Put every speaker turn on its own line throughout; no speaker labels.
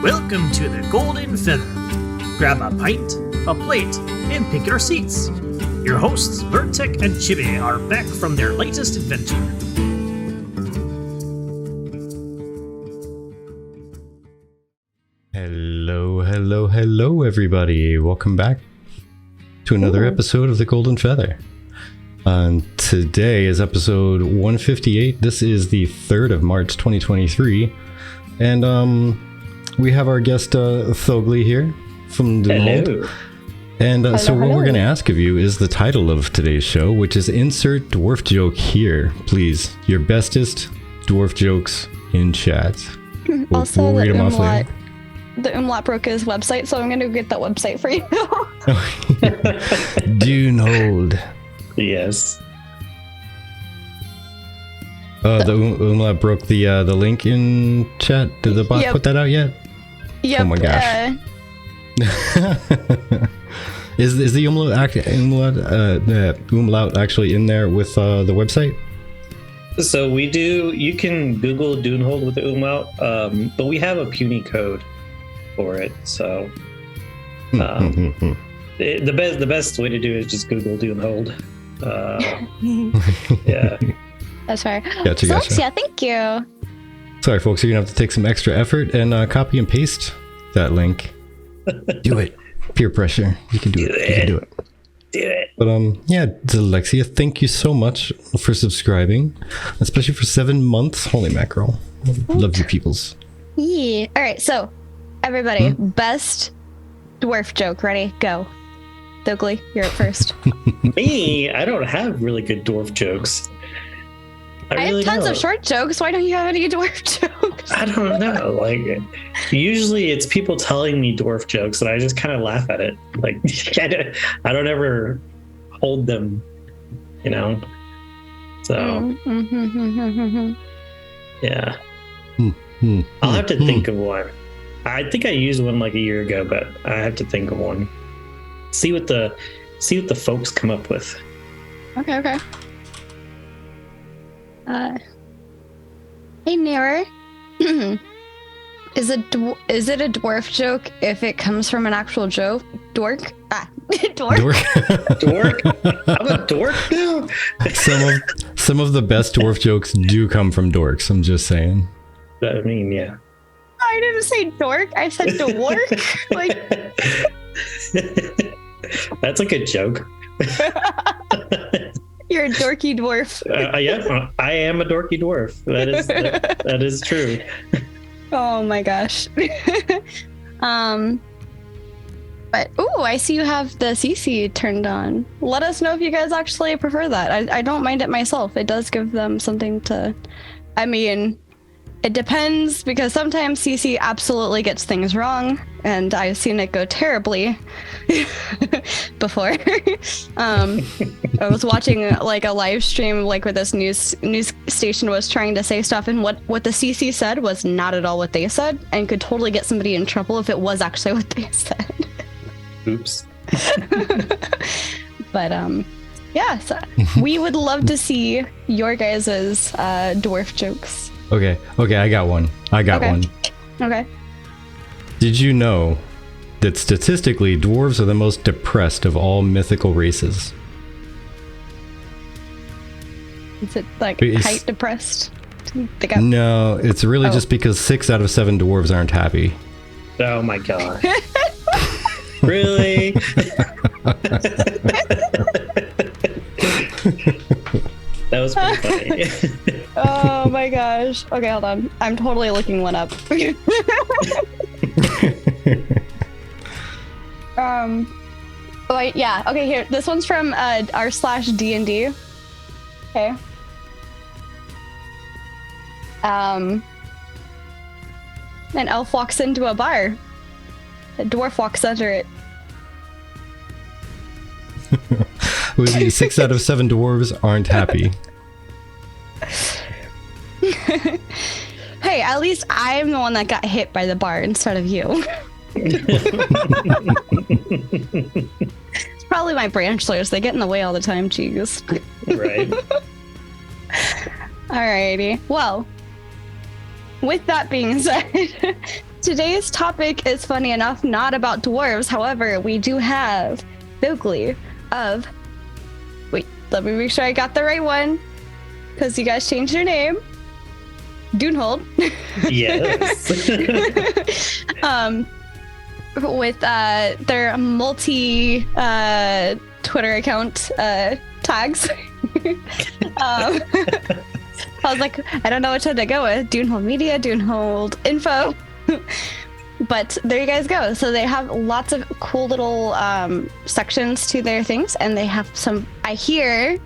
Welcome to the Golden Feather. Grab a pint, a plate, and pick your seats. Your hosts, Vertek and Chibi, are back from their latest adventure.
Hello, everybody. Welcome back to another episode of the Golden Feather. Today is episode 158. This is the 3rd of March, 2023. And we have our guest, Thoghli, here from Doonhold. And so what we're going to ask of you is the title of today's show, which is Insert Dwarf Joke Here. Please, your bestest dwarf jokes in chat.
We'll read them off later. The umlaut broke his website, so I'm going to get that website for you.
Doonhold.
Yes.
The umlaut broke the link in chat. Did the bot put that out yet?
Yep.
Oh my gosh. Is the umlaut actually in there with the website?
So we do. You can Google Doonhold with the umlaut, but we have a puny code for it. So the best way to do it is just Google Doonhold. Yeah.
That's fair.
Gotcha.
Yeah, thank you.
Sorry, folks, you're gonna have to take some extra effort and copy and paste that link. Do it. Peer pressure. You can do it. You can do it.
Do it.
But yeah, Alexia, thank you so much for subscribing, especially for 7 months. Holy mackerel! Love you, peoples.
Yeah. All right, so everybody, best dwarf joke. Ready? Go. Thoghli, you're up first.
Me? I don't have really good dwarf jokes.
I have tons of short jokes. Why don't you have any dwarf jokes?
I don't know. Like, usually it's people telling me dwarf jokes, and I just kind of laugh at it. Like, I don't ever hold them, you know. So, yeah. I'll have to think of one. I think I used one like a year ago, but I have to think of one. See what the folks come up with.
Okay. Hey, Nero. Is it a dwarf joke if it comes from an actual joke? Dork? Dork.
Dork? I'm a dork now?
Some of the best dwarf jokes do come from dorks. I'm just saying.
I mean, yeah.
I didn't say dork. I said dwark. Like.
That's a good joke.
You're a dorky dwarf.
Yeah, I am a dorky dwarf. That is true.
Oh my gosh. But I see you have the CC turned on. Let us know if you guys actually prefer that. I don't mind it myself. It does give them something to. I mean, it depends, because sometimes CC absolutely gets things wrong, and I've seen it go terribly before. I was watching like a live stream like where this news station was trying to say stuff, and what the CC said was not at all what they said, and could totally get somebody in trouble if it was actually what they said.
Oops.
But yeah, so we would love to see your guys's dwarf jokes.
Okay, I got one. One.
Okay.
Did you know that statistically dwarves are the most depressed of all mythical races?
Is it like height depressed?
No, it's really just because 6 out of 7 dwarves aren't happy.
Oh my god. Really? That was pretty funny.
Oh my gosh. Okay, hold on. I'm totally looking one up. Wait, yeah. Okay, here. This one's from r/D&D. Okay. An elf walks into a bar. A dwarf walks under it.
With the 6 out of 7 dwarves aren't happy.
Hey, at least I'm the one that got hit by the bar instead of you. It's probably my branchlers. They get in the way all the time, jeez.
Right.
Alrighty. Well, with that being said, Today's topic is funny enough, not about dwarves. However, we do have Thoghli of. Wait, let me make sure I got the right one, because you guys changed your name. Doonhold.
Yes.
With their multi Twitter account tags. I was like, I don't know which one to go with. Doonhold Media, Doonhold Info. But there you guys go. So they have lots of cool little sections to their things, and they have some, I hear,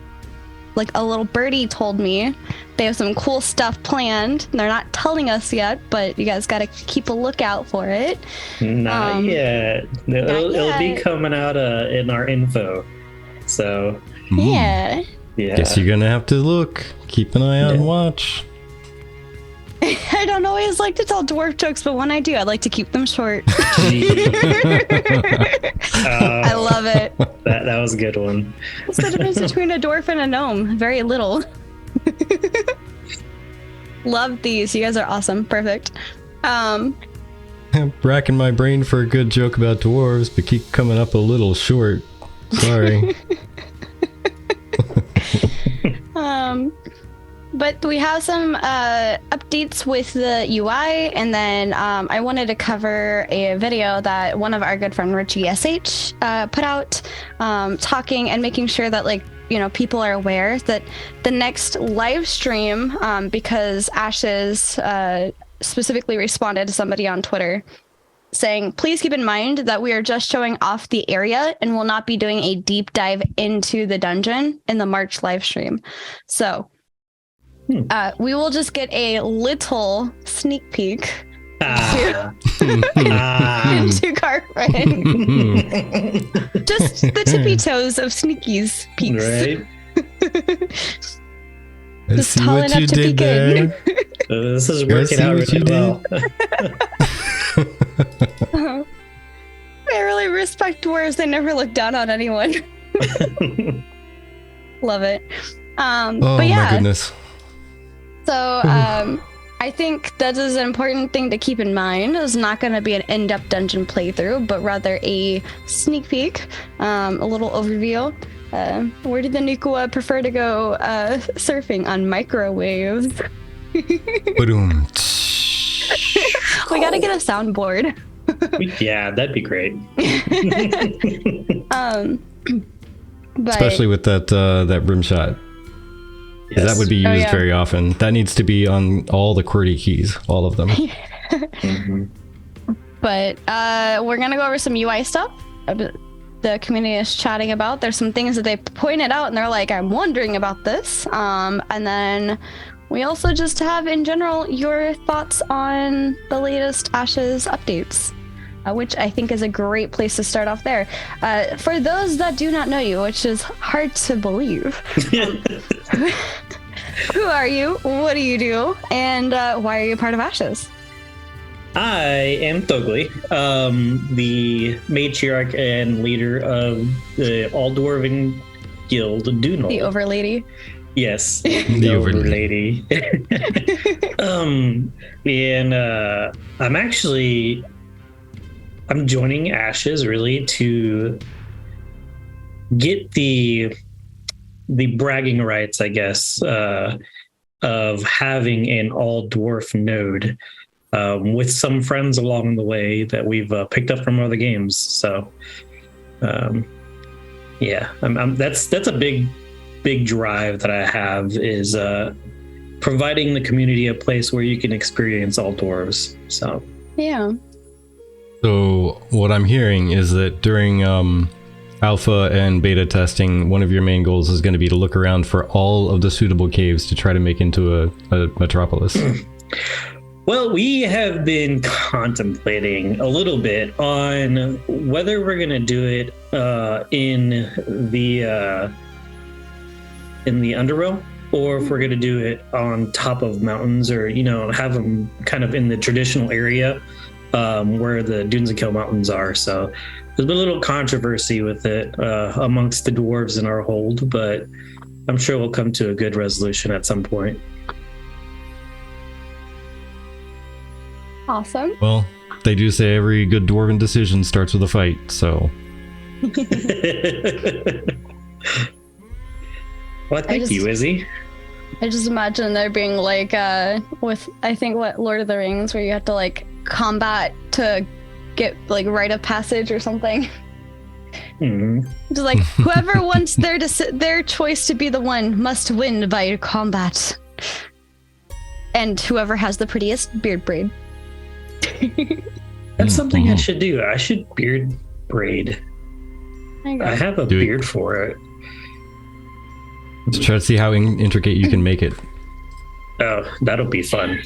like a little birdie told me, they have some cool stuff planned. They're not telling us yet, but you guys got to keep a lookout for it.
Not yet. It'll be coming out in our info. So
yeah.
Guess you're gonna have to look. Keep an eye out and watch.
I don't always like to tell dwarf jokes, but when I do, I like to keep them short. I love it.
That was a good one.
What's the difference between a dwarf and a gnome? Very little. Love these. You guys are awesome. Perfect.
I'm racking my brain for a good joke about dwarves, but keep coming up a little short. Sorry.
But we have some updates with the UI, and then I wanted to cover a video that one of our good friend Richie SH put out, talking and making sure that, like, you know, people are aware that the next live stream, because Ashes specifically responded to somebody on Twitter saying, please keep in mind that we are just showing off the area and will not be doing a deep dive into the dungeon in the March live stream. So we will just get a little sneak peek into Cartwright. Just the tippy toes of Sneaky's peeks.
Right.
Just tall enough to peek in.
This is working out really well.
I really respect dwarves. They never look down on anyone. Love it.
Oh
but yeah.
my goodness.
So I think that is an important thing to keep in mind. It's not going to be an in-depth dungeon playthrough, but rather a sneak peek, a little overview. Where did the Nukua prefer to go surfing? On microwaves.
Ba-doom.
We got to get a soundboard.
Yeah, that'd be great.
But,
especially with that rim shot.
Yes.
That would be used very often. That needs to be on all the QWERTY keys, all of them.
But we're going to go over some UI stuff the community is chatting about. There's some things that they pointed out and they're like, I'm wondering about this. And then we also just have, in general, your thoughts on the latest Ashes updates, which I think is a great place to start off there. For those that do not know you, which is hard to believe, who are you? What do you do? And why are you part of Ashes?
I am Thoghli, the matriarch and leader of the All Dwarven Guild, Doonhold.
The Overlady.
Yes,
The
Overlady. And I'm joining Ashes really to get the bragging rights, I guess, of having an all dwarf node, with some friends along the way that we've picked up from other games. So, yeah, that's a big drive that I have, is providing the community a place where you can experience all dwarves. So
yeah.
So what I'm hearing is that during alpha and beta testing, one of your main goals is going to be to look around for all of the suitable caves to try to make into a metropolis.
Well, we have been contemplating a little bit on whether we're going to do it in the underworld, or if we're going to do it on top of mountains, or have them kind of in the traditional area where the Dunes and Kill Mountains are. So there's been a little controversy with it amongst the dwarves in our hold, but I'm sure we'll come to a good resolution at some point.
Awesome.
Well, They do say every good dwarven decision starts with a fight, so.
Well, thank you, Izzy.
I just imagine there being like with I think what Lord of the Rings, where you have to like combat to get like rite of passage or something. Just like whoever wants their choice to be the one must win by combat, and whoever has the prettiest beard braid.
That's something I should do. I should beard braid. I have a beard for it.
Let's try to see how intricate you can make it.
Oh, that'll be fun.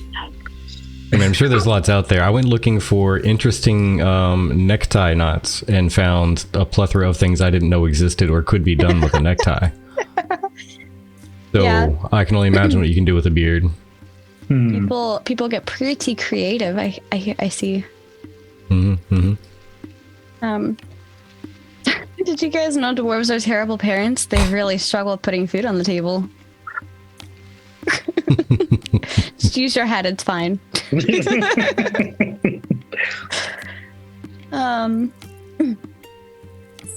I mean, I'm sure there's lots out there. I went looking for interesting necktie knots and found a plethora of things I didn't know existed or could be done with a necktie. So yeah. I can only imagine what you can do with a beard.
People get pretty creative. I see. Did you guys know dwarves are terrible parents? They really struggle with putting food on the table. Just use your head, it's fine.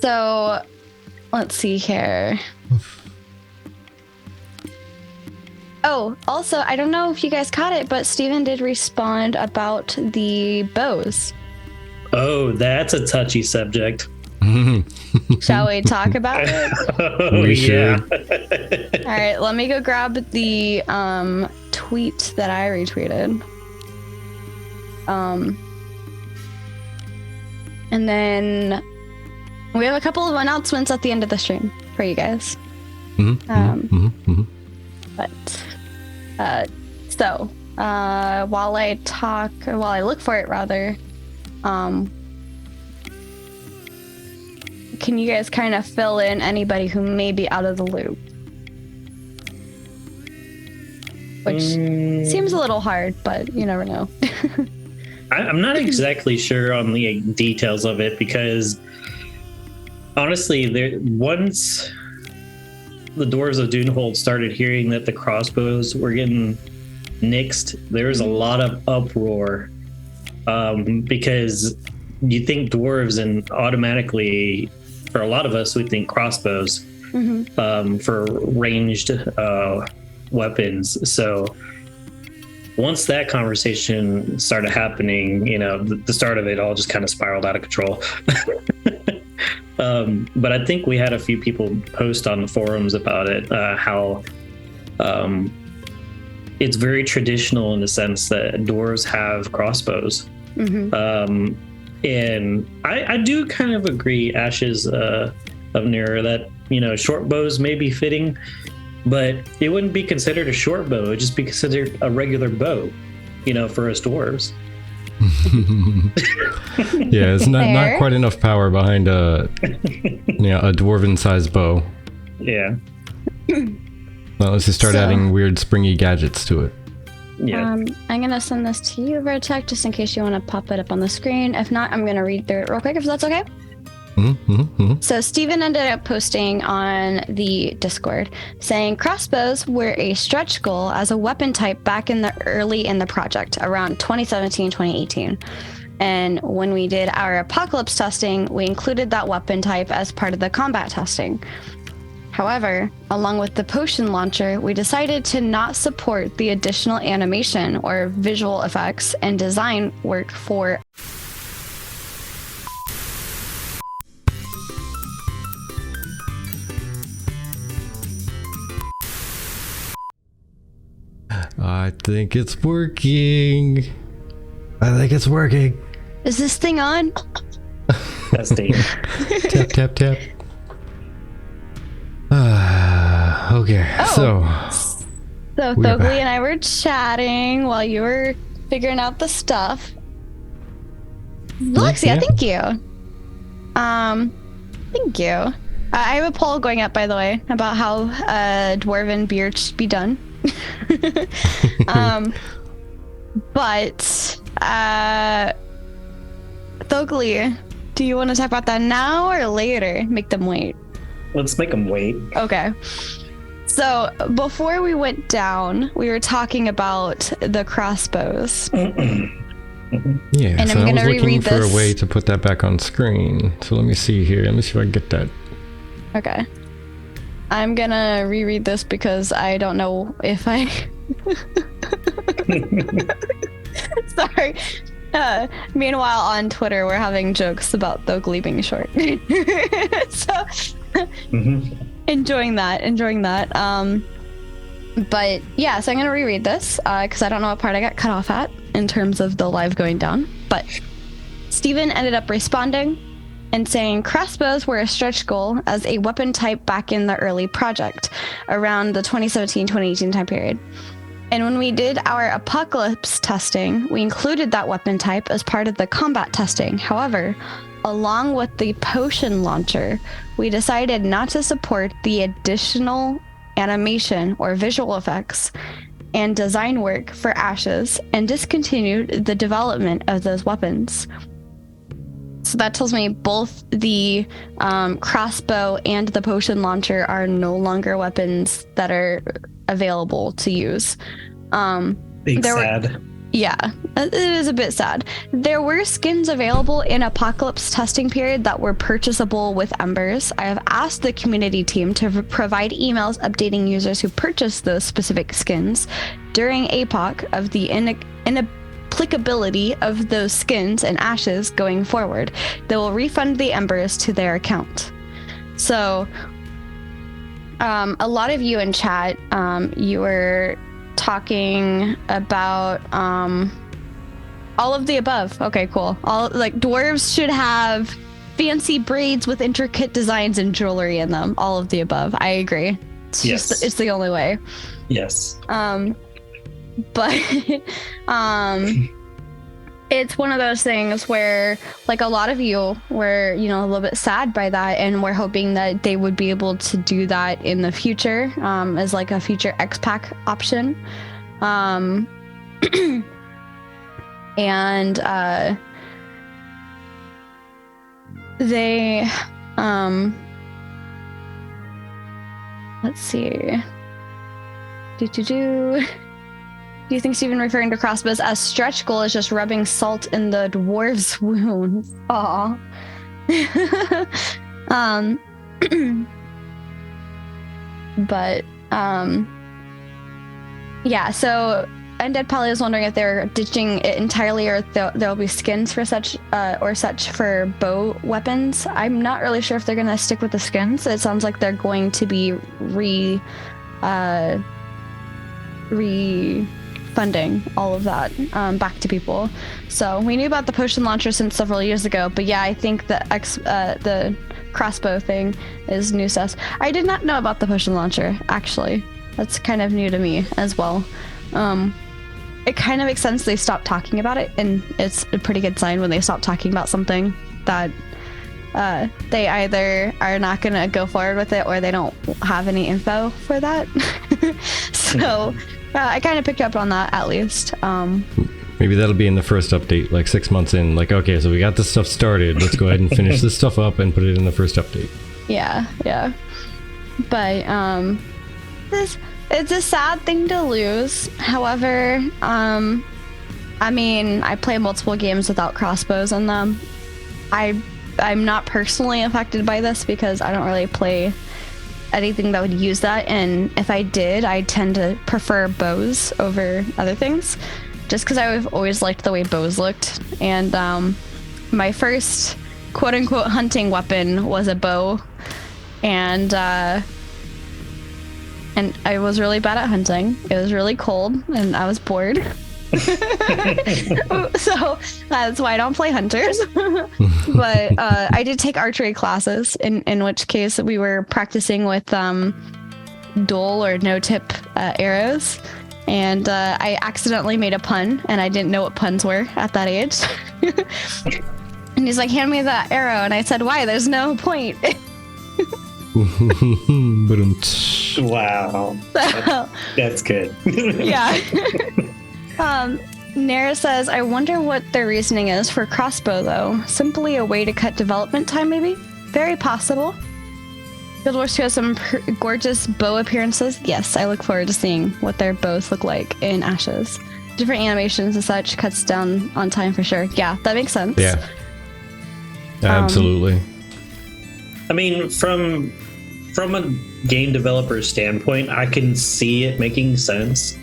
So let's see here. Oh, also, I don't know if you guys caught it, but Steven did respond about the bows. Oh,
that's a touchy subject.
Shall we talk about it?
We should.
All right, let me go grab the tweet that I retweeted. And then we have a couple of announcements at the end of the stream for you guys. So while I look for it rather, can you guys kind of fill in anybody who may be out of the loop? Which seems a little hard, but you never know.
I'm not exactly sure on the details of it because honestly, once the Dwarves of Dunehold started hearing that the crossbows were getting nixed, there was a lot of uproar because you think dwarves and automatically, for a lot of us, we think crossbows for ranged weapons. So once that conversation started happening, the start of it all just kind of spiraled out of control. But I think we had a few people post on the forums about it, how it's very traditional in the sense that dwarves have crossbows. And I do kind of agree, Ashes of Nira, that short bows may be fitting, but it wouldn't be considered a short bow. It'd just be considered a regular bow, for us dwarves.
Yeah, it's not quite enough power behind a dwarven sized bow.
Yeah.
Well, let's just start adding weird springy gadgets to it.
Yeah.
I'm gonna send this to you, Vertech, just in case you want to pop it up on the screen. If not, I'm gonna read through it real quick, if that's okay. So Steven ended up posting on the Discord saying crossbows were a stretch goal as a weapon type back in the project around 2017, 2018. And when we did our apocalypse testing, we included that weapon type as part of the combat testing. However, along with the potion launcher, we decided to not support the additional animation or visual effects and design work for
I think it's working.
Is this thing on?
Testing.
Tap, tap, tap. Okay, so
Thoghli and I were chatting while you were figuring out the stuff. Lexia, thank you. Thank you. I have a poll going up, by the way, about how dwarven beard should be done. But Thoghli, do you want to talk about that now or later? Make them wait.
Let's make them wait.
Okay. So before we went down, we were talking about the crossbows.
Yeah,
And
so
I'm
I was
gonna
looking
reread
for a
this.
way to put that back on screen. So let me see here. Let me see if I can get that.
Okay. I'm gonna reread this because I don't know if I. Sorry. Meanwhile, on Twitter, we're having jokes about Thoghli being short. So, enjoying that. But yeah, so I'm gonna reread this because I don't know what part I got cut off at in terms of the live going down. But Steven ended up responding and saying crossbows were a stretch goal as a weapon type back in the early project around the 2017-2018 time period. And when we did our apocalypse testing, we included that weapon type as part of the combat testing. However, along with the potion launcher, we decided not to support the additional animation or visual effects and design work for ashes and discontinued the development of those weapons. So that tells me both the crossbow and the potion launcher are no longer weapons that are available to use.
Sad.
Yeah, it is a bit sad. There were skins available in Apocalypse testing period that were purchasable with Embers. I have asked the community team to provide emails updating users who purchased those specific skins during APOC of the inapplicability of those skins and ashes going forward. They will refund the Embers to their account. So, a lot of you in chat, you were talking about all of the above. Okay, cool. All like dwarves should have fancy braids with intricate designs and jewelry in them. All of the above. I agree. It's
Yes.
just it's the only way.
Yes.
But it's one of those things where like a lot of you were, you know, a little bit sad by that, and we're hoping that they would be able to do that in the future as like a future X-Pack option. And they let's see. Do you think Steven referring to crossbows as stretch goal is just rubbing salt in the dwarves' wounds? Aw. But yeah, so Undead Polly was wondering if they're ditching it entirely or if there'll be skins for such or such for bow weapons. I'm not really sure if they're gonna stick with the skins. It sounds like they're going to be refunding all of that back to people. So we knew about the potion launcher since several years ago, but yeah, I think the crossbow thing is new sus. I did not know about the potion launcher, actually. That's kind of new to me as well. It kind of makes sense they stopped talking about it, and it's a pretty good sign when they stop talking about something that they either are not going to go forward with it or they don't have any info for that. So I kind of picked up on that, at least.
Maybe that'll be in the first update, like 6 months in. Like, okay, so we got this stuff started. Let's go ahead and finish this stuff up and put it in the first update.
Yeah. But it's a sad thing to lose. However, I mean, I play multiple games without crossbows in them. I'm not personally affected by this because I don't really play anything that would use that, and if I did, I tend to prefer bows over other things, just because I've always liked the way bows looked. And my first quote-unquote hunting weapon was a bow, and I was really bad at hunting. It was really cold, and I was bored. So that's why I don't play hunters. But I did take archery classes, in which case we were practicing with dual or no-tip arrows, and I accidentally made a pun, and I didn't know what puns were at that age. And he's like, hand me that arrow, and I said, why? There's no point.
Wow. That's good.
Yeah. Nara says, I wonder what their reasoning is for crossbow, though. Simply a way to cut development time, maybe? Very possible. Guild Wars 2 has some gorgeous bow appearances. Yes, I look forward to seeing what their bows look like in Ashes. different animations and such cuts down on time for sure. Yeah, that makes sense.
Yeah. Absolutely.
I mean, from a game developer standpoint, I can see it making sense.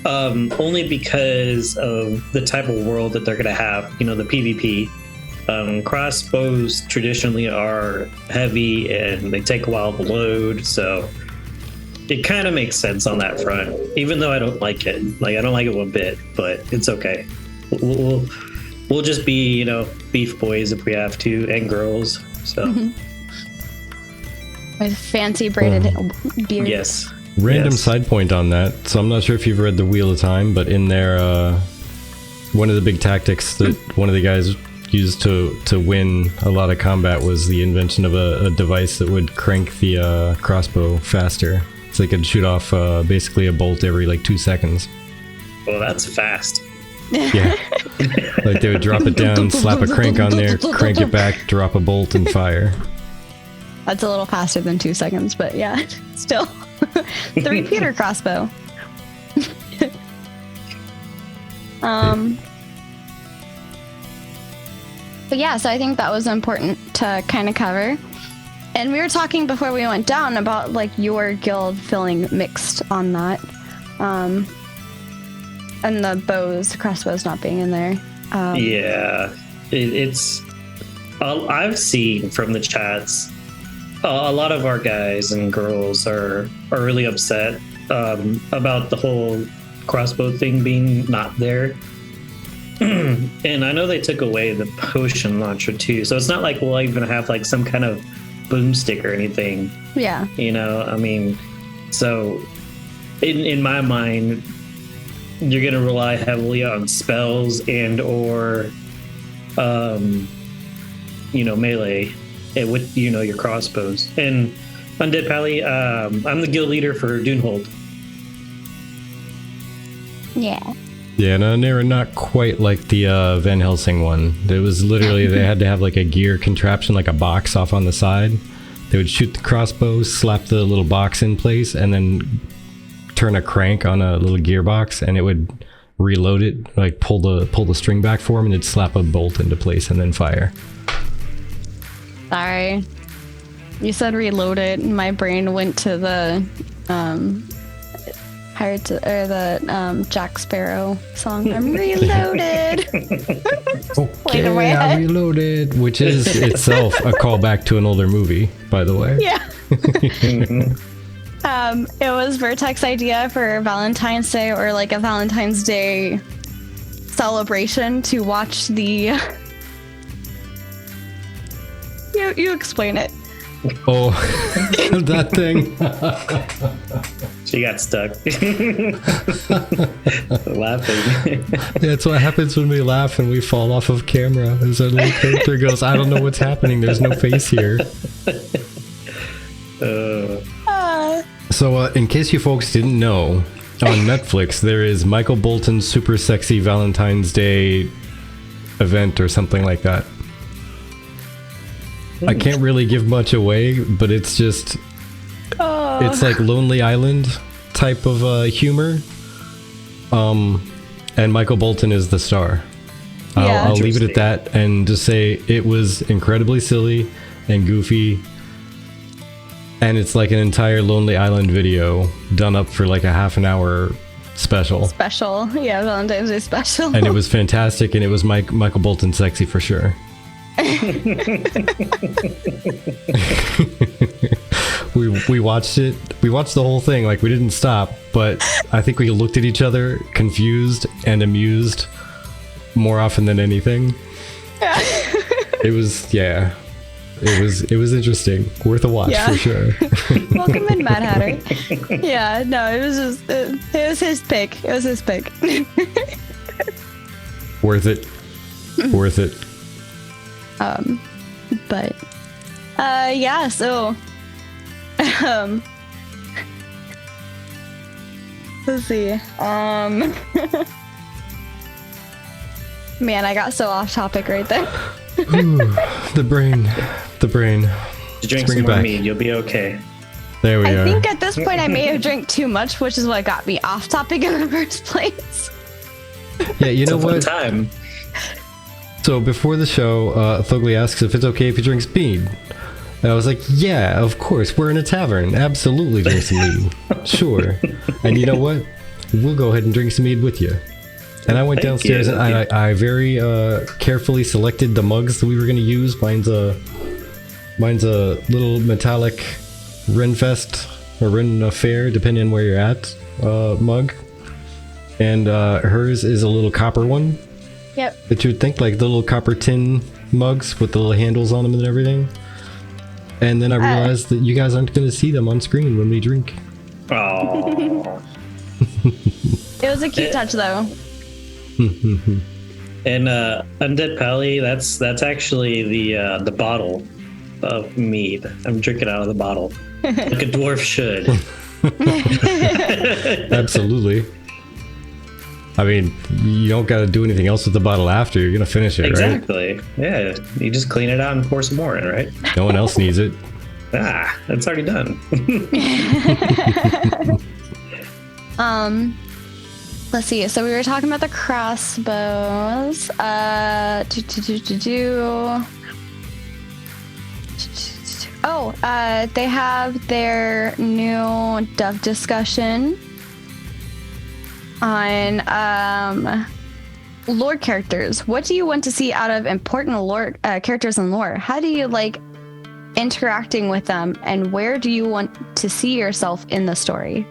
Only because of the type of world that they're going to have, the PvP. Crossbows traditionally are heavy and they take a while to load, so it kind of makes sense on that front, even though I don't like it. Like, I don't like it one bit, but it's okay. We'll just be, beef boys if we have to, and girls, so.
With fancy braided beard.
Yes.
Random
Yes.
side point on that. So I'm not sure if you've read the Wheel of Time, but in there, one of the big tactics that one of the guys used to win a lot of combat was the invention of a device that would crank the crossbow faster. So they could shoot off basically a bolt every like 2 seconds.
Well, that's fast.
Yeah. Like they would drop it down, slap a crank on there, crank it back, drop a bolt, and fire.
That's a little faster than 2 seconds, but yeah, still. The repeater crossbow. But yeah, so I think that was important to kind of cover. And we were talking before we went down about like your guild feeling mixed on that. And the crossbows not being in there.
Yeah, it's. I've seen from the chats, a lot of our guys and girls are really upset about the whole crossbow thing being not there. And I know they took away the potion launcher too, so it's not like we'll even have like some kind of boomstick or anything.
Yeah.
I mean, so in my mind, you're gonna rely heavily on spells and or melee with your crossbows. And Undead Pally, I'm the guild leader for Dunehold.
Yeah.
Yeah, no, they were not quite like the Van Helsing one. It was literally, they had to have like a gear contraption, like a box off on the side. They would shoot the crossbow, slap the little box in place, and then turn a crank on a little gearbox, and it would reload it, like pull the string back for them, and it'd slap a bolt into place and then fire.
Sorry. You said reload it, and my brain went to the Jack Sparrow song. I'm reloaded. Played in my
Okay,
head.
I reloaded, which is itself a callback to an older movie, by the way.
Yeah. It was Vertex's idea for Valentine's Day, or like a Valentine's Day celebration, to watch the. You explain it.
Oh, that thing.
She got stuck. Laughing.
That's what happens when we laugh and we fall off of camera. As our little character goes, I don't know what's happening. There's no face here. So, in case you folks didn't know, on Netflix there is Michael Bolton's Super Sexy Valentine's Day event or something like that. I can't really give much away, but it's just... It's like Lonely Island type of humor. And Michael Bolton is the star.
Yeah.
I'll leave it at that and just say it was incredibly silly and goofy. And it's like an entire Lonely Island video done up for like a half an hour special.
Yeah, Valentine's Day special.
And it was fantastic, and it was Michael Bolton sexy for sure. We watched it. We watched the whole thing. Like, we didn't stop, but I think we looked at each other confused and amused more often than anything. It was interesting. Worth a watch for sure.
Welcome in, Mad Hatter. Yeah, no, it was just it was his pick. It was his pick.
Worth it. Worth it.
But yeah, so let's see. Man, I got so off topic right there.
Ooh, the brain.
Just drink some more mead, you'll be okay.
There we
I
are.
think at this point I may have drank too much, which is what got me off topic in the first place.
Yeah, you
It's
know
a fun
what?
time.
So before the show, Thoghli asks if it's okay if he drinks mead. And I was like, yeah, of course. We're in a tavern. Absolutely drink some mead. Sure. And you know what? We'll go ahead and drink some mead with you. And I went
Thank
downstairs
you.
and I very carefully selected the mugs that we were going to use. Mine's a little metallic Renfest or Ren Fair, depending on where you're at, mug. And hers is a little copper one.
Yep.
That you would think, like the little copper tin mugs with the little handles on them and everything. And then I realized that you guys aren't going to see them on screen when we drink.
Oh.
It was a cute touch, though.
And Undead Pally, that's actually the bottle of mead. I'm drinking out of the bottle, like a dwarf should.
Absolutely. I mean, you don't got to do anything else with the bottle after. You're going to finish it, right?
Exactly. Yeah, you just clean it out and pour some more in, right?
No one else needs it.
It's already done.
Let's see. So we were talking about the crossbows. They have their new Duff discussion on lore characters. What do you want to see out of important lore characters in lore? How do you like interacting with them, and where do you want to see yourself in the story?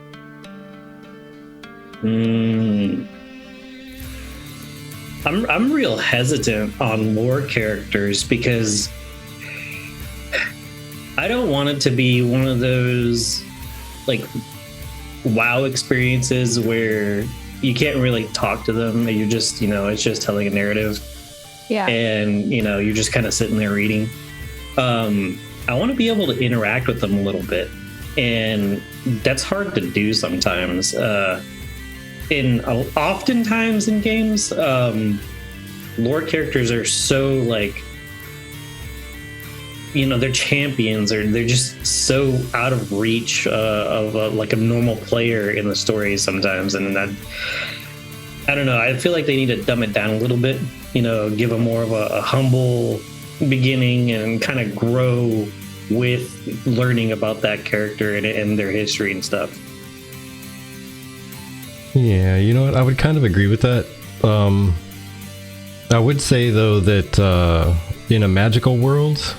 I'm real hesitant on lore characters because I don't want it to be one of those like WoW experiences where you can't really talk to them and you're just, it's just telling a narrative.
Yeah.
And, you're just kind of sitting there reading. I want to be able to interact with them a little bit. And that's hard to do sometimes. Oftentimes in games, lore characters are so like, they're champions, or they're just so out of reach of like a normal player in the story sometimes. And I don't know. I feel like they need to dumb it down a little bit. Give them more of a humble beginning and kind of grow with learning about that character and their history and stuff.
Yeah, you know what? I would kind of agree with that. I would say though that in a magical world,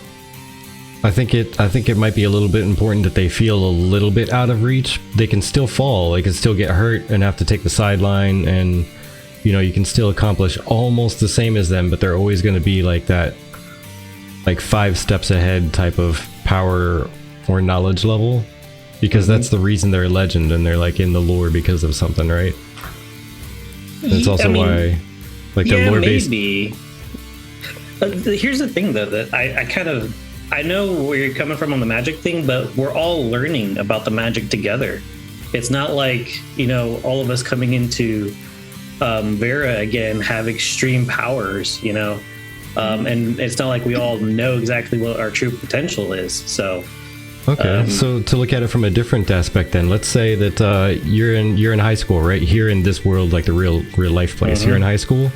I think it might be a little bit important that they feel a little bit out of reach. They can still fall, they can still get hurt and have to take the sideline, and you can still accomplish almost the same as them, but they're always going to be like that, like 5 steps ahead type of power or knowledge level, because that's the reason they're a legend and they're like in the lore because of something, right? That's also why, like, the lore based.
Maybe. Here's the thing, though, that I know where you're coming from on the magic thing, but we're all learning about the magic together. It's not like, all of us coming into Vera again have extreme powers, and it's not like we all know exactly what our true potential is. So
okay, so to look at it from a different aspect, then let's say that you're in high school, right? Here in this world, like the real life place. You're in high school,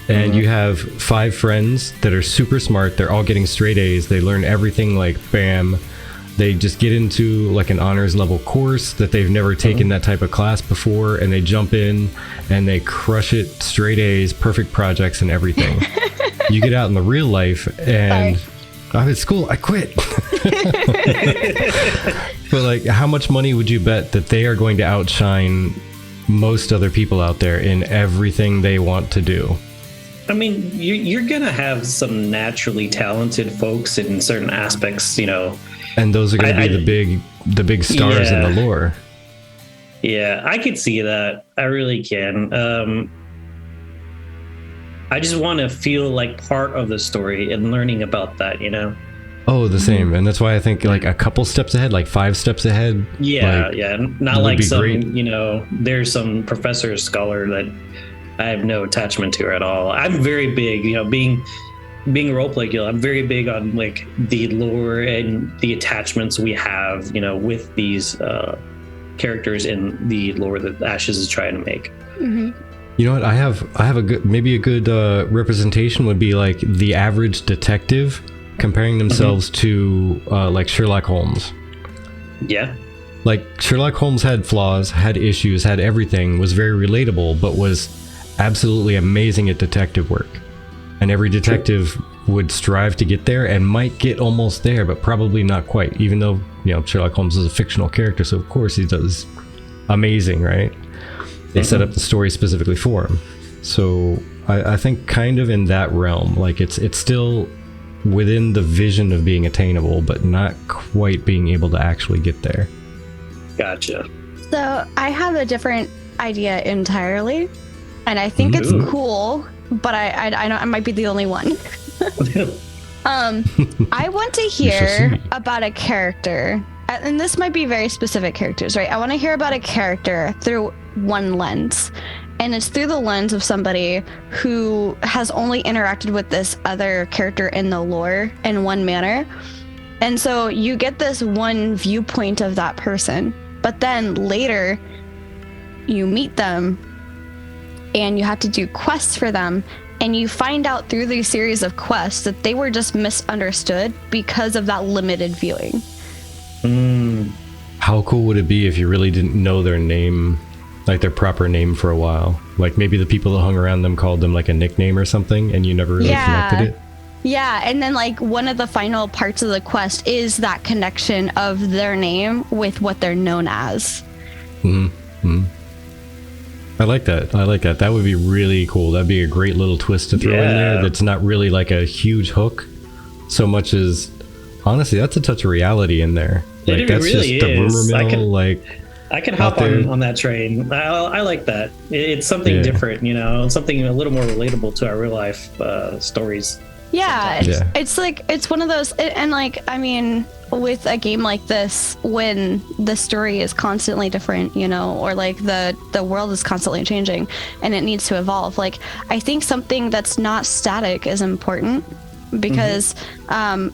and you have 5 friends that are super smart. They're all getting straight A's. They learn everything like bam. They just get into like an honors level course that they've never taken that type of class before, and they jump in and they crush it, straight A's, perfect projects and everything. You get out in the real life and I'm at school, I quit. But like, how much money would you bet that they are going to outshine most other people out there in everything they want to do?
I mean, you're gonna have some naturally talented folks in certain aspects,
And those are going to be the big stars in the lore.
Yeah, I could see that. I really can. I just want to feel like part of the story and learning about that,
Oh, the same. And that's why I think like a couple steps ahead, like 5 steps ahead.
Yeah, not like some,
great.
There's some professor or scholar that I have no attachment to at all. I'm very big, being a roleplay guild, I'm very big on like the lore and the attachments we have, with these characters in the lore that Ashes is trying to make.
You know what? I have a good representation would be like the average detective comparing themselves to like Sherlock Holmes.
Yeah.
Like Sherlock Holmes had flaws, had issues, had everything, was very relatable, but was absolutely amazing at detective work. And every detective would strive to get there and might get almost there, but probably not quite, even though, you know, Sherlock Holmes is a fictional character, so of course he does amazing, right? They set up the story specifically for him. So I think kind of in that realm, like it's still within the vision of being attainable, but not quite being able to actually get there.
Gotcha.
So I have a different idea entirely, and I think it's cool, but I know I might be the only one. I want to hear about a character, and this might be very specific characters, right? I want to hear about a character through one lens, and it's through the lens of somebody who has only interacted with this other character in the lore in one manner. And so you get this one viewpoint of that person, but then later you meet them and you have to do quests for them, and you find out through these series of quests that they were just misunderstood because of that limited viewing.
How cool would it be if you really didn't know their name, like their proper name, for a while? Like maybe the people that hung around them called them like a nickname or something, and you never really connected it?
Yeah, and then like one of the final parts of the quest is that connection of their name with what they're known as.
I like that. That would be really cool. That'd be a great little twist to throw in there. That's not really like a huge hook so much as, honestly, that's a touch of reality in there. Like that's
really
just the rumor mill.
I can hop on that train. I like that. It's something different, you know, something a little more relatable to our real life stories.
Yeah, it's like, it's one of those, and like, I mean, with a game like this, when the story is constantly different, you know, or like the world is constantly changing and it needs to evolve, like I think something that's not static is important, because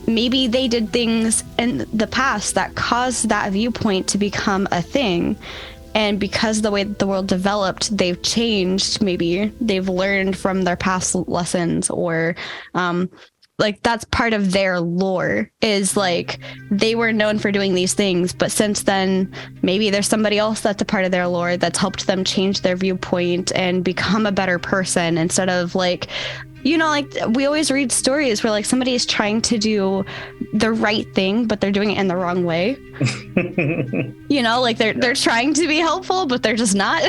maybe they did things in the past that caused that viewpoint to become a thing, and because the way that the world developed, they've changed. Maybe they've learned from their past lessons, or like that's part of their lore, is like they were known for doing these things, but since then maybe there's somebody else that's a part of their lore that's helped them change their viewpoint and become a better person, instead of like, you know, like we always read stories where like somebody is trying to do the right thing, but they're doing it in the wrong way. You know, like they're trying to be helpful, but they're just not.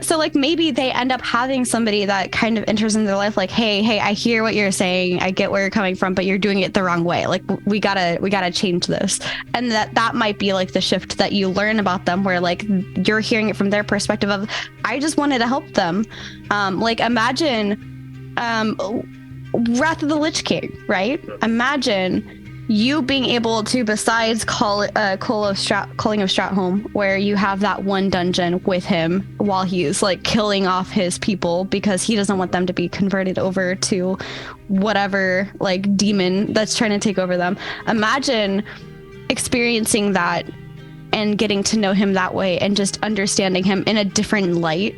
So like maybe they end up having somebody that kind of enters in their life, like, hey, I hear what you're saying, I get where you're coming from, but you're doing it the wrong way. Like we gotta change this. And that might be like the shift that you learn about them, where like you're hearing it from their perspective of, I just wanted to help them. Like imagine Wrath of the Lich King, right? Imagine you being able to, besides Calling of Stratholme, where you have that one dungeon with him while he's like killing off his people because he doesn't want them to be converted over to whatever like demon that's trying to take over them. Imagine experiencing that and getting to know him that way, and just understanding him in a different light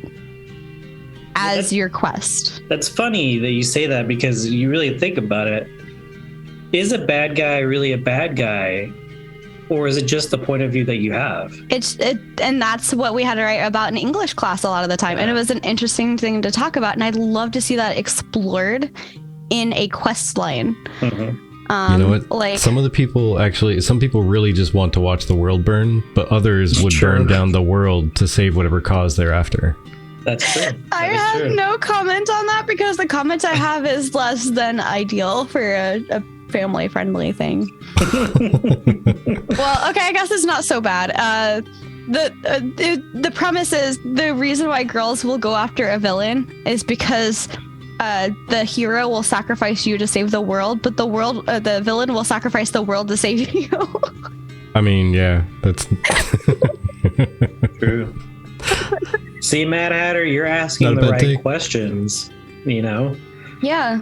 as your quest.
That's funny that you say that, because you really think about it. Is a bad guy really a bad guy, or is it just the point of view that you have? And that's what we had to write about in English class a lot of the time. And it was an interesting thing to talk about, and I'd love to see that explored in a quest line.
You know what? Like some people really just want to watch the world burn, but others would burn down the world to save whatever cause they're after.
That's true.
I have no comment on that, because the comment I have is less than ideal for a family-friendly thing. Well, okay, I guess it's not so bad. The premise is, the reason why girls will go after a villain is because the hero will sacrifice you to save the world, but the villain will sacrifice the world to save you.
I mean, yeah, that's
true. See, Mad Hatter, you're asking the right questions, you know?
Yeah.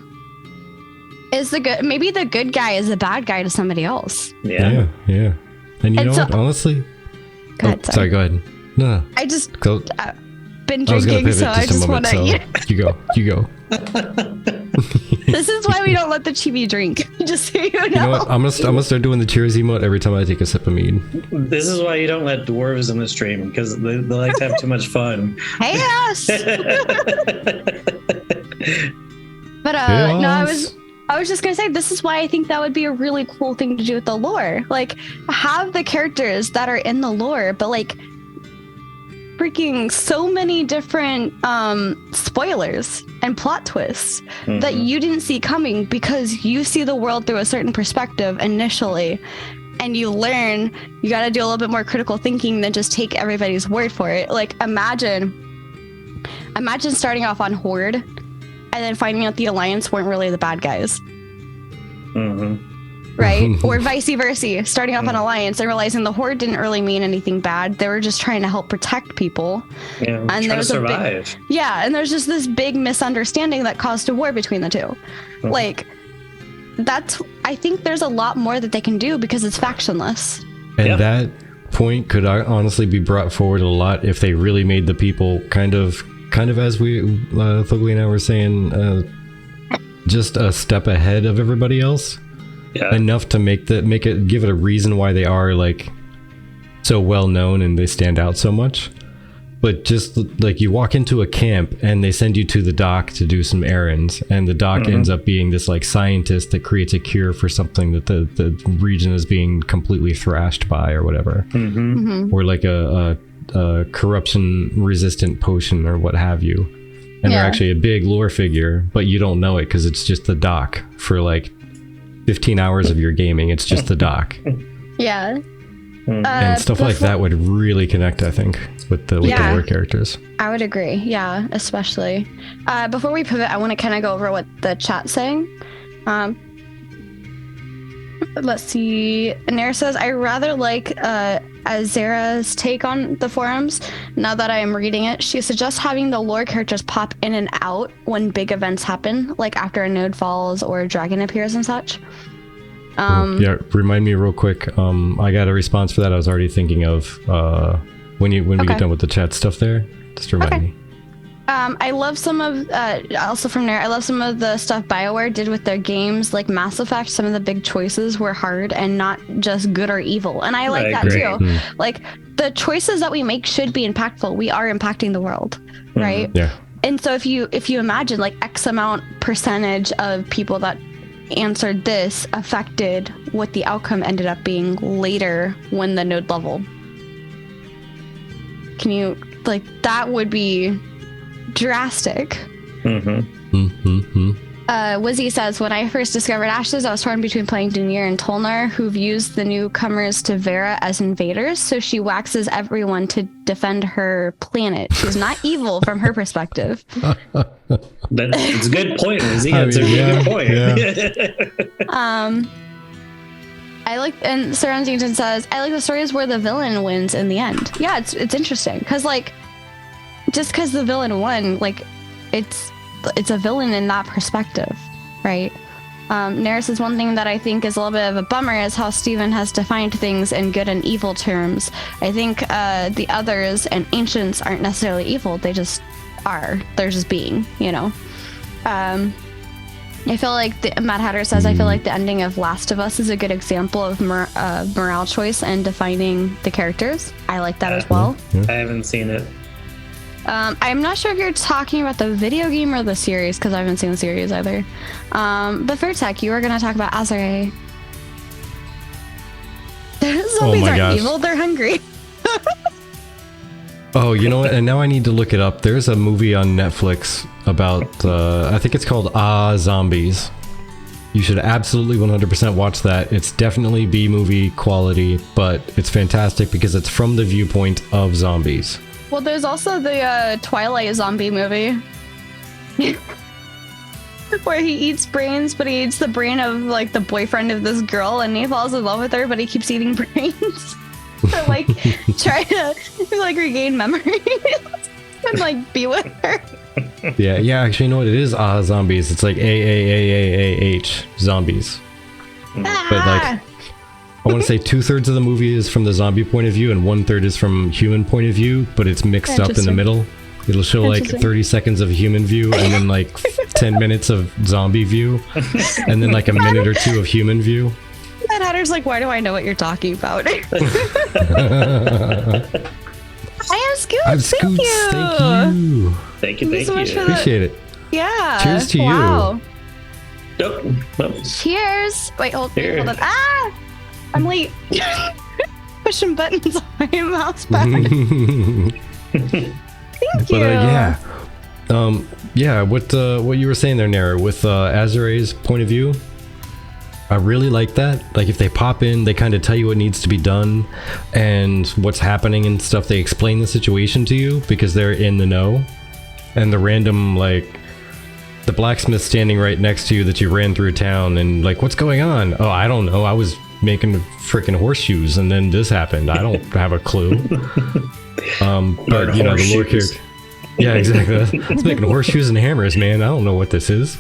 Maybe the good guy is the bad guy to somebody else.
Yeah. And you know what? Honestly, go ahead. Sorry, go ahead. No.
I just been
I was gonna
drinking,
pivot
so I
just a
just want
moment,
to.
so you go.
This is why we don't let the chibi drink. Just so you know.
You know what? I'm gonna start doing the cheers emote every time I take a sip of mead.
This is why you don't let dwarves in the stream, because they like to have too much fun.
Hey us. But no, I was just gonna say, this is why I think that would be a really cool thing to do with the lore. Like, have the characters that are in the lore, but like freaking so many different spoilers and plot twists that you didn't see coming, because you see the world through a certain perspective initially, and you learn you got to do a little bit more critical thinking than just take everybody's word for it. Like, imagine starting off on Horde and then finding out the Alliance weren't really the bad guys. Right? Or vice versa, starting off on Alliance and realizing the Horde didn't really mean anything bad. They were just trying to help protect people.
Yeah,
and
trying to survive.
And there's just this big misunderstanding that caused a war between the two. Like, I think there's a lot more that they can do because it's factionless.
And that point could honestly be brought forward a lot if they really made the people kind of as we Thoghli and I were saying, just a step ahead of everybody else.
Yeah.
Enough to give it a reason why they are like so well known and they stand out so much. But just like you walk into a camp and they send you to the dock to do some errands, and the dock ends up being this like scientist that creates a cure for something that the region is being completely thrashed by or whatever, or like a corruption resistant potion or what have you, and they're actually a big lore figure, but you don't know it because it's just the dock for like 15 hours of your gaming. It's just the dock.
Yeah.
And stuff like that would really connect, I think, with the lore characters.
I would agree. Yeah, especially. Before we pivot, I want to kind of go over what the chat's saying. Let's see. Nair says, I rather like Azera's take on the forums. Now that I am reading it, she suggests having the lore characters pop in and out when big events happen, like after a node falls or a dragon appears and such.
Remind me real quick. I got a response for that. I was already thinking of when we get done with the chat stuff there. Just remind me.
I love some of also from there. I love some of the stuff BioWare did with their games, like Mass Effect. Some of the big choices were hard and not just good or evil, and I like that too. Like, the choices that we make should be impactful. We are impacting the world, right?
Yeah.
And so if you imagine like X amount percentage of people that answered this affected what the outcome ended up being later when the node leveled. Can you, like, that would be drastic. Wizzy says, when I first discovered Ashes, I was torn between playing Dunir and Tolnar, who've used the newcomers to Vera as invaders, so she waxes everyone to defend her planet. She's not evil from her perspective.
That's a good point, Wizzy. That's a really good point.
I like, and Sir Huntington says, I like the stories where the villain wins in the end. Yeah, it's interesting, because like, just because the villain won, like, it's a villain in that perspective, right? Nair says, one thing that I think is a little bit of a bummer is how Steven has defined things in good and evil terms. I think the others and ancients aren't necessarily evil, they just are. They're just being, you know? I feel like Mad Hatter says, I feel like the ending of Last of Us is a good example of morale choice and defining the characters. I like that as well.
I haven't seen it.
I'm not sure if you're talking about the video game or the series, because I haven't seen the series either. But Fairtech, you were going to talk about Azure. Zombies aren't evil, they're hungry.
Oh, you know what? And now I need to look it up. There's a movie on Netflix about, I think it's called Zombies. You should absolutely 100% watch that. It's definitely B-movie quality, but it's fantastic because it's from the viewpoint of zombies.
Well, there's also the Twilight zombie movie. Where he eats brains, but he eats the brain of, like, the boyfriend of this girl, and he falls in love with her, but he keeps eating brains. To, like, try to, like, regain memory and, like, be with her.
Yeah, actually, you know what it is? Zombies. It's like A-A-A-A-A-H, zombies. But, like, I want to say 2/3 of the movie is from the zombie point of view and 1/3 is from human point of view, but it's mixed up in the middle. It'll show like 30 seconds of human view and then like 10 minutes of zombie view and then like a minute or two of human view.
Mad Hatter's like, why do I know what you're talking about? I am Scoots.
I'm Scoots.
Thank you.
Thank you.
Thank you.
so much for
Appreciate it.
Yeah.
Cheers to
you.
Nope.
Cheers. Wait, hold
Cheers.
on. Ah! I'm late. Pushing buttons on my mouse pad. Thank you.
What you were saying there, Nara, with Azure's point of view, I really like that. Like if they pop in, they kind of tell you what needs to be done and what's happening and stuff. They explain the situation to you because they're in the know. And the random, like, the blacksmith standing right next to you that you ran through town and like, what's going on? Oh, I don't know. I was making freaking horseshoes and then this happened. I don't have a clue. But you know, the lore character. Yeah, exactly. It's making horseshoes and hammers, man. I don't know what this is.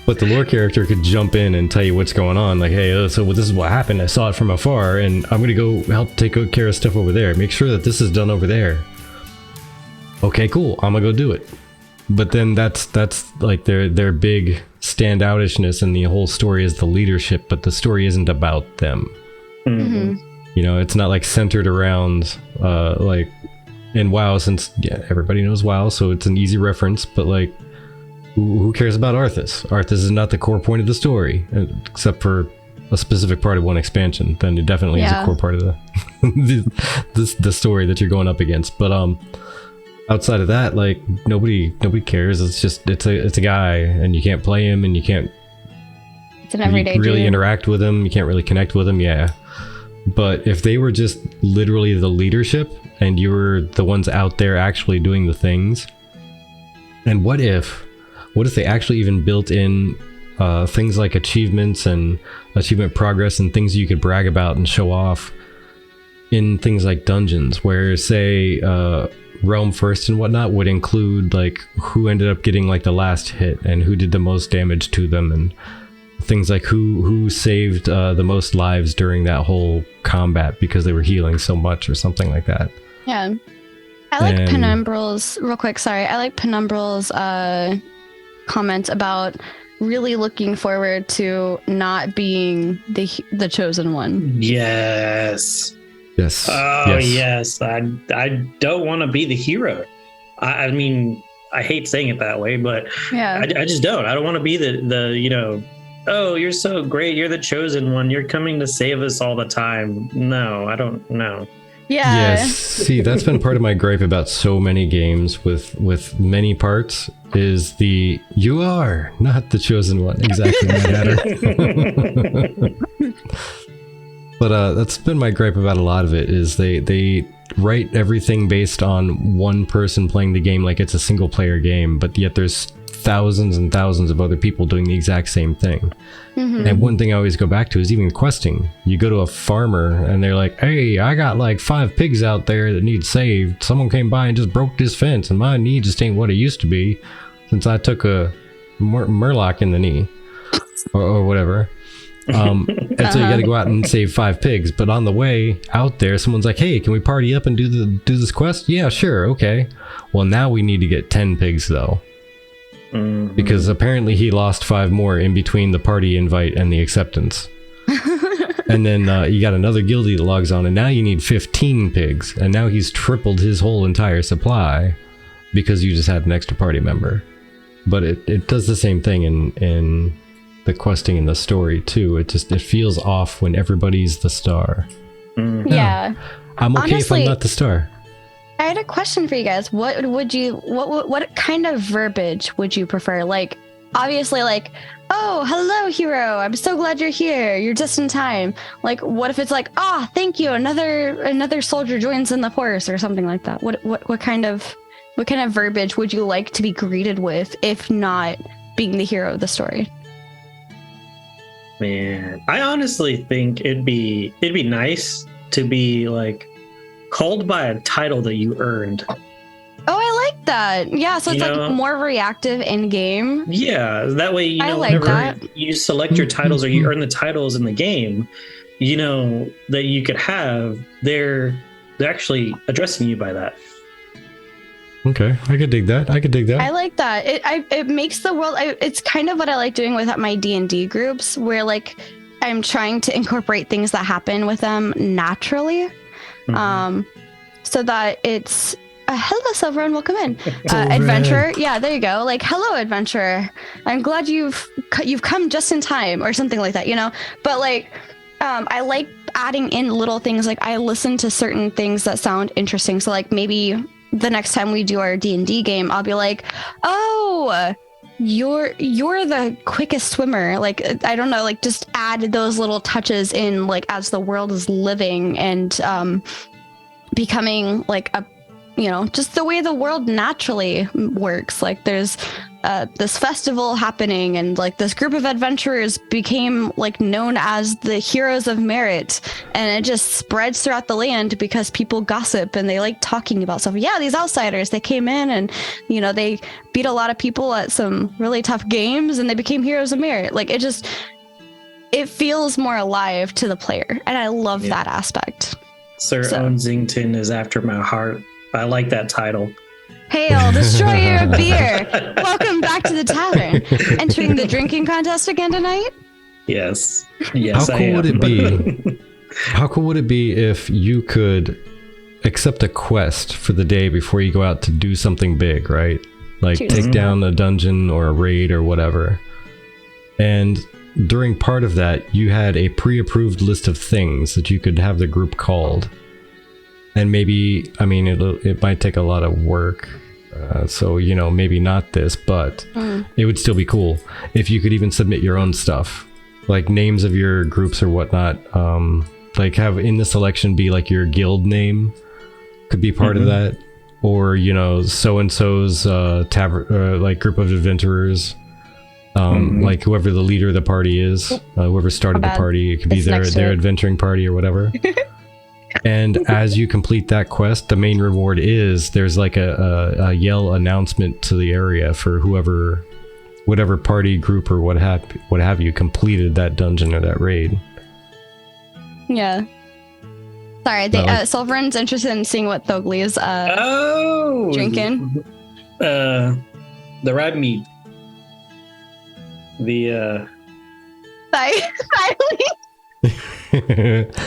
But the lore character could jump in and tell you what's going on. Like, hey, so this is what happened. I saw it from afar, and I'm gonna go help take care of stuff over there. Make sure that this is done over there. Okay, cool. I'm gonna go do it. But then that's like their big standoutishness, and the whole story is the leadership. But the story isn't about them.
Mm-hmm.
You know, it's not like centered around like. In WoW, since everybody knows WoW, so it's an easy reference, but like, who cares about Arthas? Arthas is not the core point of the story, except for a specific part of one expansion. Then it definitely is a core part of the story that you're going up against. But outside of that, like nobody cares. It's just it's a guy, and you can't play him, and you can't
It's an everyday
really
dude.
interact with him. You can't really connect with him. Yeah. But if they were just literally the leadership and you were the ones out there actually doing the things, and what if they actually even built in things like achievements and achievement progress and things you could brag about and show off in things like dungeons, where say Realm First and whatnot would include like who ended up getting like the last hit and who did the most damage to them, and things like who saved the most lives during that whole combat because they were healing so much or something like that.
Yeah. I like Penumbral's, real quick, sorry. I like Penumbral's comment about really looking forward to not being the chosen one.
Yes.
Yes.
Oh, yes. I don't want to be the hero. I mean, I hate saying it that way, but
Yeah.
I just don't. I don't want to be the you know, oh, you're so great. You're the chosen one. You're coming to save us all the time. No, I don't know.
Yeah.
Yes. See, that's been part of my gripe about so many games with many parts is you are not the chosen one. Exactly, Mad Hatter. But that's been my gripe about a lot of it is they write everything based on one person playing the game like it's a single player game, but yet there's thousands and thousands of other people doing the exact same thing. Mm-hmm. And one thing I always go back to is even questing. You go to a farmer and they're like, hey, I got like 5 pigs out there that need saved. Someone came by and just broke this fence and my knee just ain't what it used to be since I took a murloc in the knee or whatever. And so you got to go out and save 5 pigs, but on the way out there someone's like, hey, can we party up and do this quest? Yeah, sure, okay. Well, now we need to get 10 pigs though. Mm-hmm. Because apparently he lost 5 more in between the party invite and the acceptance. And then you got another guildie that logs on and now you need 15 pigs, and now he's tripled his whole entire supply because you just had an extra party member. But it does the same thing in the questing in the story too. It feels off when everybody's the star.
Mm-hmm. Yeah.
I'm okay
honestly,
if I'm not the star.
I had a question for you guys. What kind of verbiage would you prefer? Like, obviously, like, oh, hello, hero. I'm so glad you're here. You're just in time. Like, what if it's like, ah, oh, thank you. Another soldier joins in the force or something like that. What kind of verbiage would you like to be greeted with, if not being the hero of the story?
Man, I honestly think it'd be nice to be like called by a title that you earned.
Oh, I like that. Yeah, so it's like more reactive in game.
Yeah, that way you know
like
whenever you select your titles or you earn the titles in the game, you know that you could have they're actually addressing you by that.
Okay, I could dig that.
I like that. It makes the world. It's kind of what I like doing with my D&D groups, where like I'm trying to incorporate things that happen with them naturally, so that it's hello, Silverin, welcome in. Adventurer, yeah, there you go. Like, hello, adventurer. I'm glad you've come just in time, or something like that, you know. But like, I like adding in little things. Like, I listen to certain things that sound interesting. So like maybe the next time we do our D&D game, I'll be like, oh, you're the quickest swimmer. Like, I don't know, like just add those little touches in, like as the world is living and becoming like a, you know, just the way the world naturally works. Like there's this festival happening, and like this group of adventurers became like known as the heroes of merit, and it just spreads throughout the land because people gossip and they like talking about stuff. Yeah, these outsiders, they came in and, you know, they beat a lot of people at some really tough games and they became heroes of merit. Like it feels more alive to the player, and I love that aspect.
Sir Onsington is after my heart. I like that title.
Hail, destroyer of beer! Welcome back to the tavern. Entering the drinking contest again tonight?
Yes.
How cool would it be? How cool would it be if you could accept a quest for the day before you go out to do something big, right? Like take down a dungeon or a raid or whatever. And during part of that, you had a pre-approved list of things that you could have the group called. And maybe, I mean, it might take a lot of work. So, you know, maybe not this, but it would still be cool if you could even submit your own stuff, like names of your groups or whatnot. Like have in the selection be like your guild name could be part of that, or, you know, so-and-so's tavern, like group of adventurers, like whoever the leader of the party is, whoever started the party, it could be their adventuring party or whatever. And as you complete that quest, the main reward is there's like a yell announcement to the area for whatever party group or what have you completed that dungeon or that raid.
Yeah. Sorry, Silverin's interested in seeing what Thoghli is drinking.
The red meat. The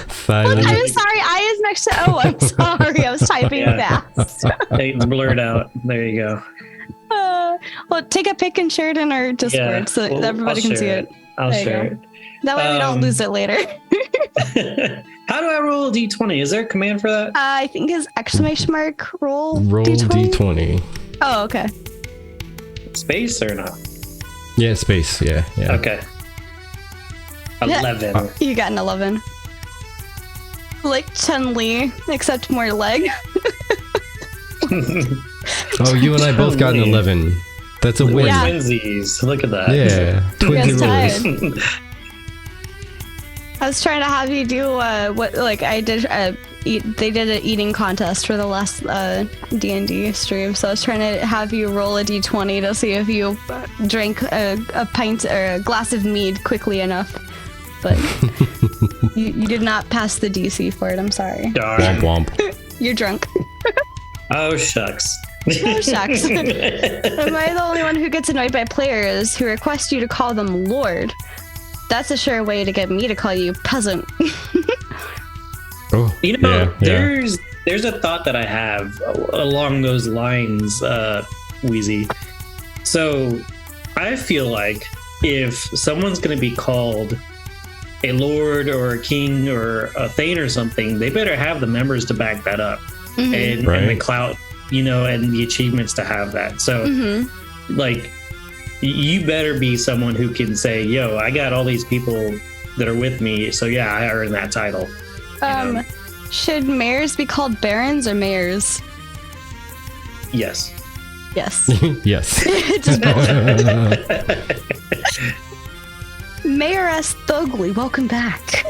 Finally.
I'm sorry, I is next to O. I'm sorry, I was typing fast.
It's blurred out. There you go.
Well, take a pic and share it in our Discord so that everybody can see it.
I'll share it.
That way we don't lose it later.
How do I roll a d20? Is there a command for that?
I think is ! roll
d20.
Oh, okay.
Space or not?
Yeah, space. Yeah.
Okay. 11.
You got an 11. Like Chun-Li, except more leg.
Oh, you and I both got an 11. That's a win.
Yeah.
Twinsies. Look at that.
Yeah, twinsies rules.
I was trying to have you do what, like I did. They did an eating contest for the last D&D stream, so I was trying to have you roll a d20 to see if you drank a pint or a glass of mead quickly enough. But you did not pass the DC for it. I'm sorry.
Darn.
Womp womp.
You're drunk.
Oh shucks.
Oh shucks. Am I the only one who gets annoyed by players who request you to call them Lord? That's a sure way to get me to call you peasant.
Oh,
you know, there's a thought that I have along those lines, Wheezy. So I feel like if someone's going to be called a lord or a king or a thane or something, they better have the members to back that up, and the clout, you know, and the achievements to have that. So like, you better be someone who can say, yo, I got all these people that are with me, so yeah, I earned that title.
Should mayors be called barons or mayors?
Yes.
Yes.
Yes.
Just both. Mayoress Thoghli, welcome back.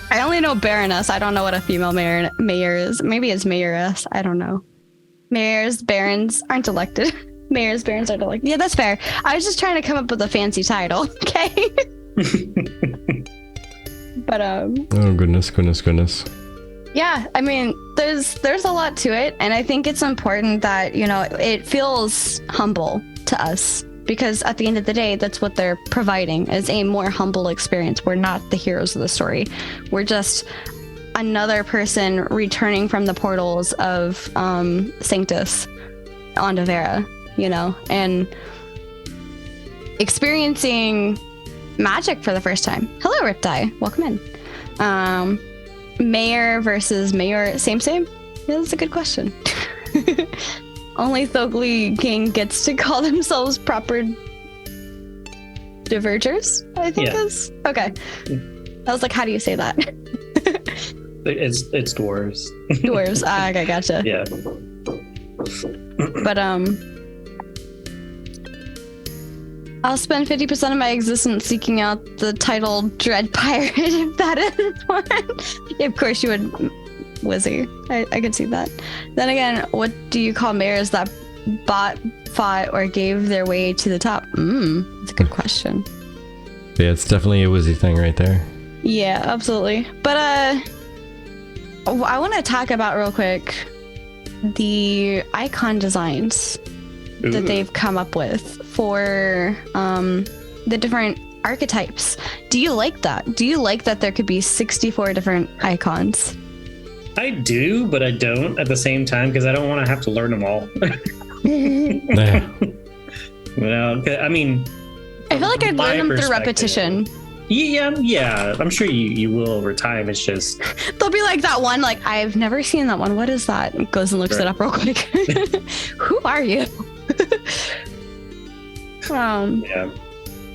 I only know baroness. I don't know what a female mayor is. Maybe it's mayoress. I don't know. Mayors, barons aren't elected. Mayors, barons aren't elected. Yeah, that's fair. I was just trying to come up with a fancy title. Okay. But
oh goodness.
yeah, I mean, there's a lot to it, and I think it's important that, you know, it feels humble to us, because at the end of the day, that's what they're providing, is a more humble experience. We're not the heroes of the story. We're just another person returning from the portals of Sanctus on Tavern, you know, and experiencing magic for the first time. Hello, Riptide. Welcome in. Mayor versus mayor, same? Yeah, that's a good question. Only Thoghli King gets to call themselves proper divergers, I think is. Okay. I was like, how do you say that?
It's dwarves.
Dwarves. Okay, gotcha.
Yeah.
But I'll spend 50% of my existence seeking out the title Dread Pirate, if that is one. Yeah, of course you would, Wizzy. I could see that. Then again, what do you call mayors that fought, or gave their way to the top? That's a good question.
Yeah, it's definitely a Wizzy thing right there.
Yeah, absolutely. But I want to talk about real quick the icon designs that they've come up with for the different archetypes. Do you like that? Do you like that there could be 64 different icons?
I do, but I don't at the same time, because I don't want to have to learn them all.
Yeah.
Well, I mean,
I feel like I'd learn them through repetition.
Yeah. I'm sure you will over time. It's just
they'll be like that one, like, I've never seen that one. What is that? And goes and looks it up real quick. Who are you?
Yeah.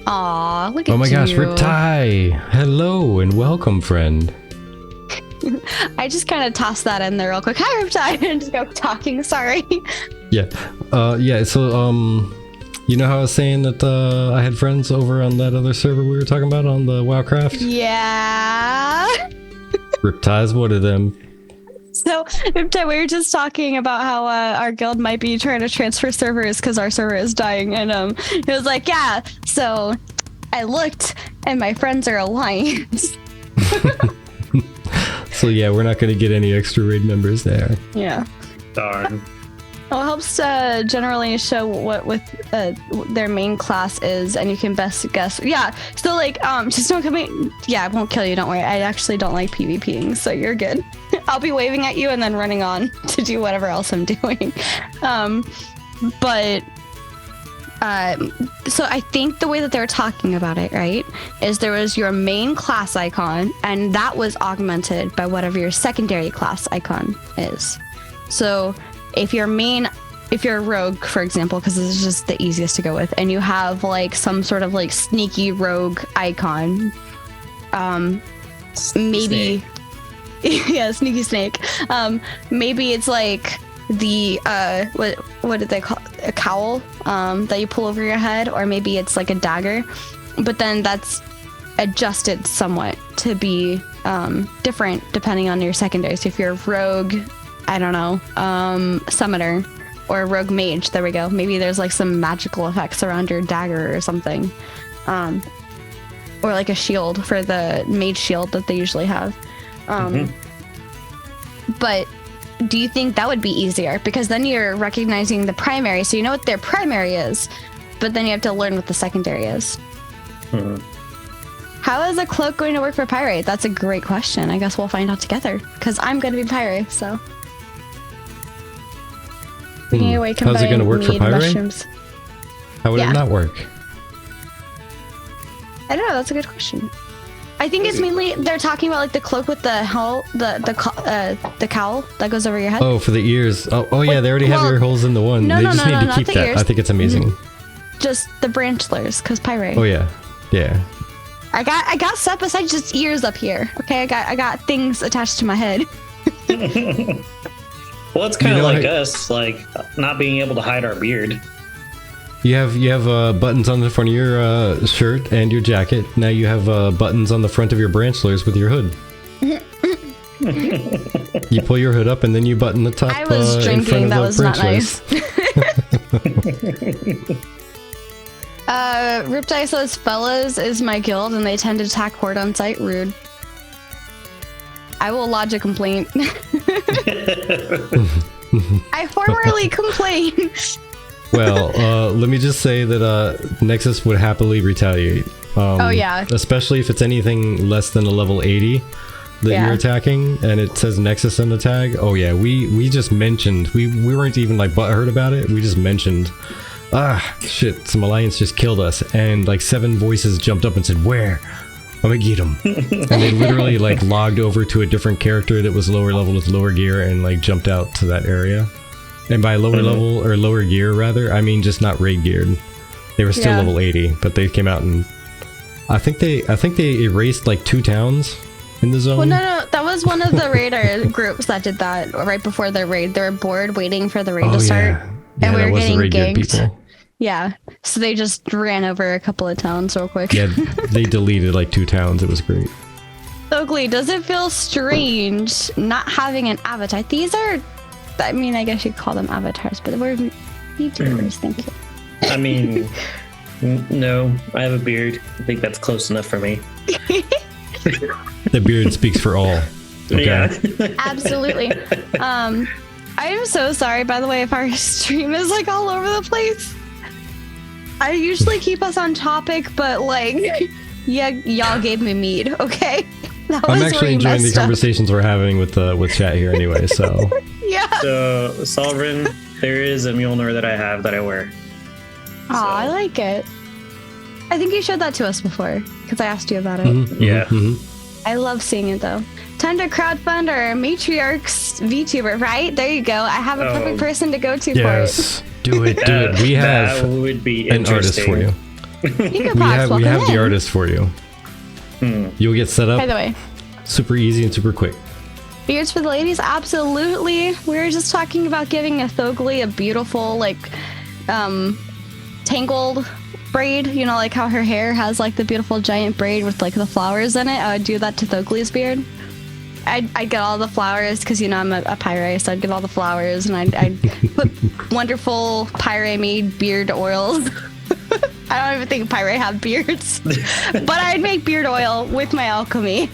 Aw, look at you.
Oh my gosh, Riptide! Hello and welcome, friend.
I just kind of tossed that in there real quick. Hi, Riptide, and just go talking. Sorry.
Yeah. So you know how I was saying that I had friends over on that other server we were talking about on the WoWcraft?
Yeah.
Riptide's one of them.
So, Riptide, we were just talking about how our guild might be trying to transfer servers because our server is dying, and it was like, yeah. So, I looked, and my friends are alliance.
So yeah, we're not going to get any extra raid members there.
Yeah.
Darn.
Well, it helps generally show what with their main class is, and you can best guess. Yeah, so like, just don't come in. Yeah, I won't kill you, don't worry. I actually don't like PvPing, so you're good. I'll be waving at you and then running on to do whatever else I'm doing. So I think the way that they're talking about it, right, is there was your main class icon, and that was augmented by whatever your secondary class icon is. So if you're a rogue, for example, because this is just the easiest to go with, and you have like some sort of like sneaky rogue icon, maybe, yeah, sneaky snake. Maybe it's like the what did they call it? A cowl that you pull over your head, or maybe it's like a dagger, but then that's adjusted somewhat to be different depending on your secondary. So if you're a rogue, I don't know, summoner, or a rogue mage, there we go, maybe there's like some magical effects around your dagger or something, or like a shield for the mage shield that they usually have. But do you think that would be easier? Because then you're recognizing the primary, so you know what their primary is, but then you have to learn what the secondary is. How is a cloak going to work for Pyre? That's a great question. I guess we'll find out together, because I'm going to be Pyre, so.
How's it going to work for Pyre?
Mushrooms.
How would it not work?
I don't know. That's a good question. I think it's mainly they're talking about like the cloak with the hull, the cowl that goes over your head.
Oh, for the ears. Oh yeah, they already have ear holes in the one.
No,
they
no,
just
no,
need
no,
to keep
not the
that.
ears.
I think it's amazing.
Just the branchlers, because Pyre.
Oh yeah, yeah.
I got stuff besides just ears up here. Okay, I got things attached to my head.
Well, it's kind of like us, like not being able to hide our beard.
You have buttons on the front of your shirt and your jacket. Now you have buttons on the front of your branchlers with your hood. You pull your hood up and then you button the top.
I was drinking. That was not nice. Riptide says, "Fellas is my guild, and they tend to attack horde on sight. Rude." I will lodge a complaint. I formally complain.
Well, let me just say that Nexus would happily retaliate.
Oh, yeah.
Especially if it's anything less than a level 80 that
Yeah.
you're attacking, and it says Nexus on the tag. Oh yeah, we just mentioned, we weren't even like butthurt about it. We just mentioned, shit, some alliance just killed us, and like 7 voices jumped up and said, where? I'm gonna get them. And they literally like logged over to a different character that was lower level with lower gear and like jumped out to that area. And by lower level, or lower gear rather, I mean just not raid geared. They were still level 80, but they came out and I think they erased like 2 towns in the zone.
Well, no, that was one of the raider groups that did that right before the raid. They were bored waiting for the raid to start, and we were getting ganked. Yeah, so they just ran over a couple of towns real quick.
Yeah, they deleted like 2 towns. It was great.
Thoghli, does it feel strange not having an avatar? These are, I mean, I guess you call them avatars, but we're YouTubers. Thank you.
I mean, no, I have a beard. I think that's close enough for me.
The beard speaks for all. Okay.
Yeah.
Absolutely. I am so sorry, by the way, if our stream is like all over the place. I usually keep us on topic, but like, yeah, y'all gave me mead, okay? That was
I'm actually enjoying the conversations we're having with chat here anyway, so.
Yeah.
So, Sovereign, there is a Mjolnir that I have that I wear.
Oh, I like it. I think you showed that to us before, because I asked you about it.
Yeah.
I love seeing it though. Time to crowdfund our Matriarchs VTuber, right? There you go. I have a perfect person to go to
yes. Do it. We have
that would be
an artist for you.
for it. You could
We have
in.
the artist for you. You'll get set up.
By the way,
super easy and super quick.
beards for the ladies, absolutely. We were just talking about giving a Thoghli a beautiful, like, tangled braid. You know, like how her hair has like the beautiful giant braid with like the flowers in it. I would do that to Thoghli's beard. I'd get all the flowers because, you know, I'm a pirate, so I'd get all the flowers and I'd put wonderful pirate made beard oils. I don't even think pirate have beards, but I'd make beard oil with my alchemy.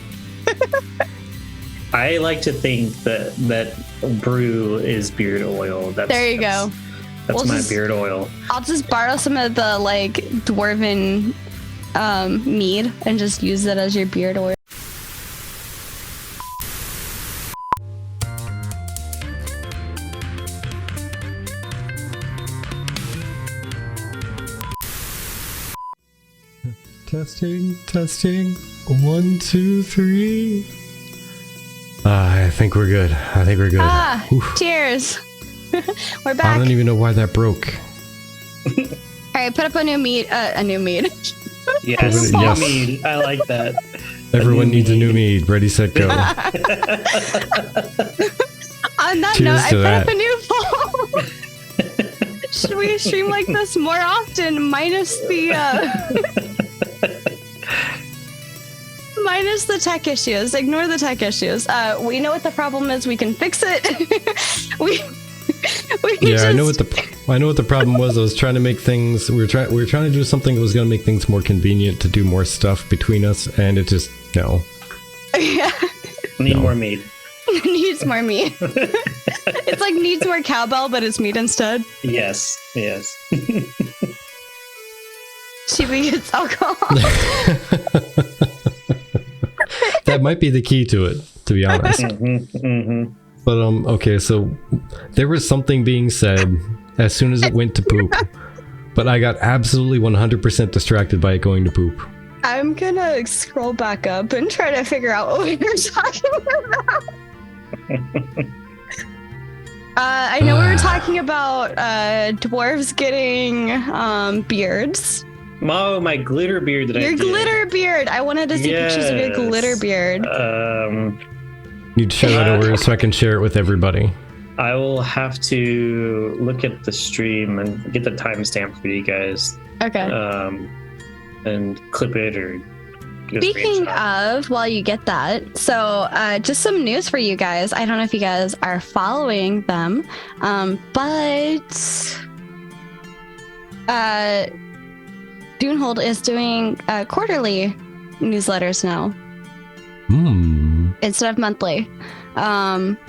I like to think that brew is beard oil.
There you go.
That's my beard oil.
I'll just borrow some of the like dwarven mead and just use it as your beard oil.
Testing. 1, 2, 3. I think we're good.
Cheers. We're
I
back.
don't even know why that broke.
All right, put up a new mead.
Yes,
Yes.
mead. I like that.
Everyone needs a new mead. Ready, set, go.
On that
Cheers
note, I
to
put
that.
up a new phone. Should we stream like this more often? Minus the tech issues. Ignore the tech issues. We know what the problem is. We can fix it. we
Yeah, I know what the problem was. I was trying to make things. We were trying to do something that was going to make things more convenient to do more stuff between us, and it just no.
Yeah.
Need more meat.
Needs more meat. It's like needs more cowbell, but it's meat instead.
Yes.
Chibi
gets alcohol.
That might be the key to it, to be honest. But okay, so there was something being said as soon as it went to poop, but I got absolutely 100% distracted by it going to poop.
I'm gonna scroll back up and try to figure out what we were talking about. I know we were talking about dwarves getting beards.
Oh, my glitter beard that I did.
Your glitter beard. I wanted to see pictures of your glitter beard.
You'd share that over so I can share it with everybody.
I will have to look at the stream and get the timestamp for you guys.
Okay.
And clip it or.
Speaking of, while you get that, so just some news for you guys. I don't know if you guys are following them, but Dunehold is doing quarterly newsletters now. instead of monthly.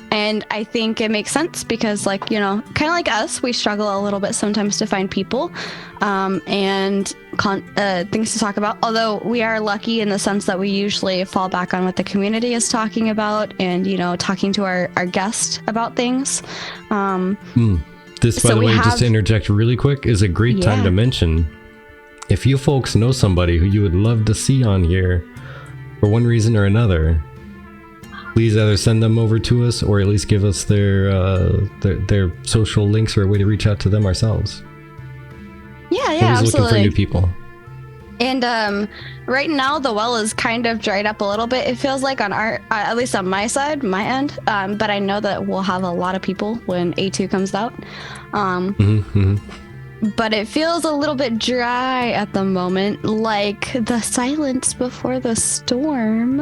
And I think it makes sense because, like, you know, kind of like us, we struggle a little bit sometimes to find people and things to talk about. Although we are lucky in the sense that we usually fall back on what the community is talking about and, you know, talking to our guest about things.
This, by the way, just to interject really quick, is a great time to mention. If you folks know somebody who you would love to see on here for one reason or another, please either send them over to us or at least give us their social links or a way to reach out to them ourselves.
Yeah,
Always
absolutely.
looking for new people.
And right now the well is kind of dried up a little bit. It feels like on our, at least on my side, my end. But I know that we'll have a lot of people when A2 comes out. But it feels a little bit dry at the moment, like the silence before the storm.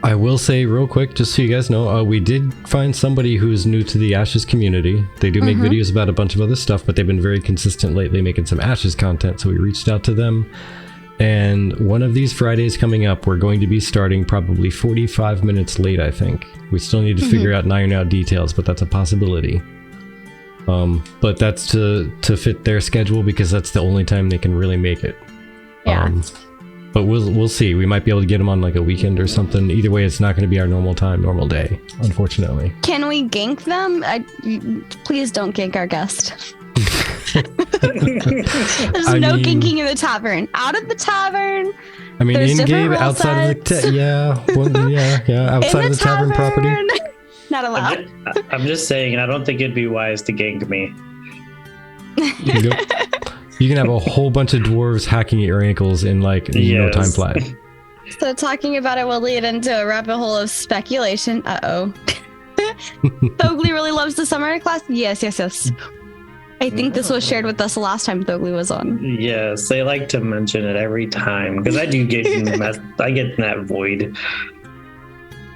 I will say real quick, just so you guys know, we did find somebody who's new to the Ashes community. They do make videos about a bunch of other stuff, but they've been very consistent lately making some Ashes content, so we reached out to them. And one of these Fridays coming up, we're going to be starting probably 45 minutes late, I think. We still need to figure out and iron out details, but that's a possibility. But that's to fit their schedule because that's the only time they can really make it.
Yeah.
But we'll see. We might be able to get them on like a weekend or something. Either way, it's not going to be our normal day, unfortunately.
Can we gank them? Please don't gank our guest. There's no ganking in the tavern. Out of the tavern.
I mean, in-game, outside of the outside of the tavern property.
Not allowed.
I'm just saying, I don't think it'd be wise to gank me.
You can have a whole bunch of dwarves hacking at your ankles in like no time flat.
So talking about it will lead into a rabbit hole of speculation. Thoghli really loves the summoner class. Yes. I think this was shared with us the last time Thoghli was on.
Yes, they like to mention it every time because I do get I get in that void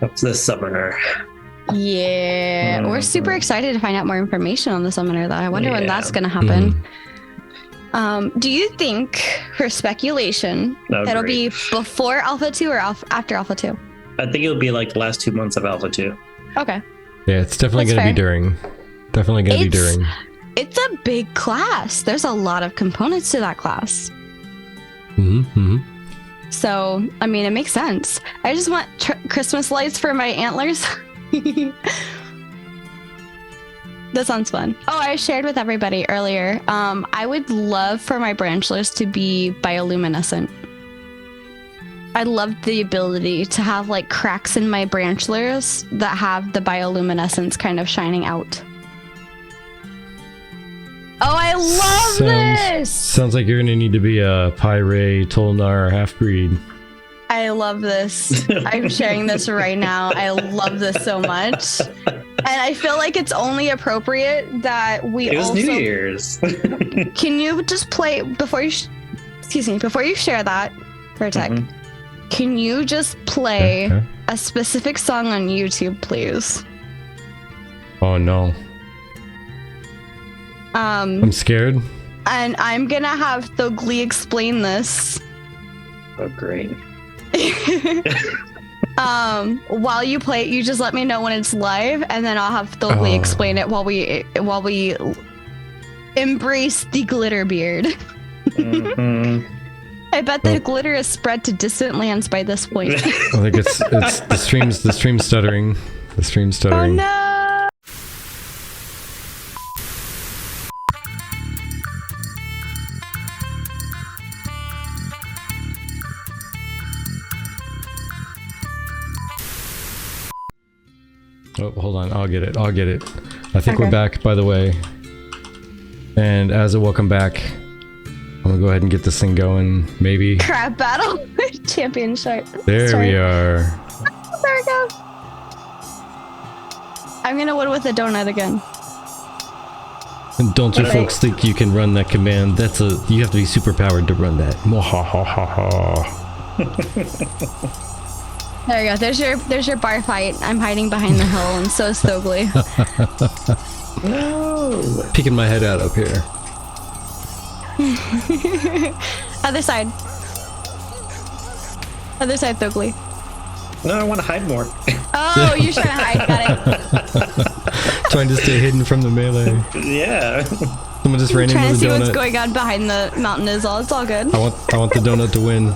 of the summoner.
Yeah, we're super excited to find out more information on the summoner though. I wonder when that's going to happen. Do you think, for speculation, it'll be before Alpha 2 or after Alpha 2?
I think it'll be like the last 2 months of Alpha 2.
Okay.
Yeah, it's definitely going to be during. Definitely going to be during.
It's a big class. There's a lot of components to that class. So, I mean, it makes sense. I just want Christmas lights for my antlers. That sounds fun. Oh, I shared with everybody earlier. I would love for my branchlets to be bioluminescent. I love the ability to have like cracks in my branchlets that have the bioluminescence kind of shining out. Oh, I love this!
Sounds like you're going to need to be a Pyre, Tolnar half-breed.
I love this. I'm sharing this right now. I love this so much. And I feel like it's only appropriate that we
It was
also...
New Year's.
Can you just play, before you share that, Vertec, can you just play a specific song on YouTube, please?
Oh, no. I'm scared.
And I'm gonna have Thoghli explain this.
Oh, great.
While you play it, you just let me know when it's live, and then I'll have Thoghli explain it while we embrace the glitter beard. I bet the glitter is spread to distant lands by this point.
I think it's the stream's stuttering. The stream's stuttering.
Oh no!
Oh, hold on. I'll get it. I think we're back, by the way. And as a welcome back, I'm gonna go ahead and get this thing going. Maybe.
Crab battle championship.
There we are.
Oh, there we go. I'm gonna win with a donut again.
And don't you folks think you can run that command? You have to be super powered to run that.
There you go. There's your bar fight. I'm hiding behind the hill, and so is Thoghli.
No.
Peeking my head out up here.
Other side. Other side, Thoghli.
No, I want to hide more.
Oh, you're trying to hide. Got it.
Trying to stay hidden from the melee.
Yeah.
Someone just ran
Trying
into
to
the
see
donut.
what's going on behind the mountain is all. It's all good.
I want the donut to win.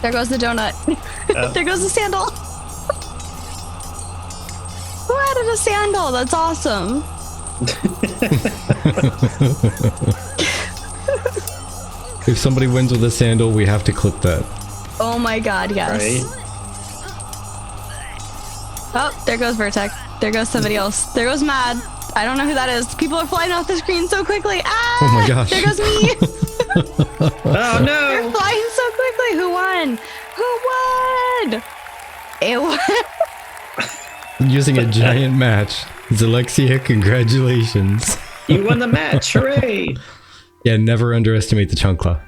There goes the donut. There goes the sandal. Who added a sandal? That's awesome.
If somebody wins with a sandal, we have to clip that.
Oh my god, yes.
Right.
Oh, there goes Vertex. There goes somebody else. There goes Mad. I don't know who that is. People are flying off the screen so quickly. Ah!
Oh my gosh.
There goes me.
Oh
They're
no!
flying so quickly. Who won? Who won? It won.
Using a giant match. Alexia, congratulations.
You won the match! Hooray!
Yeah, never underestimate the Chunkla.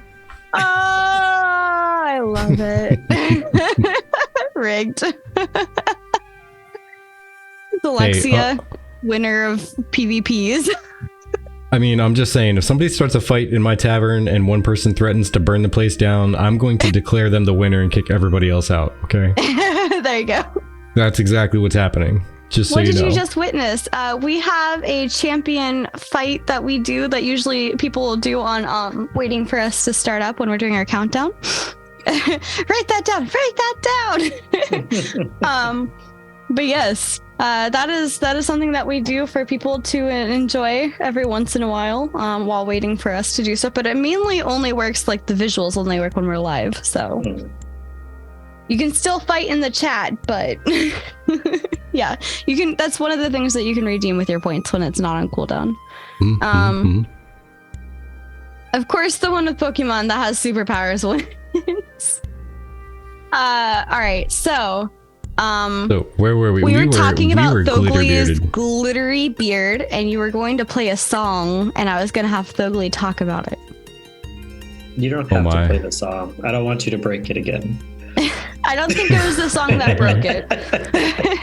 Oh, I love it. Rigged. It's Alexia, winner of PvPs.
I mean, I'm just saying, if somebody starts a fight in my tavern and one person threatens to burn the place down, I'm going to declare them the winner and kick everybody else out, okay?
There you go.
That's exactly what's happening. Just so
What
you
did
know.
you just witness? We have a champion fight that we do that usually people will do on waiting for us to start up when we're doing our countdown. Write that down. Write that down. But yes, that is something that we do for people to enjoy every once in a while while waiting for us to do so. But it mainly only works, like the visuals only work when we're live. So you can still fight in the chat, but yeah, you can. That's one of the things that you can redeem with your points when it's not on cooldown. Of course, the one with Pokemon that has superpowers wins. All right, so
where were we?
we were talking about Thoghli's
glitter-bearded.
glittery beard, and you were going to play a song, and I was going to have Thoghli talk about it.
You don't have to play the song. I don't want you to break it again.
I don't think it was the song that broke it.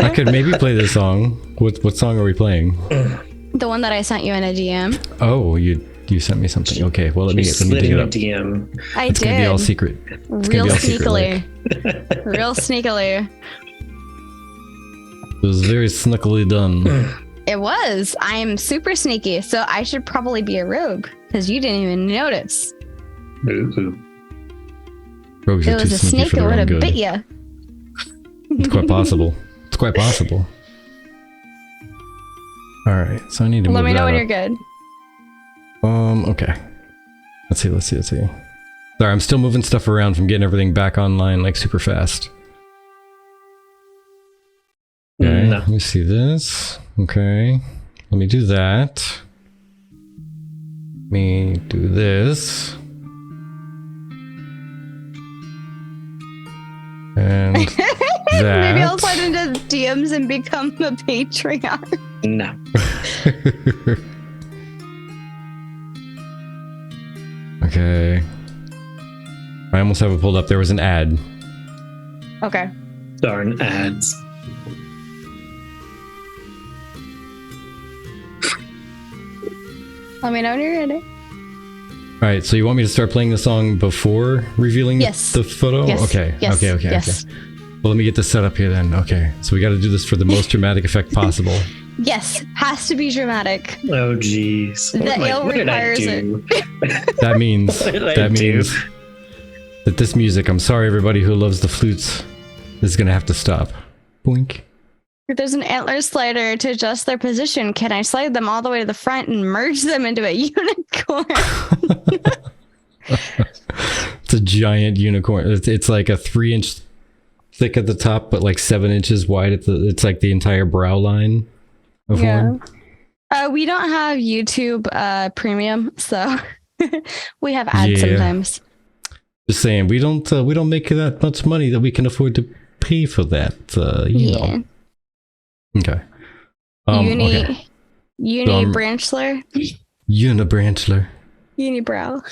I could maybe play this song. What song are we playing?
The one that I sent you in a DM.
Oh, you sent me something. Okay, well let me dig it up.
DM.
It's gonna be all secret. It's
Real
gonna be all secret,
sneakily. Real sneakily.
It was very sneakily done.
It was. I'm super sneaky, so I should probably be a rogue because you didn't even notice.
Ooh.
Rogues
It
are too
was a
sneaky
snake
for
that
their
would
own
have
good.
bit you.
It's quite possible. It's quite possible. All right, so I need to
Let
move
me know
that
when
up.
you're good.
Okay. Let's see. Sorry, I'm still moving stuff around from getting everything back online like super fast. Okay,
No.
let me see this. Okay, let me do that. Let me do this. And that.
Maybe I'll slide into DMs and become a Patreon.
No.
Okay. I almost have it pulled up. There was an ad.
Okay.
Darn ads.
Let me know when you're ready.
All right, so you want me to start playing the song before revealing
Yes.
the photo?
Yes.
Okay.
Yes.
Okay.
Yes.
Well, let me get this set up here then. Okay, so we got to do this for the most dramatic effect possible.
Yes, has to be dramatic.
Oh jeez.
The ale
What did I
requires
do?
That means
What did I do?
that this music, I'm sorry everybody who loves the flutes, is gonna have to stop. Boink.
If there's an antler slider to adjust their position, can I slide them all the way to the front and merge them into a unicorn?
It's a giant unicorn. It's like a 3-inch thick at the top, but like 7 inches wide at the. It's like the entire brow line of one.
We don't have YouTube Premium, so we have ads
Yeah.
sometimes.
Just saying, we don't make that much money that we can afford to pay for that. You know. Okay. Okay.
Branchler.
Unibranchler.
Unibrow. Are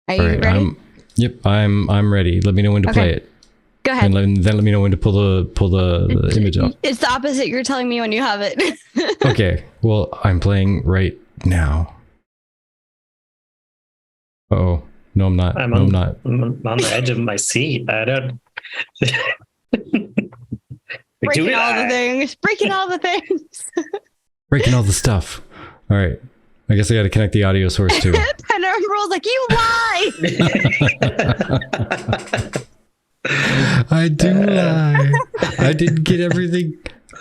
All
you
right,
ready?
I'm ready. Let me know when to play it,
Go ahead.
and then let me know when to pull the image up.
It's the opposite. You're telling me when you have it.
Okay. Well, I'm playing right now. Uh-oh. No, I'm not.
I'm
no,
on,
I'm not.
I'm on the edge of my seat. I don't.
Breaking all the things. Breaking all the things.
Breaking all the stuff. All right. I guess I got to connect the audio source too.
And Emerald's like, you lie.
I do lie. I didn't get everything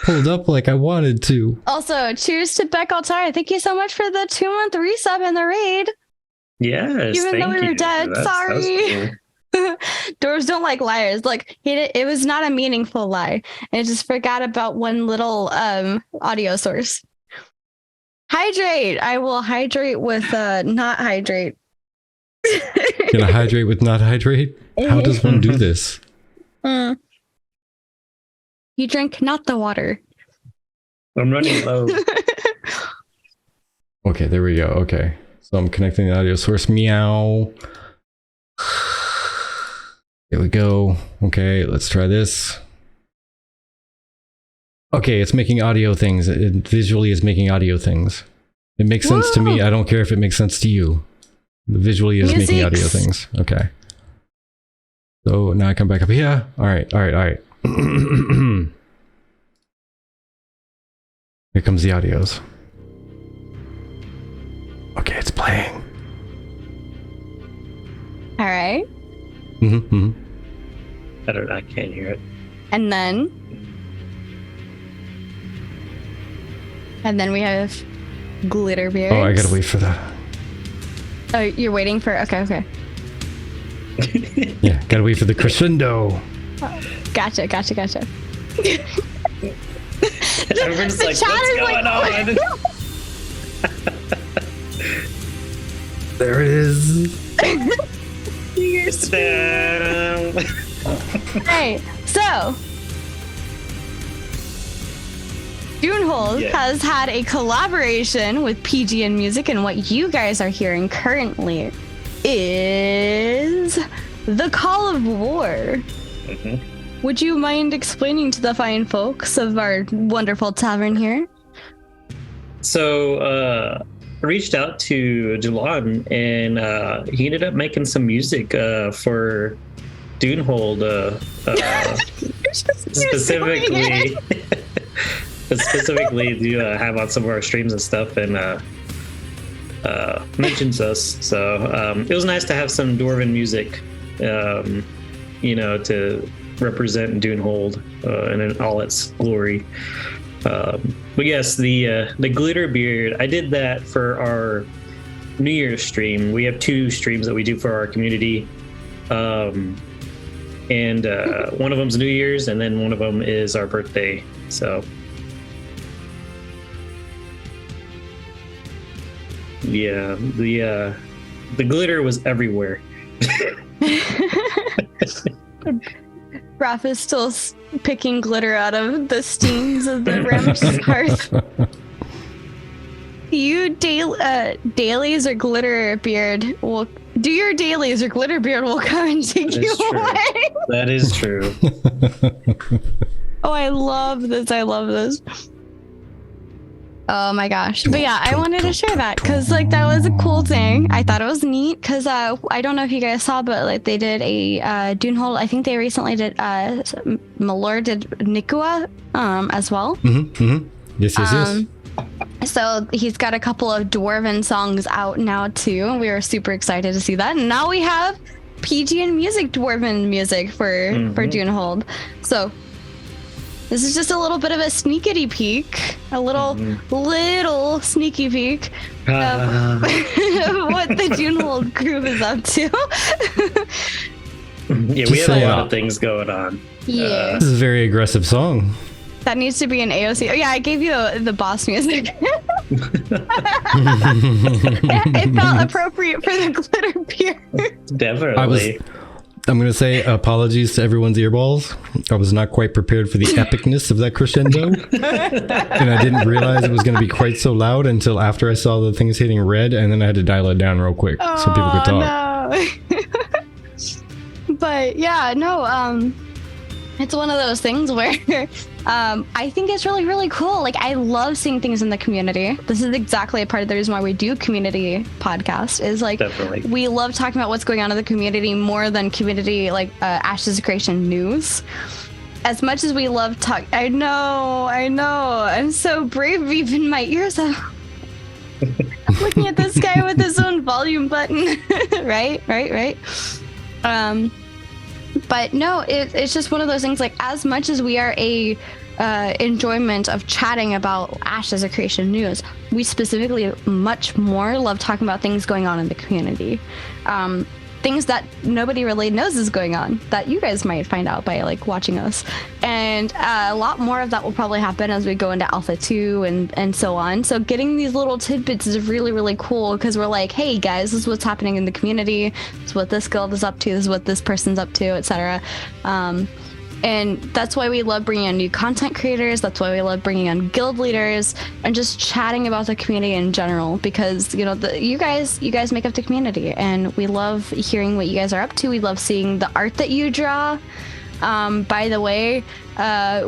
pulled up like I wanted to.
Also, cheers to Beck Altai. Thank you so much for the 2-month resub and the raid.
Yes.
Even though we were dead. Sorry.
Cool.
Dwarves don't like liars. Look, it was not a meaningful lie. I just forgot about one little audio source. Hydrate. I will hydrate with not hydrate.
Gonna hydrate with not hydrate? How does one do this?
You drink not the water.
I'm running low.
Okay, there we go. Okay. So I'm connecting the audio source. Meow. There we go. Okay, let's try this. Okay, it's making audio things. It visually is making audio things. It makes sense to me. I don't care if it makes sense to you. The visually is making audio things. Okay. So now I come back up here. All right. Here comes the audios. Okay, it's playing.
All right.
I can't hear it.
And then we have Glitterbeards.
Oh, I gotta wait for that.
Oh, you're waiting for... Okay.
Yeah, gotta wait for the crescendo.
Gotcha.
Everyone's
The
like,
chat
what's
is
going on?
There it is.
Hey, so Dunehold has had a collaboration with PGN Music, and what you guys are hearing currently is The Call of War. Would you mind explaining to the fine folks of our wonderful tavern here?
So, I reached out to Jalon, and he ended up making some music for Dunehold, specifically to have on some of our streams and stuff, and mentions us. So it was nice to have some Dwarven music, to represent Dunehold and in all its glory. But yes, the Glitterbeard, I did that for our New Year's stream. We have 2 streams that we do for our community. And one of them's New Year's, and then one of them is our birthday. So yeah, the glitter was everywhere.
Raph is still picking glitter out of the steams of the Ram's hearth. You dailies or Glitterbeard will do your dailies, or Glitterbeard will come and take you away.
That is true.
Oh, I love this. Oh my gosh. But yeah, I wanted to share that because that was a cool thing. I thought it was neat because I don't know if you guys saw, but they did a Dunehold. I think they recently did Malor did Nikua as well.
Yes.
So he's got a couple of Dwarven songs out now too. We were super excited to see that. And now we have PGN Music Dwarven music for Dunehold. So this is just a little bit of a sneakity peek, a little sneaky peek of what the Dunehold group is up to.
Yeah, we have a lot of things going on.
Yeah.
This is a very aggressive song.
That needs to be an AOC. Oh yeah, I gave you the boss music. It felt appropriate for the Glitterbeard.
Definitely.
I'm going to say apologies to everyone's earballs. I was not quite prepared for the epicness of that crescendo. And I didn't realize it was going to be quite so loud until after I saw the things hitting red, and then I had to dial it down real quick so people could talk.
No. But yeah, no, it's one of those things where I think it's really, really cool. Like, I love seeing things in the community. This is exactly a part of the reason why we do community podcast, is like,
Definitely.
we love talking about what's going on in the community more than community, like, Ashes of Creation news. As much as we love talk, I know, I'm so brave even my ears out. I'm looking at this guy with his own volume button. right. But no, it's just one of those things, like, as much as we are a enjoyment of chatting about Ashes of Creation news, we specifically much more love talking about things going on in the community. Things that nobody really knows is going on, that you guys might find out by, like, watching us. And a lot more of that will probably happen as we go into Alpha 2 and so on. So getting these little tidbits is really, really cool, because we're like, hey guys, this is what's happening in the community. This is what this guild is up to. This is what this person's up to, etc. And that's why we love bringing on new content creators. That's why we love bringing on guild leaders and just chatting about the community in general, because, you know, you guys make up the community, and we love hearing what you guys are up to. We love seeing the art that you draw. By the way,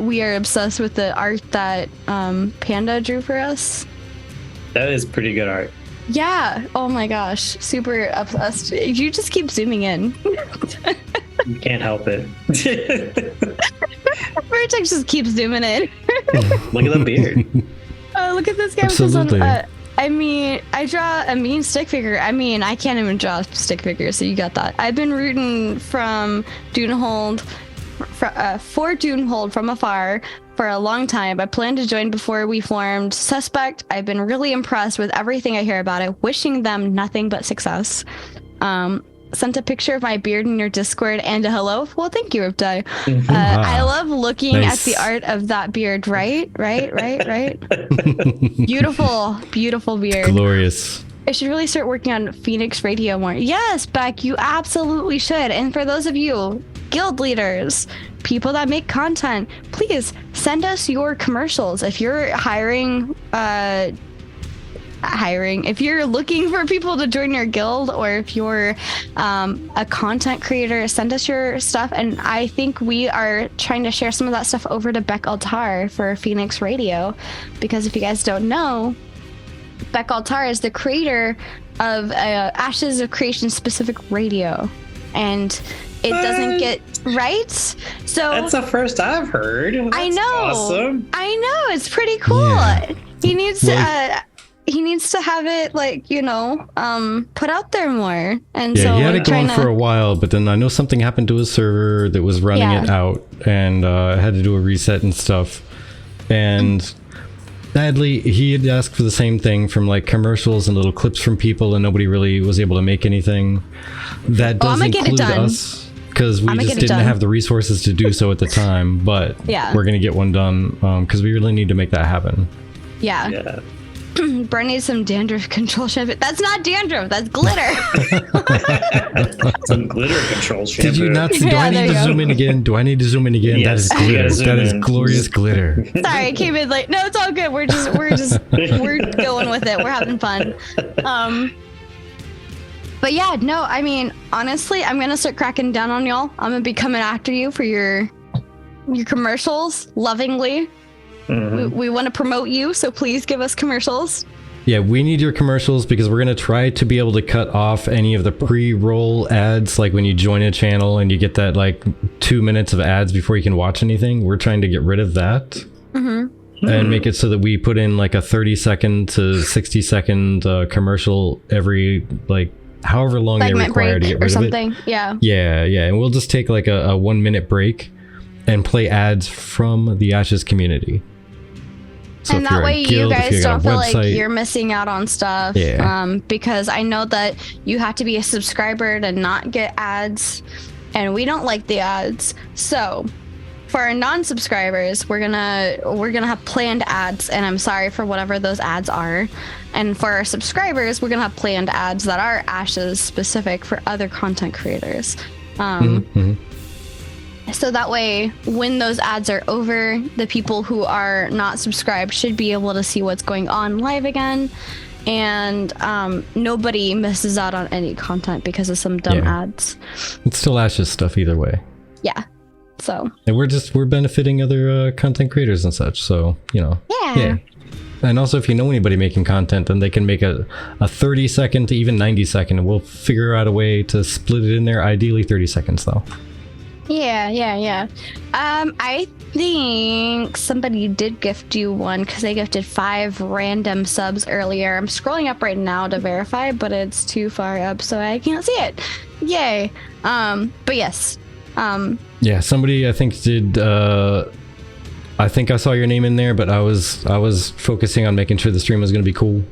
we are obsessed with the art that Panda drew for us.
That is pretty good art.
Yeah. Oh my gosh. Super obsessed. You just keep zooming in.
You can't help it.
Vertex just keeps zooming in.
Look at the beard.
Oh, look at this guy
Absolutely.
with his own. I mean, I draw a mean stick figure. I mean, I can't even draw a stick figure, so you got that. I've been rooting from Dunehold, for Dunehold from afar for a long time. I planned to join before we formed Suspect. I've been really impressed with everything I hear about it, wishing them nothing but success. Sent a picture of my beard in your Discord and a hello. Well, thank you, Riptide. I love looking at the art of that beard. Right. Beautiful beard.
Glorious.
I should really start working on Phoenix Radio more. Yes, Beck, you absolutely should. And for those of you, guild leaders, people that make content, please send us your commercials. If you're hiring, if you're looking for people to join your guild, or if you're a content creator, send us your stuff. And I think we are trying to share some of that stuff over to Beck Altar for Phoenix Radio, because if you guys don't know, Beck Altar is the creator of Ashes of Creation specific radio, and it doesn't get right. So
that's the first I've heard. That's
I know.
Awesome.
I know, it's pretty cool.
Yeah.
He needs to have it, like, you know, put out there more. And
Yeah,
so
he had
we're
it going
trying
for a while, but then I know something happened to his server that was running it out, and had to do a reset and stuff. And sadly, he had asked for the same thing from, like, commercials and little clips from people, and nobody really was able to make anything. That does include us, because we just didn't have the resources to do so at the time. But we're gonna get one done, because we really need to make that happen.
Yeah. Brent needs some dandruff control shampoo. That's not dandruff, that's glitter.
Some glitter control shampoo.
Did you not? Do I need to zoom in again? Do I need to zoom in again?
Yes,
that is glitter. That is
in.
glorious glitter.
Sorry, I came in late. No, it's all good. We're going with it. We're having fun. But yeah, no, I mean, honestly, I'm gonna start cracking down on y'all. I'm gonna be coming after you for your commercials, lovingly. Mm-hmm. We want to promote you, so please give us commercials.
Yeah, we need your commercials, because we're going to try to be able to cut off any of the pre-roll ads, like when you join a channel and you get that, like, 2 minutes of ads before you can watch anything. We're trying to get rid of that. Mm-hmm. And make it so that we put in, like, a 30-second to 60-second commercial every, like, however long they require to get rid of it. Yeah, and we'll just take, like, a 1 minute break and play ads from the Ashes community. So
and that way you guys don't feel like you're missing out on stuff. Yeah. Because I know that you have to be a subscriber to not get ads, and we don't like the ads. So for our non-subscribers, we're gonna have planned ads, and I'm sorry for whatever those ads are. And for our subscribers, we're gonna have planned ads that are Ashes specific for other content creators. So that way, when those ads are over, the people who are not subscribed should be able to see what's going on live again. And nobody misses out on any content because of some dumb ads.
It's still Ashes stuff either way.
Yeah. So
And we're benefiting other content creators and such. So,
yeah.
And also, if you know anybody making content, then they can make a 30-second to even 90-second, and we'll figure out a way to split it in there. Ideally, 30 seconds though.
Yeah. I think somebody did gift you one because they gifted 5 random subs earlier. I'm scrolling up right now to verify, but it's too far up, so I can't see it. Yay. But yes.
Yeah, somebody I think did. I think I saw your name in there, but I was focusing on making sure the stream was going to be cool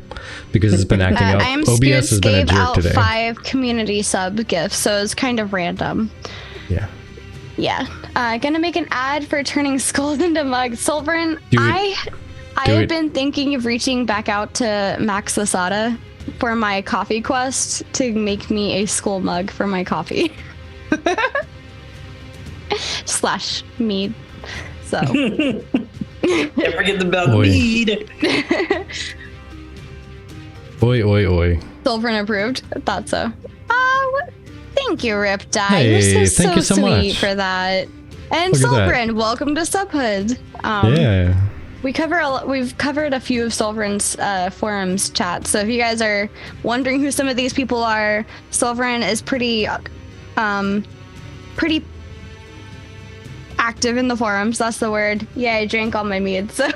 because it's been acting up. OBS has been a jerk today.
Gave out 5 community sub gifts, so it's kind of random.
Yeah.
Gonna make an ad for turning skulls into mugs. Silverin, I
Do
have
it.
been thinking of reaching back out to Max Lasada for my coffee quest to make me a skull mug for my coffee. / mead. So.
Don't forget about
Oi.
mead.
Oi.
Silverin approved. I thought so. Thank you, Riptide.
Hey,
You're
thank you so
sweet
much.
for that. And
Look at that.
Silverin, welcome to Subhood.
Yeah.
We've covered a few of Silverin's forums chats. So if you guys are wondering who some of these people are, Silverin is pretty active in the forums. That's the word. Yeah, I drank all my mead, so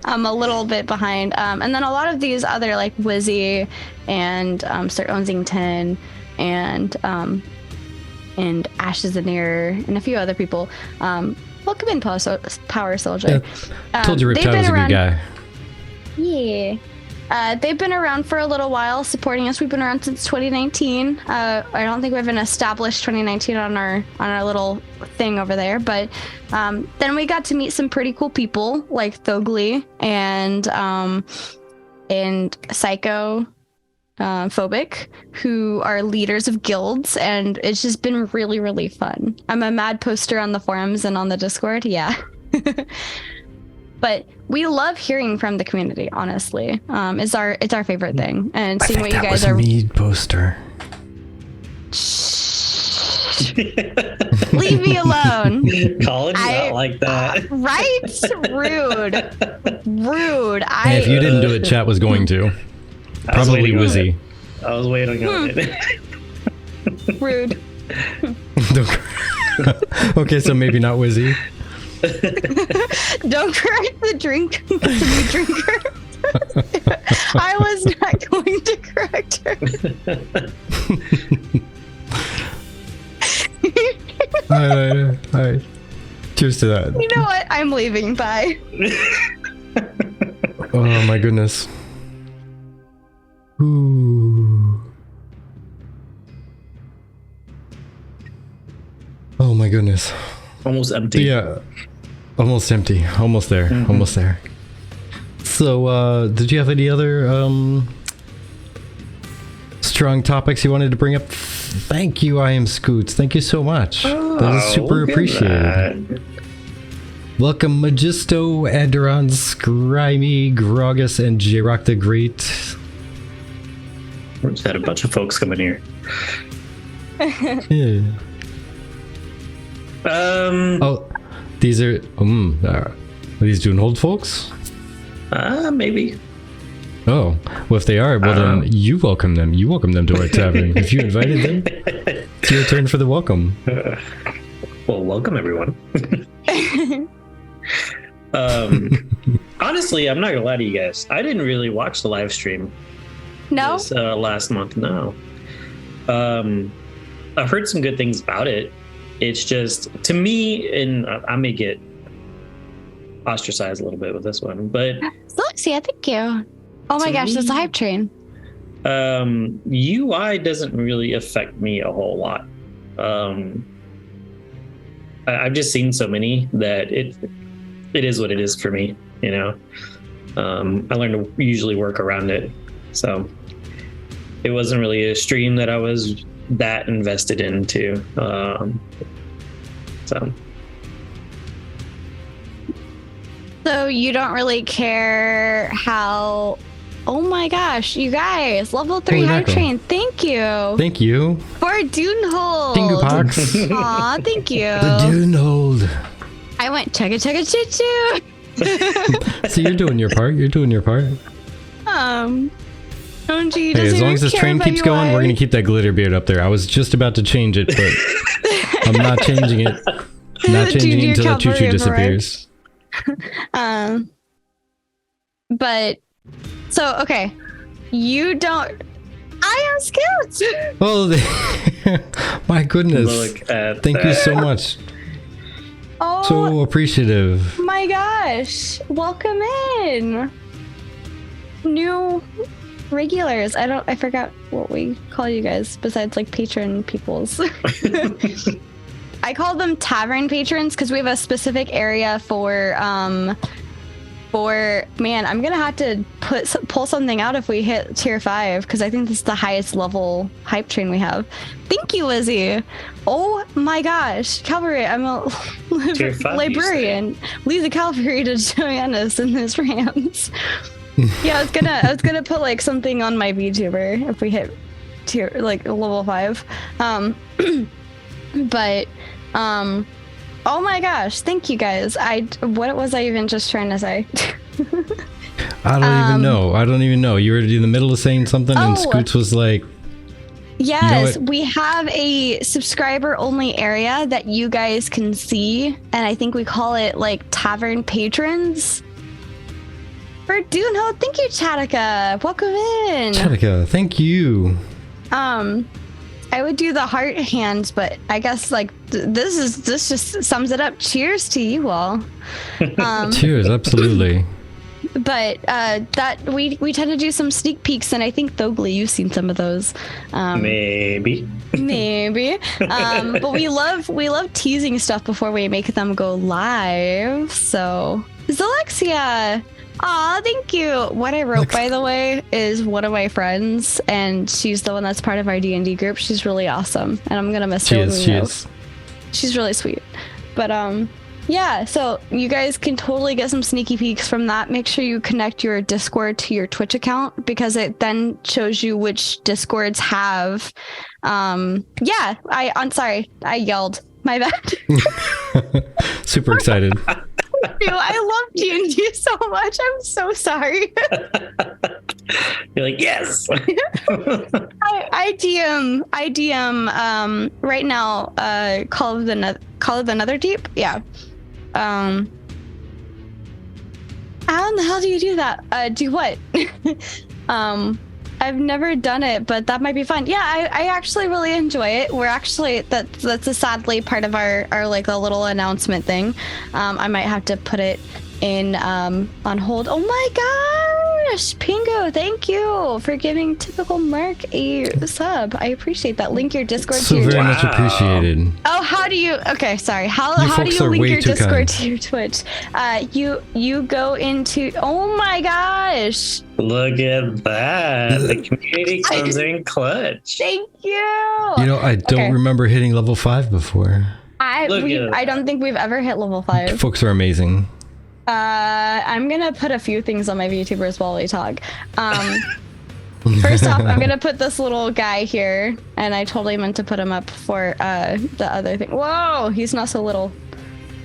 I'm a little bit behind. And then a lot of these other like Wizzy and Sir Onzington and Ashes and Air and a few other people. Welcome in, Power Soldier.
Told you Riptide was a good guy.
Yeah. They've been around for a little while, supporting us. We've been around since 2019. I don't think we have an established 2019 on our little thing over there, but then we got to meet some pretty cool people like Thoghli and Psycho Phobic, who are leaders of guilds, and it's just been really, really fun. I'm a mad poster on the forums and on the Discord, yeah. But we love hearing from the community, honestly. It's our favorite thing. And seeing what you guys
was
are
a mead poster.
leave me alone.
College is not like that.
Right? Rude.
Hey, if you didn't do it, chat was going to. Probably Wizzy.
I was waiting on it.
Rude.
Okay, so maybe not Wizzy.
Don't correct the new drinker. I was not going to correct her.
All right. Cheers to that.
You know what? I'm leaving. Bye.
Oh my goodness. Ooh. Oh my goodness.
Almost empty.
Yeah. Almost empty. Almost there.
Mm-hmm.
Almost there. So, did you have any other strong topics you wanted to bring up? Thank you, I am Scoots. Thank you so much. That is super
look at
appreciated.
that.
Welcome, Magisto, Aderon, Scrimey, Grogus, and J-Rock the Great.
We just had a bunch of folks coming here.
Yeah. Oh, these are these Dune Hold folks?
Maybe.
Oh, well, if they are, well then you welcome them. You welcome them to our tavern. If you invited them, it's your turn for the welcome.
Well, welcome everyone. Honestly, I'm not gonna lie to you guys. I didn't really watch the live stream
No?
this last month. No. I've heard some good things about it. It's just, to me, and I may get ostracized a little bit with this one, but
Celestia, thank you. Oh my
To
gosh, that's a
me-
hype train.
UI doesn't really affect me a whole lot. I've just seen so many that it is what it is for me, you know. I learned to usually work around it, so it wasn't really a stream that I was that invested into.
So you don't really care how Oh my gosh, you guys, level 3
Holy
hype
mackerel.
train. Thank you
Thank you.
for Dunehold.
Dingo Pox.
Aw, thank you.
The Dunehold.
I went chugga chugga choo choo.
So you're doing your part. You're doing your part.
Don't you?
Hey, as long as this train keeps going, we're gonna keep that glitter beard up there. I was just about to change it, but I'm not changing it. Not changing it until the choo-choo disappears.
But so okay, you don't. I am skilled.
Oh, my goodness!
Look at
Thank you
that.
so much.
Oh
So appreciative.
my gosh! Welcome in, new regulars. I forgot what we call you guys besides like patron peoples. I call them tavern patrons because we have a specific area for man, I'm gonna have to pull something out if we hit tier 5 because I think this is the highest level hype train we have. Thank you, Lizzie. Oh my gosh, Calvary, I'm a
Tier 5,
librarian. Lisa Calvary to join us in this rant. Yeah, I was gonna put like something on my VTuber if we hit tier like level 5. But oh my gosh, thank you guys. What was I even just trying to say?
I don't even know. I don't even know. You were in the middle of saying something, and
Oh.
Scoots was like,
Yes,
what?
we have a subscriber only area that you guys can see, and I think we call it like Tavern Patrons. For Dunehold, thank you, Chatika. Welcome in.
Chatika, thank you.
I would do the heart hands, but I guess like this just sums it up. Cheers to you all.
Cheers, absolutely.
But that we tend to do some sneak peeks, and I think Thoghli, you've seen some of those.
Maybe.
Maybe. But we love teasing stuff before we make them go live. So Zalexia. Aw, thank you. What I wrote, by the way, is one of my friends, and she's the one that's part of our D&D group. She's really awesome, and I'm gonna miss her.
She is.
She's really sweet. But yeah, so you guys can totally get some sneaky peeks from that. Make sure you connect your Discord to your Twitch account because it then shows you which Discords have yeah, I'm sorry, I yelled. My bad.
Super excited.
I love D&D so much. I'm so sorry.
You're like, yes.
I DM right now Call of the Netherdeep. Yeah. How in the hell do you do that? Do what? I've never done it, but that might be fun. Yeah, I actually really enjoy it. We're actually that's a sadly part of our like a little announcement thing. I might have to put it in on hold. Oh my gosh, Pingo, thank you for giving Typical Mark a sub. I appreciate that. Link your Discord
So
to your
very
Twitch.
much appreciated.
Oh, how do you? Okay, sorry. How do
folks
you
are
link
way
your
too
Discord
kind.
to your Twitch? You go into. Oh my gosh!
Look at that. The community comes in clutch.
Thank you.
You know, I don't
Okay.
remember hitting level 5 before.
I
Look at
I don't think we've ever hit level 5.
Folks are amazing.
I'm gonna put a few things on my VTubers while we talk. First off, I'm gonna put this little guy here, and I totally meant to put him up for the other thing. Whoa, he's not so little.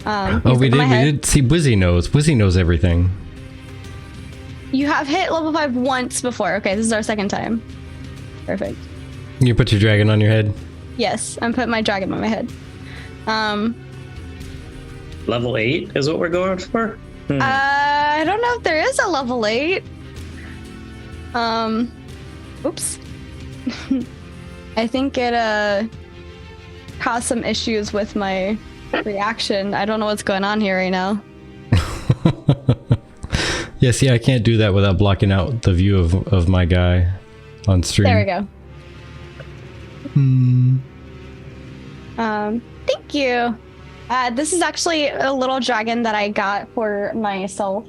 Oh,
he's
we
on my head.
did. See, Wizzy knows. Wizzy knows everything.
You have hit level 5 once before. Okay, this is our second time. Perfect.
You put your dragon on your head.
Yes, I'm putting my dragon on my head.
Level 8 is what we're going for?
I don't know if there is a level 8. Oops. I think it caused some issues with my reaction. I don't know what's going on here right now.
Yeah, see, I can't do that without blocking out the view of my guy on stream.
There we go. Thank you. This is actually a little dragon that I got for myself.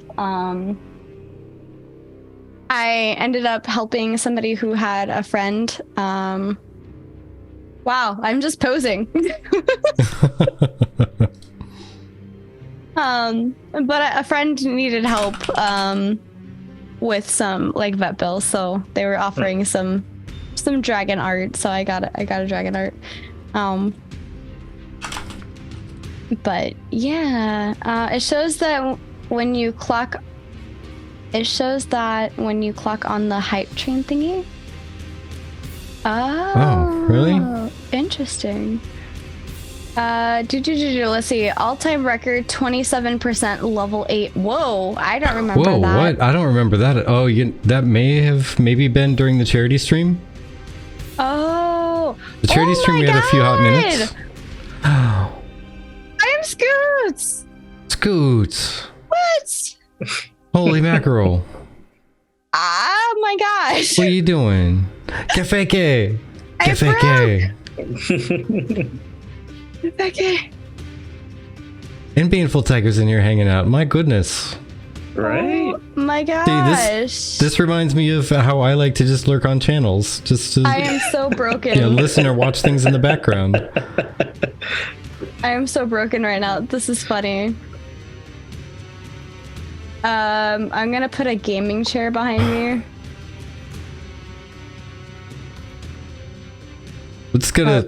I ended up helping somebody who had a friend. Wow, I'm just posing. But a friend needed help with some like vet bills, so they were offering some dragon art, so I got a dragon art. But yeah, it shows that when you clock on the hype train thingy.
Oh, really?
Interesting. Let's see. All-time record 27% level 8. Whoa, I don't remember that.
Whoa, what? I don't remember that. Oh, that may have maybe been during the charity stream.
Oh,
the charity stream we had a few hot minutes.
I am Scoots.
Scoots.
What?
Holy mackerel.
Oh my gosh.
What are you doing? Kefeke. Kefeke.
Okay.
And Baneful Tiger's in here hanging out. My goodness.
Right?
Oh my gosh.
This reminds me of how I like to just lurk on channels. Just to,
I am so broken.
listen or watch things in the background.
I am so broken right now. This is funny. I'm gonna put a gaming chair behind me.
Let's gonna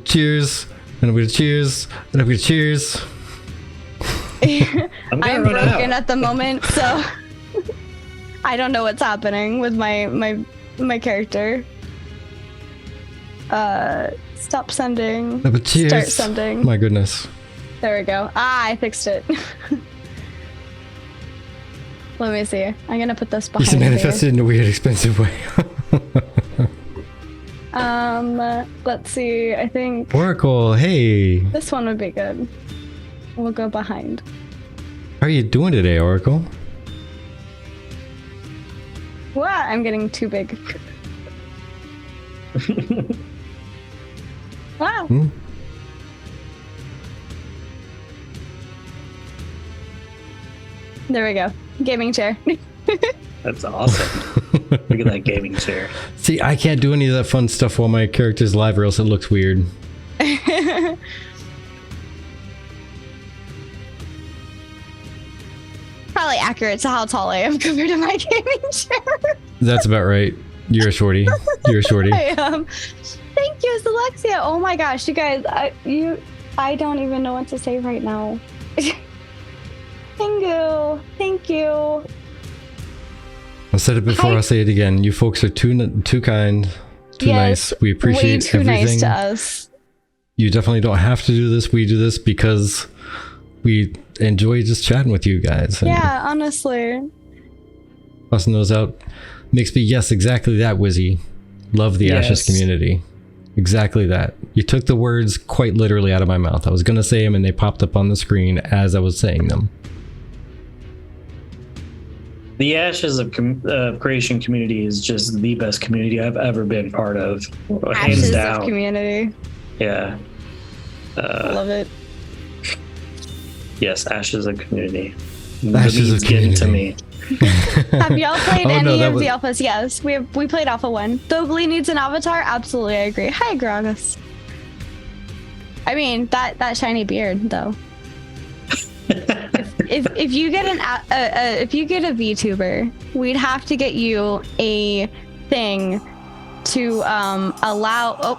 cheers. And I'm gonna cheers. And I'm gonna cheers.
I'm broken at the moment, so I don't know what's happening with my character. Stop sending.
No, but cheers.
Start sending.
My goodness.
There we go. I fixed it. Let me see. I'm gonna put this behind
He's
me.
manifested in a weird, expensive way.
Let's see. I think
Oracle, hey.
this one would be good. We'll go behind.
How are you doing today, Oracle?
Wow, I'm getting too big. Wow. There we go. Gaming chair.
That's awesome. Look at that gaming chair.
See, I can't do any of that fun stuff while my character's live or else it looks weird.
Probably accurate to how tall I am compared to my gaming chair.
That's about right. You're a shorty. You're a shorty.
I am. Thank you, Alexia. Oh my gosh, you guys, I don't even know what to say right now. Thank you. Thank you.
I said it before, I'll say it again. You folks are too kind, too nice. We appreciate
way too
everything.
nice to us.
You definitely don't have to do this. We do this because we enjoy just chatting with you guys. And
Yeah, honestly.
busting those out makes me, yes, exactly that, Wizzy. Love the Ashes community. Exactly that. You took the words quite literally out of my mouth. I was going to say them and they popped up on the screen as I was saying them.
The Ashes of Creation community is just the best community I've ever been part of. Hands
Ashes
down.
of community.
Yeah.
Love it.
Yes, Ashes of community.
Ashes of
Getting to
community.
me.
Have y'all played
Oh, no,
any
that
of
was-
the alphas? Yes, we played Alpha 1. Thoghli needs an avatar? Absolutely, I agree. Hi, Gragas. I mean, that shiny beard, though. if you get if you get a VTuber, we'd have to get you a thing to allow.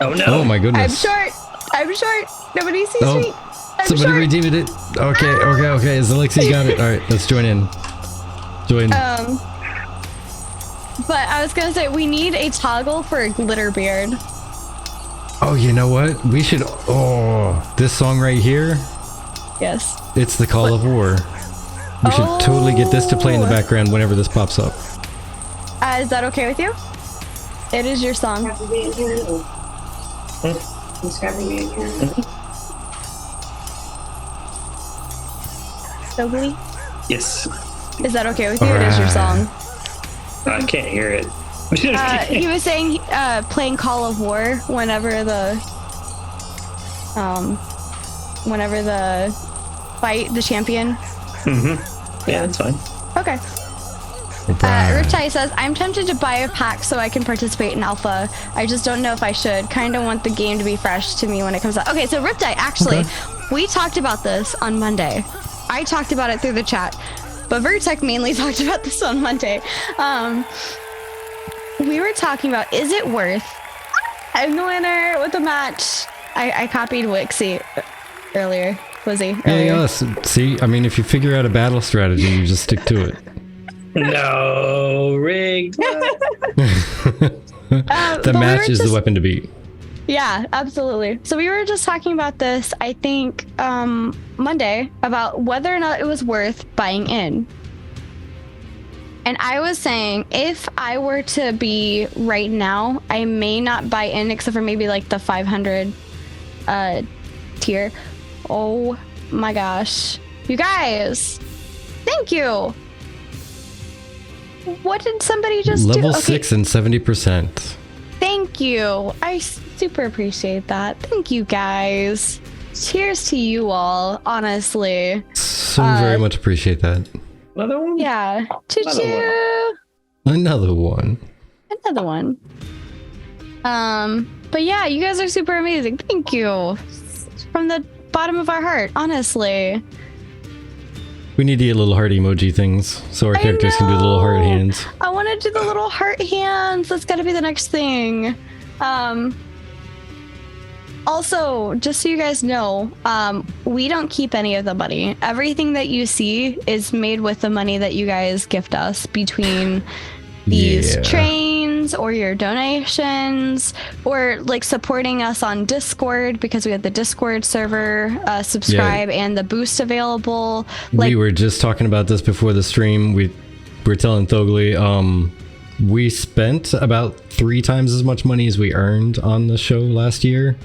Oh no!
Oh my goodness.
I'm short. Nobody sees
Oh,
me. I'm
somebody
short.
redeemed it. Okay. Alexi got it. All right, let's join in. Join.
But I was gonna say we need a toggle for a glitter beard.
Oh, you know what? We should. Oh, this song right here.
Yes.
It's the Call of War. We should totally get this to play in the background whenever this pops up.
Is that okay with you? It is your song. Thoghli?
Yes.
Is that okay with you? It is your song.
I can't hear it.
He was saying playing Call of War whenever the fight the champion.
Yeah, that's fine.
Okay. Riptide says, I'm tempted to buy a pack so I can participate in alpha. I just don't know if I should. Kind of want the game to be fresh to me when it comes out. Okay, so Riptide, actually, we talked about this on Monday. I talked about it through the chat. but Vertec mainly talked about this on Monday. We were talking about, is it worth? I'm the winner with the match. I copied Wixie earlier. Was he?
Yes. See, I mean, if you figure out a battle strategy, you just stick to it.
No, rigged.
The match is the weapon to beat.
Yeah, absolutely. So we were just talking about this, I think, Monday, about whether or not it was worth buying in. And I was saying, if I were to be right now, I may not buy in except for maybe like the 500 tier. Oh my gosh. You guys, thank you. What did somebody just do?
Level 6 and 70%.
Thank you. I super appreciate that. Thank you, guys. Cheers to you all, honestly.
So very much appreciate that.
Another one?
Yeah. Choo-choo.
Another one.
Another one. But yeah, you guys are super amazing. Thank you. From the bottom of our heart, honestly.
We need to get little heart emoji things so our characters can do the little heart hands.
I want to do the little heart hands. That's got to be the next thing. Also, just so you guys know, we don't keep any of the money. Everything that you see is made with the money that you guys gift us between these trains or your donations or like supporting us on Discord because we have the Discord server subscribe and the boost available.
We were just talking about this before the stream. We were telling Thoghli, we spent about 3 times as much money as we earned on the show last year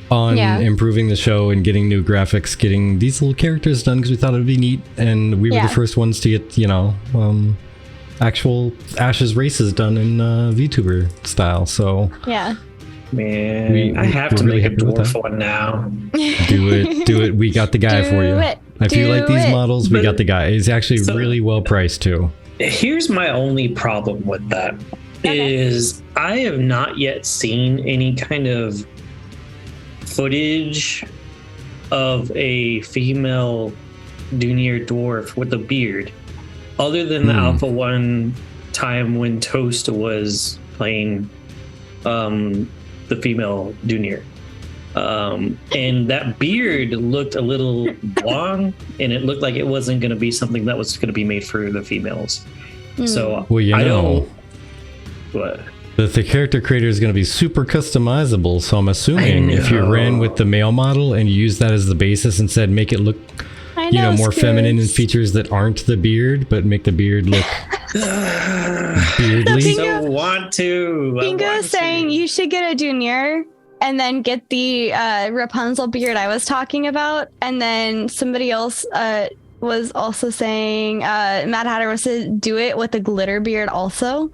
on improving the show and getting new graphics, getting these little characters done because we thought it would be neat, and we were the first ones to get, actual Ashes races done in VTuber style. So
man, I have to make a dwarf one now.
Do it. We got the guy for you. If you like these models, we got the guy. He's actually really well priced too.
Here's my only problem with that is I have not yet seen any kind of footage of a female junior dwarf with a beard, other than the Alpha 1 time when Toast was playing the female junior. And that beard looked a little long, and it looked like it wasn't going to be something that was going to be made for the females. So I don't. What?
The character creator is going to be super customizable. So I'm assuming if you ran with the male model and you used that as the basis and said make it look, more feminine in features that aren't the beard, but make the beard look beardly.
Bingo is saying you should get a junior and then get the Rapunzel beard I was talking about, and then somebody else was also saying Mad Hatter was to do it with a glitter beard also.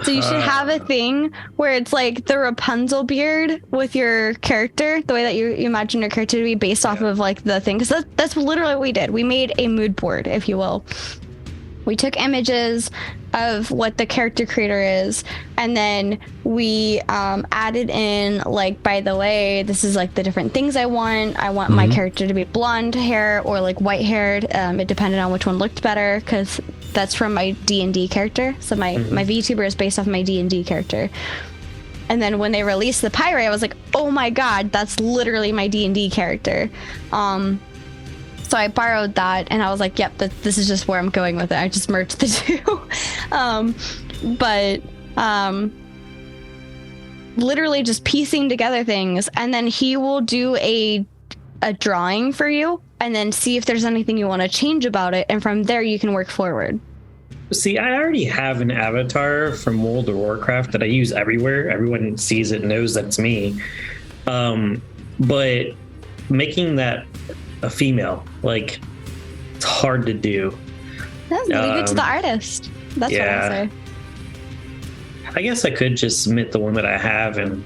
So you should have a thing where it's like the Rapunzel beard with your character, the way that you imagine your character to be based off of like the thing. Because that's literally what we did. We made a mood board, if you will. We took images of what the character creator is, and then we added in, like, by the way, this is like the different things I want. I want my character to be blonde hair or like white haired. It depended on which one looked better, because that's from my D&D character. So my VTuber is based off my D&D character. And then when they released the pirate, I was like, oh my god, that's literally my D&D character. So I borrowed that, and I was like, yep, this is just where I'm going with it. I just merged the two. Literally just piecing together things, and then he will do a drawing for you, and then see if there's anything you want to change about it, and from there you can work forward.
See, I already have an avatar from World of Warcraft that I use everywhere. Everyone sees it, knows that it's me. But making that a female, like, it's hard to do.
That's leave it to the artist. That's what I say.
I guess I could just submit the one that I have, and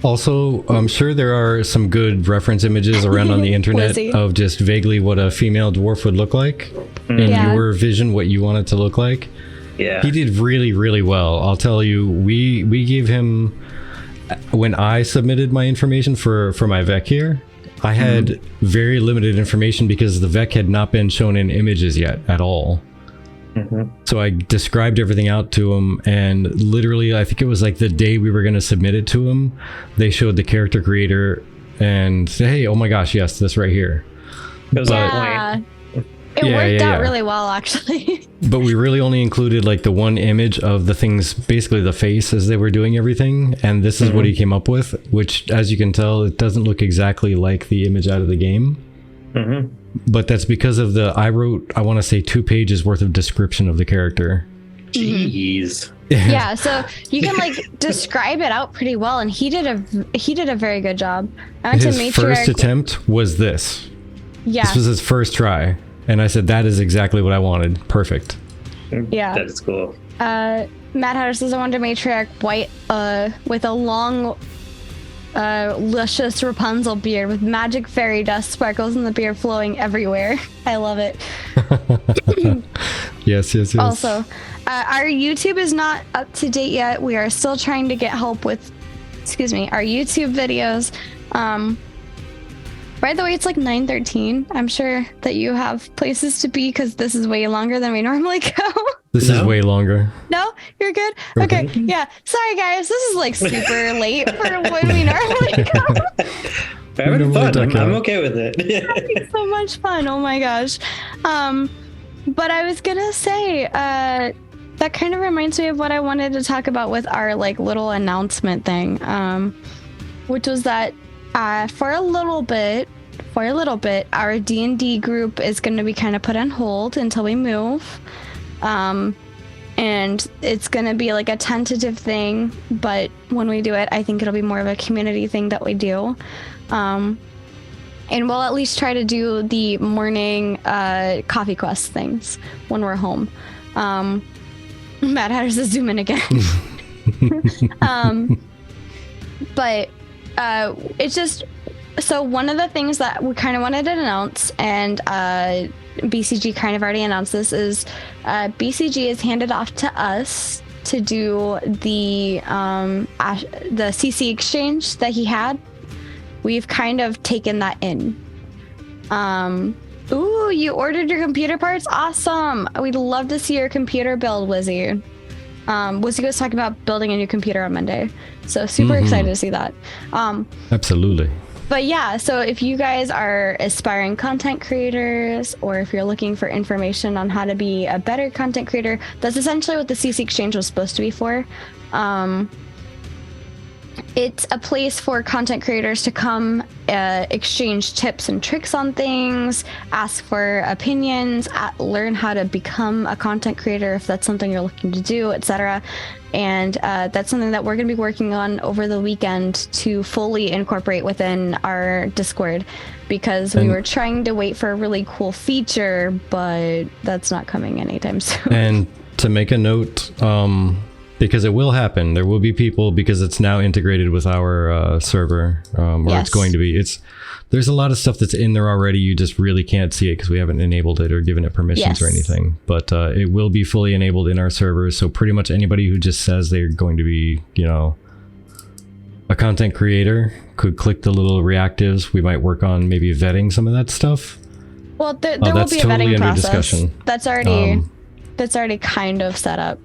Also, I'm sure there are some good reference images around on the internet of just vaguely what a female dwarf would look like in your vision, what you want it to look like.
Yeah,
he did really, really well. I'll tell you, we gave him, when I submitted my information for my Vec here, I had very limited information because the VEC had not been shown in images yet at all. So I described everything out to him, and literally, I think it was like the day we were going to submit it to him, they showed the character creator and said, hey, oh my gosh, yes, this right here.
It was on
Yeah. It worked out really well, actually.
But we really only included like the one image of the things, basically the face as they were doing everything. And this is what he came up with, which, as you can tell, it doesn't look exactly like the image out of the game. But that's because of I wrote, I want to say 2 pages worth of description of the character.
Jeez.
Yeah, so you can like describe it out pretty well, and he did a very good job. I went
His
to Matriarch.
first attempt was this.
Yeah.
This was his first try. And I said, that is exactly what I wanted. Perfect.
Yeah.
That's cool.
Matt Hatter says, I wanted a matriarch white with a long, luscious Rapunzel beard with magic fairy dust sparkles in the beard flowing everywhere. I love it.
Yes.
Also, our YouTube is not up to date yet. We are still trying to get help with, our YouTube videos. By the way, it's like 9:13. I'm sure that you have places to be because this is way longer than we normally go.
This is way longer.
No, you're good. Okay, yeah. Sorry, guys. This is like super late for when we normally go.
We're having fun. I'm okay with it.
Having so much fun. Oh my gosh. But I was gonna say, that kind of reminds me of what I wanted to talk about with our like little announcement thing, which was that for a little bit, our D&D group is going to be kind of put on hold until we move. And it's going to be like a tentative thing, but when we do it, I think it'll be more of a community thing that we do. And we'll at least try to do the morning coffee quest things when we're home. Matt Hatter says zoom in again. But it's just, so one of the things that we kind of wanted to announce, and BCG kind of already announced this, is BCG is handed off to us to do the CC exchange that he had. We've kind of taken that in. Ooh, you ordered your computer parts? Awesome. We'd love to see your computer build, Wizzy. Wizzy was talking about building a new computer on Monday. So super excited to see that.
Absolutely.
But yeah, so if you guys are aspiring content creators, or if you're looking for information on how to be a better content creator, that's essentially what the CC Exchange was supposed to be for. It's a place for content creators to come exchange tips and tricks on things, ask for opinions, learn how to become a content creator if that's something you're looking to do, etc. And that's something that we're going to be working on over the weekend to fully incorporate within our Discord, because we were trying to wait for a really cool feature, but that's not coming anytime soon.
And to make a note, because it will happen, there will be people, because it's now integrated with our server, or
Yes.
it's going to be. There's a lot of stuff that's in there already. You just really can't see it because we haven't enabled it or given it permissions or anything. But it will be fully enabled in our servers. So pretty much anybody who just says they're going to be, a content creator could click the little reactives. We might work on maybe vetting some of that stuff.
Well, there will
that's
be a
totally
vetting
under
process.
discussion.
That's already kind of set up.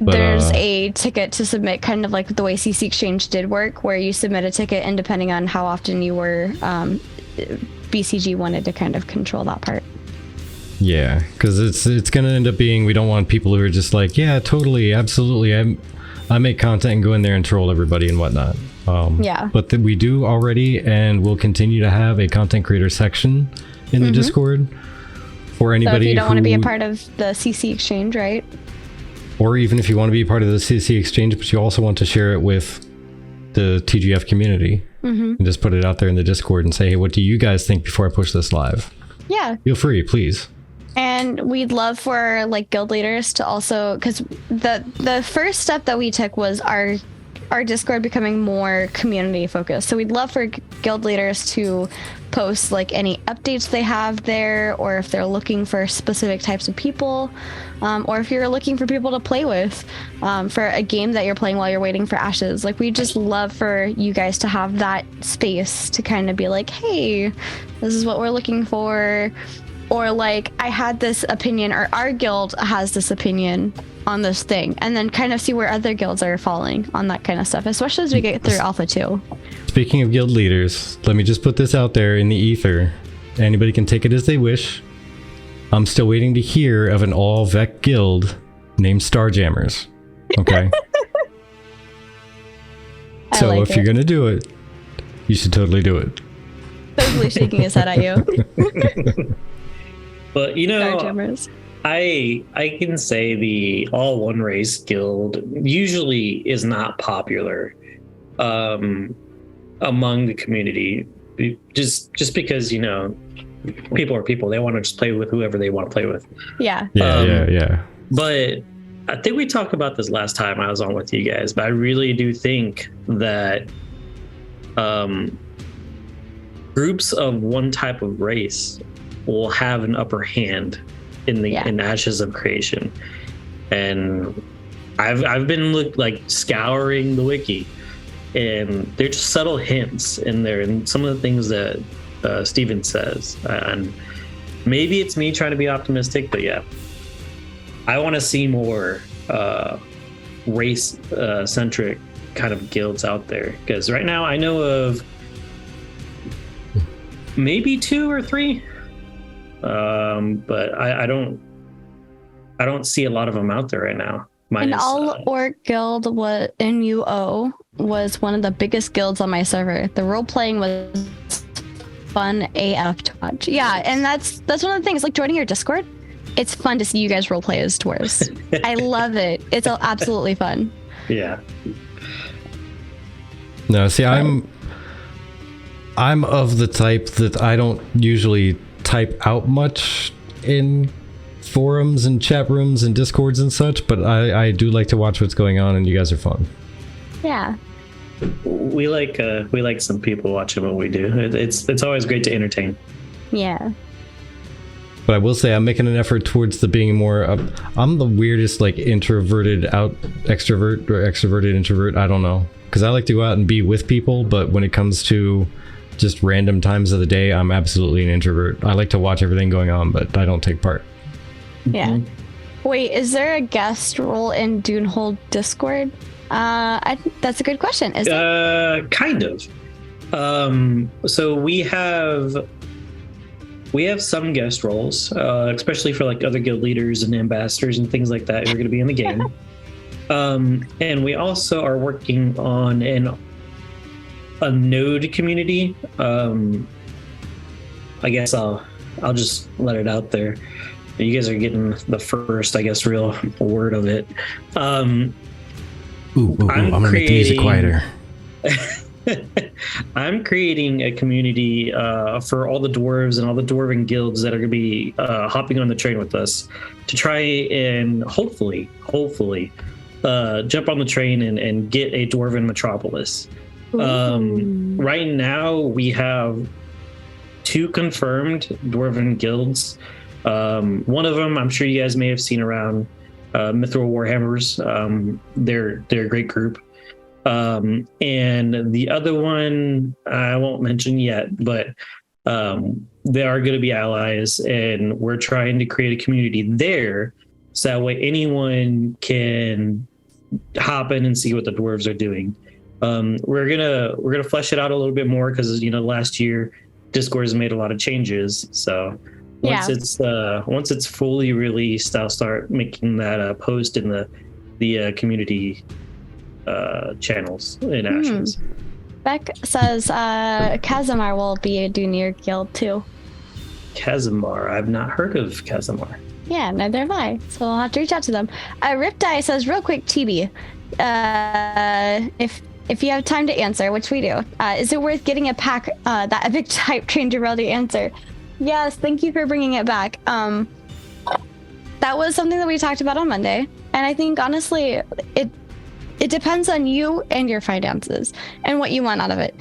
There's a ticket to submit, kind of like the way CC Exchange did work, where you submit a ticket, and depending on how often you were, BCG wanted to kind of control that part.
Yeah, because it's going to end up being, we don't want people who are just like, yeah, totally, absolutely, I make content and go in there and troll everybody and whatnot.
Yeah.
But we do already, and we'll continue to have a content creator section in the Discord for anybody.
So if you don't want to be a
who-
part of the CC Exchange, right?
Or even if you want to be part of the CC Exchange, but you also want to share it with the TGF community, and just put it out there in the Discord and say, hey, what do you guys think before I push this live?
Yeah.
Feel free, please.
And we'd love for like guild leaders to also, because the first step that we took was our our Discord becoming more community focused. So we'd love for guild leaders to post like any updates they have there, or if they're looking for specific types of people, or if you're looking for people to play with for a game that you're playing while you're waiting for ashes. Like, we just love for you guys to have that space to kind of be like, hey, this is what we're looking for. Or like, I had this opinion, or our guild has this opinion on this thing, and then kind of see where other guilds are falling on that kind of stuff, especially as we get through Alpha 2.
Speaking of guild leaders, let me just put this out there in the ether. Anybody can take it as they wish. I'm still waiting to hear of an all-Vec guild named Starjammers. Okay? So
like
if you're going to do it, you should totally do it.
Totally shaking his head at you.
But, you know,
Starjammers.
I can say the all one race guild usually is not popular among the community, just because, you know, people are people. They want to just play with whoever they want to play with.
Yeah.
Yeah.
But I think we talked about this last time I was on with you guys, but I really do think that groups of one type of race will have an upper hand in Ashes of Creation. And I've been scouring the wiki, and there's just subtle hints in there, and some of the things that Steven says. And maybe it's me trying to be optimistic, but yeah, I want to see more race centric kind of guilds out there, because right now I know of maybe 2 or 3, but I don't see a lot of them out there right now.
An all-orc guild in UO was one of the biggest guilds on my server. The role-playing was fun AF to watch. Yeah, and that's one of the things, like joining your Discord, it's fun to see you guys roleplay as dwarves. I love it. It's absolutely fun.
Yeah.
No, see, I'm of the type that I don't usually type out much in forums and chat rooms and discords and such, but I do like to watch what's going on, and you guys are fun.
Yeah.
We like some people watching what we do. It's always great to entertain.
Yeah.
But I will say I'm making an effort towards the being more I'm the weirdest, like, introverted extrovert or extroverted introvert. I don't know, because I like to go out and be with people, but when it comes to just random times of the day, I'm absolutely an introvert. I like to watch everything going on, but I don't take part.
Yeah. Wait, is there a guest role in Dunehold Discord? That's a good question. Is it?
Kind of. So we have some guest roles, especially for like other guild leaders and ambassadors and things like that who are going to be in the game. And we also are working on a node community. I guess I'll just let it out there. You guys are getting the first, I guess, real word of it.
I'm gonna make the music quieter.
I'm creating a community for all the dwarves and all the dwarven guilds that are going to be hopping on the train with us to try and hopefully jump on the train and get a dwarven metropolis. Right now we have 2 confirmed dwarven guilds. One of them I'm sure you guys may have seen around, Mithril Warhammers. They're a great group. And the other one I won't mention yet, but they are going to be allies, and we're trying to create a community there so that way anyone can hop in and see what the dwarves are doing. We're gonna flesh it out a little bit more because, you know, last year Discord has made a lot of changes, so once it's fully released, I'll start making that post in the community channels in Ashes.
Beck says Kazimar will be a Dunir guild too.
Kazimar, I've not heard of Kazimar.
Yeah, neither have I. So I'll have to reach out to them. Riptide says, real quick, Chibi, if you have time to answer, which we do, is it worth getting a pack that epic type trained Jarrell to answer? Yes, thank you for bringing it back. That was something that we talked about on Monday, and I think honestly, it it depends on you and your finances and what you want out of it.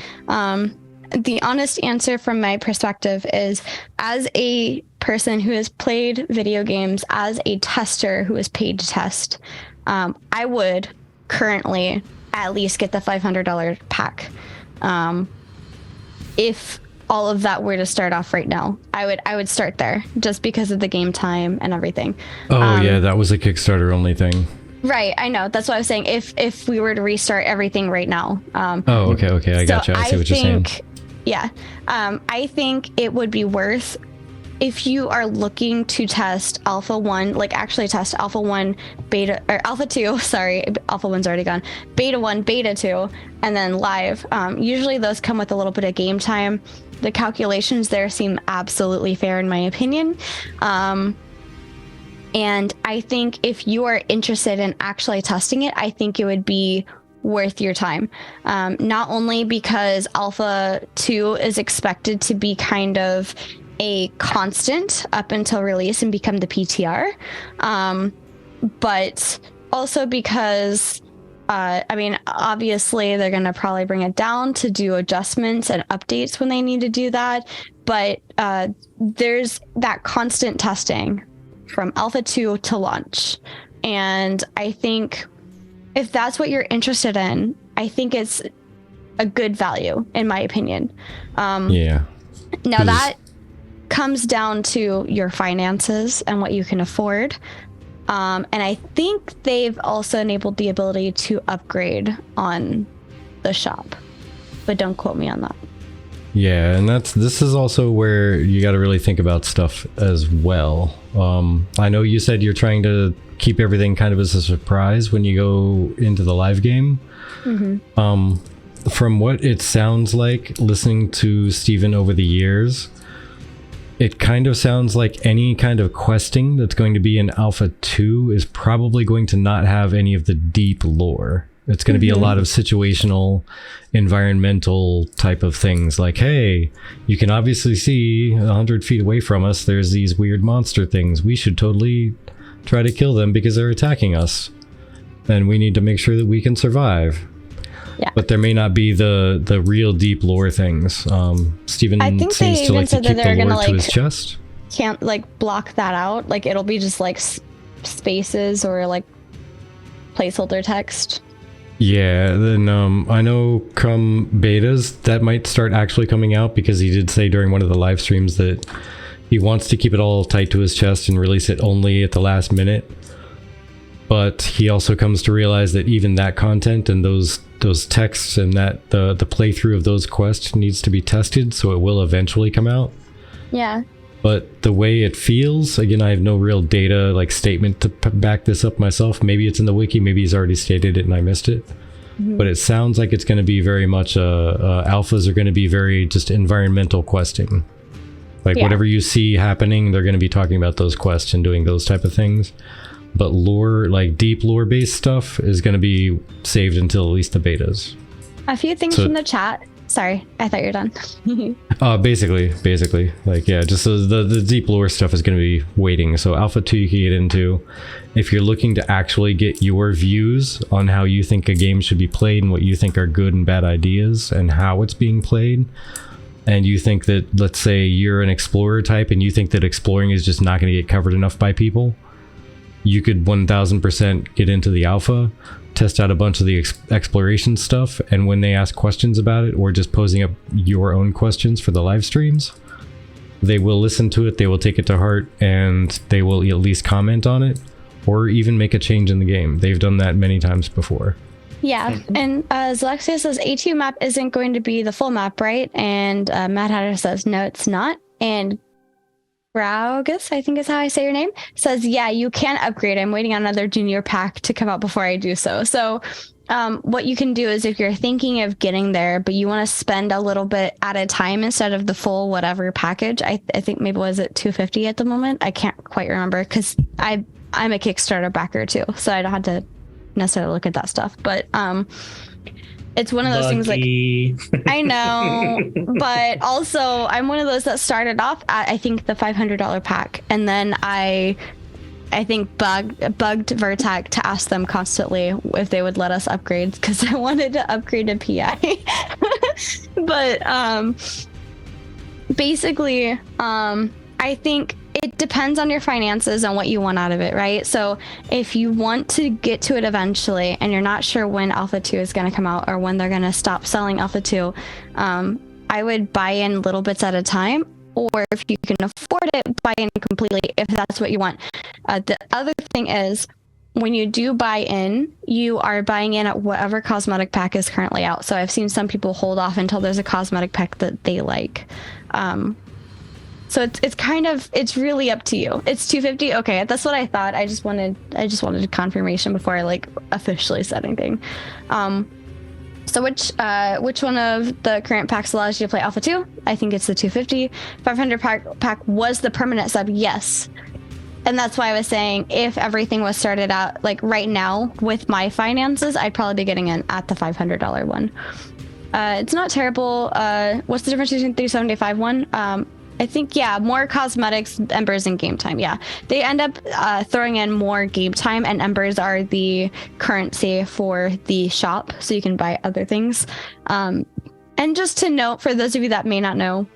The honest answer from my perspective is, as a person who has played video games, as a tester who is paid to test, I would currently at least get the $500 pack. If all of that were to start off right now, I would start there just because of the game time and everything.
Oh yeah, that was a Kickstarter only thing.
Right, I know. That's what I was saying. If we were to restart everything right now.
Okay, I gotcha. I see what you're saying.
Yeah, I think it would be worth, if you are looking to test Alpha 1, like actually test Alpha 1, Beta, or Alpha 2, sorry, Alpha 1's already gone, Beta 1, Beta 2, and then live. Usually those come with a little bit of game time. The calculations there seem absolutely fair in my opinion. And I think if you are interested in actually testing it, I think it would be worth your time. Not only because Alpha 2 is expected to be kind of a constant up until release and become the PTR, but also because I mean, obviously they're going to probably bring it down to do adjustments and updates when they need to do that, but there's that constant testing from Alpha 2 to launch. And I think if that's what you're interested in, I think it's a good value, in my opinion.
Yeah.
Now that comes down to your finances and what you can afford. And I think they've also enabled the ability to upgrade on the shop, but don't quote me on that.
Yeah, and this is also where you got to really think about stuff as well. I know you said you're trying to keep everything kind of as a surprise when you go into the live game. Mm-hmm. From what it sounds like, listening to Steven over the years, it kind of sounds like any kind of questing that's going to be in Alpha 2 is probably going to not have any of the deep lore. It's going to be a lot of situational, environmental type of things. Like, hey, you can obviously see 100 feet away from us, there's these weird monster things. We should totally try to kill them because they're attacking us. And we need to make sure that we can survive. Yeah. But there may not be the real deep lore things. Steven seems to like to keep the lore to his chest.
Can't like block that out. Like it'll be just like spaces or like placeholder text.
Yeah, then I know come betas that might start actually coming out, because he did say during one of the live streams that he wants to keep it all tight to his chest and release it only at the last minute. But he also comes to realize that even that content and those texts and that the playthrough of those quests needs to be tested, so it will eventually come out.
Yeah.
But the way it feels, again, I have no real data like statement to back this up myself. Maybe it's in the wiki, maybe he's already stated it and I missed it. Mm-hmm. But it sounds like it's going to be very much alphas are going to be very just environmental questing. Like whatever you see happening, they're going to be talking about those quests and doing those type of things. But lore, like deep lore based stuff, is going to be saved until at least the betas.
A few things from the chat. Sorry, I thought you were done.
Basically, like, yeah, just the deep lore stuff is going to be waiting. So Alpha 2 you can get into. If you're looking to actually get your views on how you think a game should be played and what you think are good and bad ideas and how it's being played, and you think that, let's say you're an explorer type and you think that exploring is just not going to get covered enough by people, you could 1000% get into the alpha, test out a bunch of the exploration stuff, and when they ask questions about it or just posing up your own questions for the live streams, they will listen to it, they will take it to heart, and they will at least comment on it or even make a change in the game. They've done that many times before.
Yeah, and Zalexia says A2 map isn't going to be the full map, right? And Mad Hatter says no, it's not. And Raugus, I think is how I say your name, says, yeah, you can upgrade. I'm waiting on another junior pack to come out before I do so. So what you can do is, if you're thinking of getting there, but you want to spend a little bit at a time instead of the full whatever package, I think maybe was it $250 at the moment? I can't quite remember, because I'm a Kickstarter backer too, so I don't have to necessarily look at that stuff. But it's one of those things like, I know, but also I'm one of those that started off at, I think, the $500 pack. And then I I think bugged Vertec to ask them constantly if they would let us upgrade, because I wanted to upgrade to PI. But basically, I think it depends on your finances and what you want out of it, right? So if you want to get to it eventually and you're not sure when Alpha 2 is going to come out or when they're going to stop selling Alpha 2, I would buy in little bits at a time, or if you can afford it, buy in completely if that's what you want. The other thing is, when you do buy in, you are buying in at whatever cosmetic pack is currently out. So I've seen some people hold off until there's a cosmetic pack that they like. So it's really up to you. It's $250. Okay, that's what I thought. I just wanted a confirmation before I like officially said anything. So which one of the current packs allows you to play Alpha 2? I think it's the 250. 500 pack was the permanent sub, yes. And that's why I was saying if everything was started out like right now with my finances, I'd probably be getting in at the $500 one. It's not terrible. What's the difference between the 375 one? I think, yeah, more cosmetics, embers, and game time. Yeah, they end up throwing in more game time, and embers are the currency for the shop, so you can buy other things. And just to note, for those of you that may not know,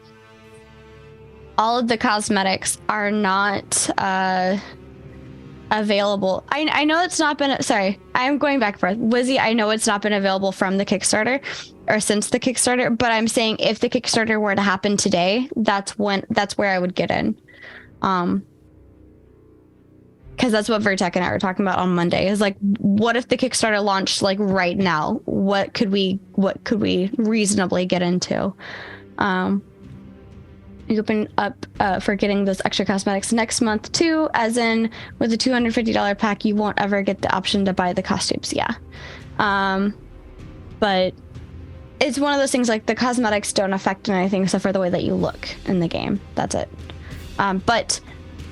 all of the cosmetics are not available. I know it's not been, sorry, I'm going back and forth. Wizzy, I know it's not been available from the Kickstarter or since the Kickstarter, but I'm saying if the Kickstarter were to happen today, that's where I would get in. Because that's what Vertec and I were talking about on Monday, is like, what if the Kickstarter launched like right now? What could we reasonably get into? You open up for getting those extra cosmetics next month too, as in with the $250 pack, you won't ever get the option to buy the costumes. Yeah. But it's one of those things, like the cosmetics don't affect anything except for the way that you look in the game. That's it. But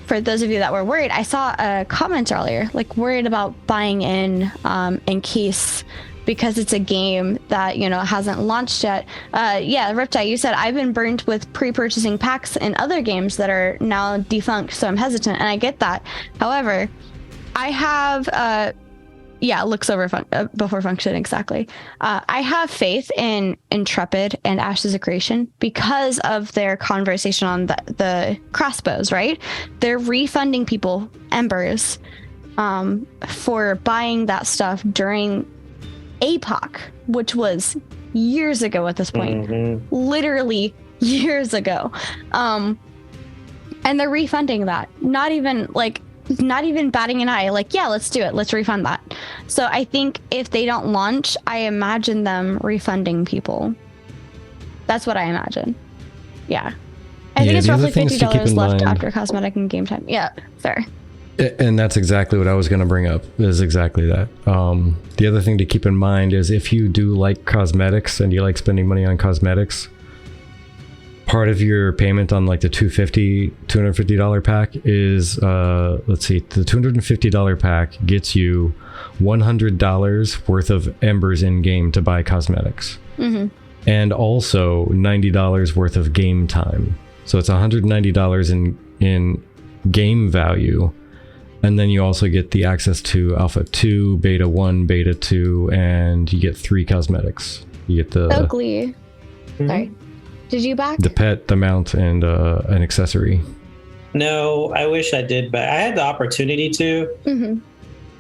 for those of you that were worried, I saw a comment earlier, like worried about buying in case, because it's a game that, you know, hasn't launched yet. Yeah, Riptide, you said I've been burnt with pre-purchasing packs in other games that are now defunct, so I'm hesitant, and I get that. However, I have looks over before function, exactly. I have faith in Intrepid and Ashes of Creation because of their conversation on the crossbows, right? They're refunding people embers for buying that stuff during APOC, which was years ago at this point, literally years ago. And they're refunding that, not even batting an eye, like, yeah, let's do it, let's refund that. So I think if they don't launch, I imagine them refunding people. That's what I imagine. Yeah, I think it's roughly $50 left after cosmetic and game time. Yeah, fair.
And that's exactly what I was going to bring up, is exactly that. The other thing to keep in mind is if you do like cosmetics and you like spending money on cosmetics, part of your payment on like the $250 pack is, let's see, the $250 pack gets you $100 worth of embers in game to buy cosmetics. Mm-hmm. And also $90 worth of game time. So it's $190 in game value. And then you also get the access to Alpha 2, Beta 1, Beta 2, and you get 3 cosmetics. You get the...
Thoghli. Sorry. Did you back?
The pet, the mount, and an accessory.
No, I wish I did, but I had the opportunity to. Mm-hmm.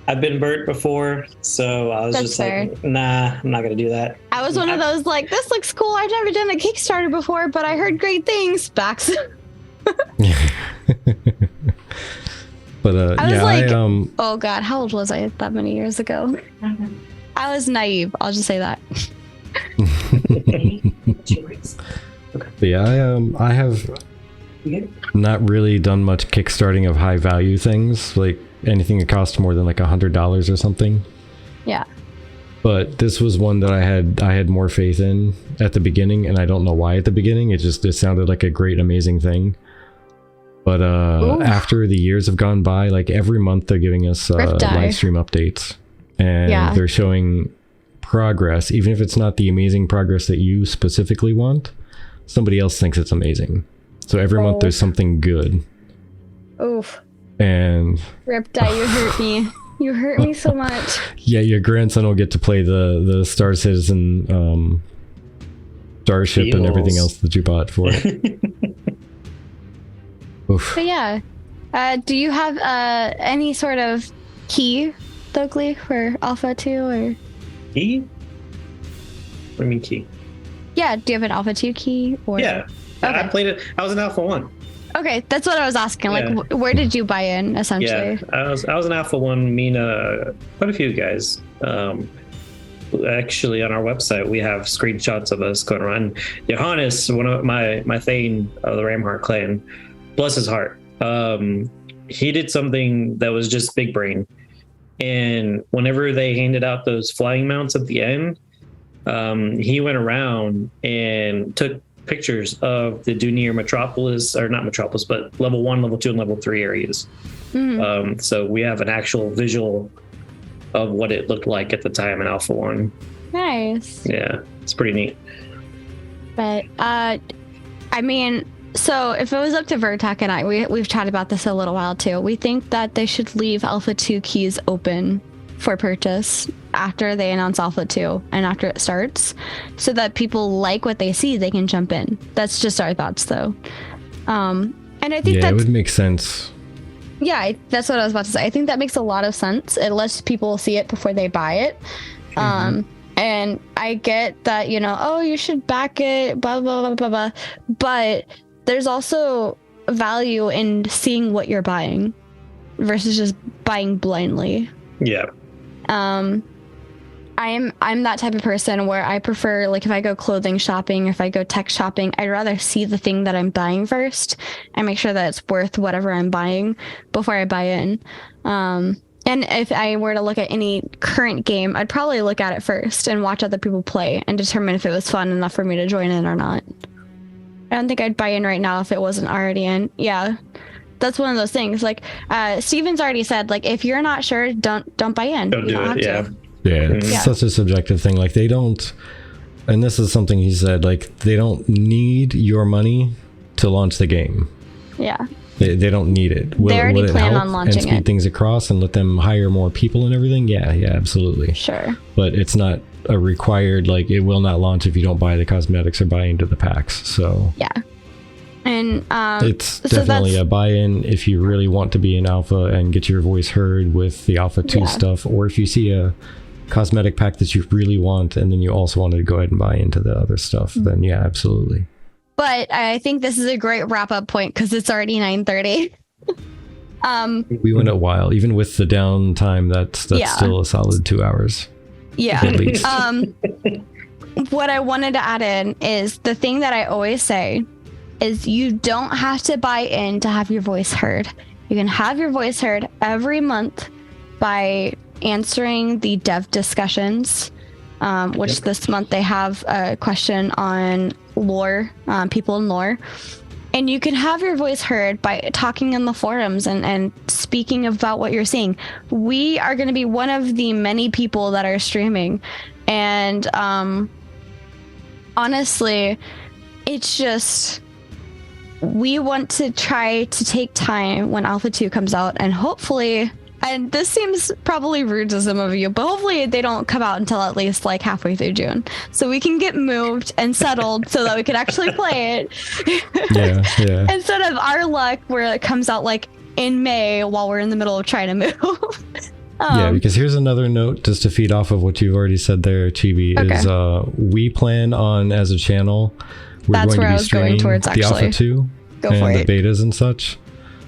I've been burnt before, so I was just fair. Like, nah, I'm not going to do that.
I was one of those, like, this looks cool. I've never done a Kickstarter before, but I heard great things. Backs.
But
I was like, oh god, how old was I that many years ago? I was naive. I'll just say that.
But yeah, I have not really done much kickstarting of high value things, like anything that costs more than like $100 or something.
Yeah.
But this was one that I had more faith in at the beginning, and I don't know why at the beginning. It sounded like a great, amazing thing. But after the years have gone by, like every month they're giving us live stream updates, and they're showing progress, even if it's not the amazing progress that you specifically want. Somebody else thinks it's amazing. So every month there's something good.
Oof.
And
Rip Die, you hurt me. You hurt me so much.
yeah, your grandson will get to play the Star Citizen starship and everything else that you bought for it. Oof.
But yeah, do you have any sort of key, Thoghli, for Alpha 2 or?
Key? What do you mean key?
Yeah, do you have an Alpha 2 key? Or?
Yeah.
Okay.
I played it. I was an Alpha 1.
Okay, that's what I was asking.
Yeah.
Like, where did you buy in, essentially?
Yeah, I was an Alpha 1. Me and quite a few guys. Actually, on our website, we have screenshots of us going around. Johannes, one of my Thane of the Ramheart clan, bless his heart, he did something that was just big brain. And whenever they handed out those flying mounts at the end, he went around and took pictures of the Dunir Metropolis, or not Metropolis, but level 1, level 2, and level 3 areas. Mm-hmm. So we have an actual visual of what it looked like at the time in Alpha 1.
Nice.
Yeah, it's pretty neat.
But, I mean, so if it was up to Vertek and I, we've chatted about this a little while too. We think that they should leave Alpha 2 keys open for purchase after they announce Alpha 2 and after it starts, so that people like what they see, they can jump in. That's just our thoughts though. And I think
it would make sense.
Yeah, that's what I was about to say. I think that makes a lot of sense. It lets people see it before they buy it. And I get that, oh, you should back it, blah, blah, blah, blah, blah. But there's also value in seeing what you're buying versus just buying blindly.
Yeah.
I'm that type of person where I prefer, like, if I go clothing shopping, if I go tech shopping, I'd rather see the thing that I'm buying first and make sure that it's worth whatever I'm buying before I buy in. And if I were to look at any current game, I'd probably look at it first and watch other people play and determine if it was fun enough for me to join in or not. I don't think I'd buy in right now if it wasn't already in. Yeah. That's one of those things. Like, Steven's already said, like, if you're not sure, don't buy in.
Don't do it. Yeah.
Yeah, it's such a subjective thing. Like, they don't, and this is something he said, like, they don't need your money to launch the game.
Yeah.
They don't need it.
They already plan on launching
and speed things across and let them hire more people and everything? Yeah, absolutely.
Sure.
But it's not a required, like, it will not launch if you don't buy the cosmetics or buy into the packs. So
yeah. And
it's definitely a buy-in if you really want to be an alpha and get your voice heard with the Alpha 2 stuff, or if you see a cosmetic pack that you really want and then you also wanted to go ahead and buy into the other stuff, then yeah, absolutely.
But I think this is a great wrap-up point because it's already 9:30.
We went a while, even with the downtime. That's still a solid 2 hours.
Yeah.
At least.
What I wanted to add in is the thing that I always say is you don't have to buy in to have your voice heard. You can have your voice heard every month by answering the dev discussions, which this month they have a question on lore, people in lore. And you can have your voice heard by talking in the forums and speaking about what you're seeing. We are going to be one of the many people that are streaming. And honestly, it's just, we want to try to take time when Alpha 2 comes out, and hopefully, and this seems probably rude to some of you, but hopefully they don't come out until at least like halfway through June, so we can get moved and settled so that we can actually play it. Yeah. Instead of our luck where it comes out like in May while we're in the middle of trying to move.
Yeah, because here's another note just to feed off of what you've already said there, Chibi, is we plan on, as a channel,
that's where I was going towards, actually.
The Alpha 2 and the betas and such.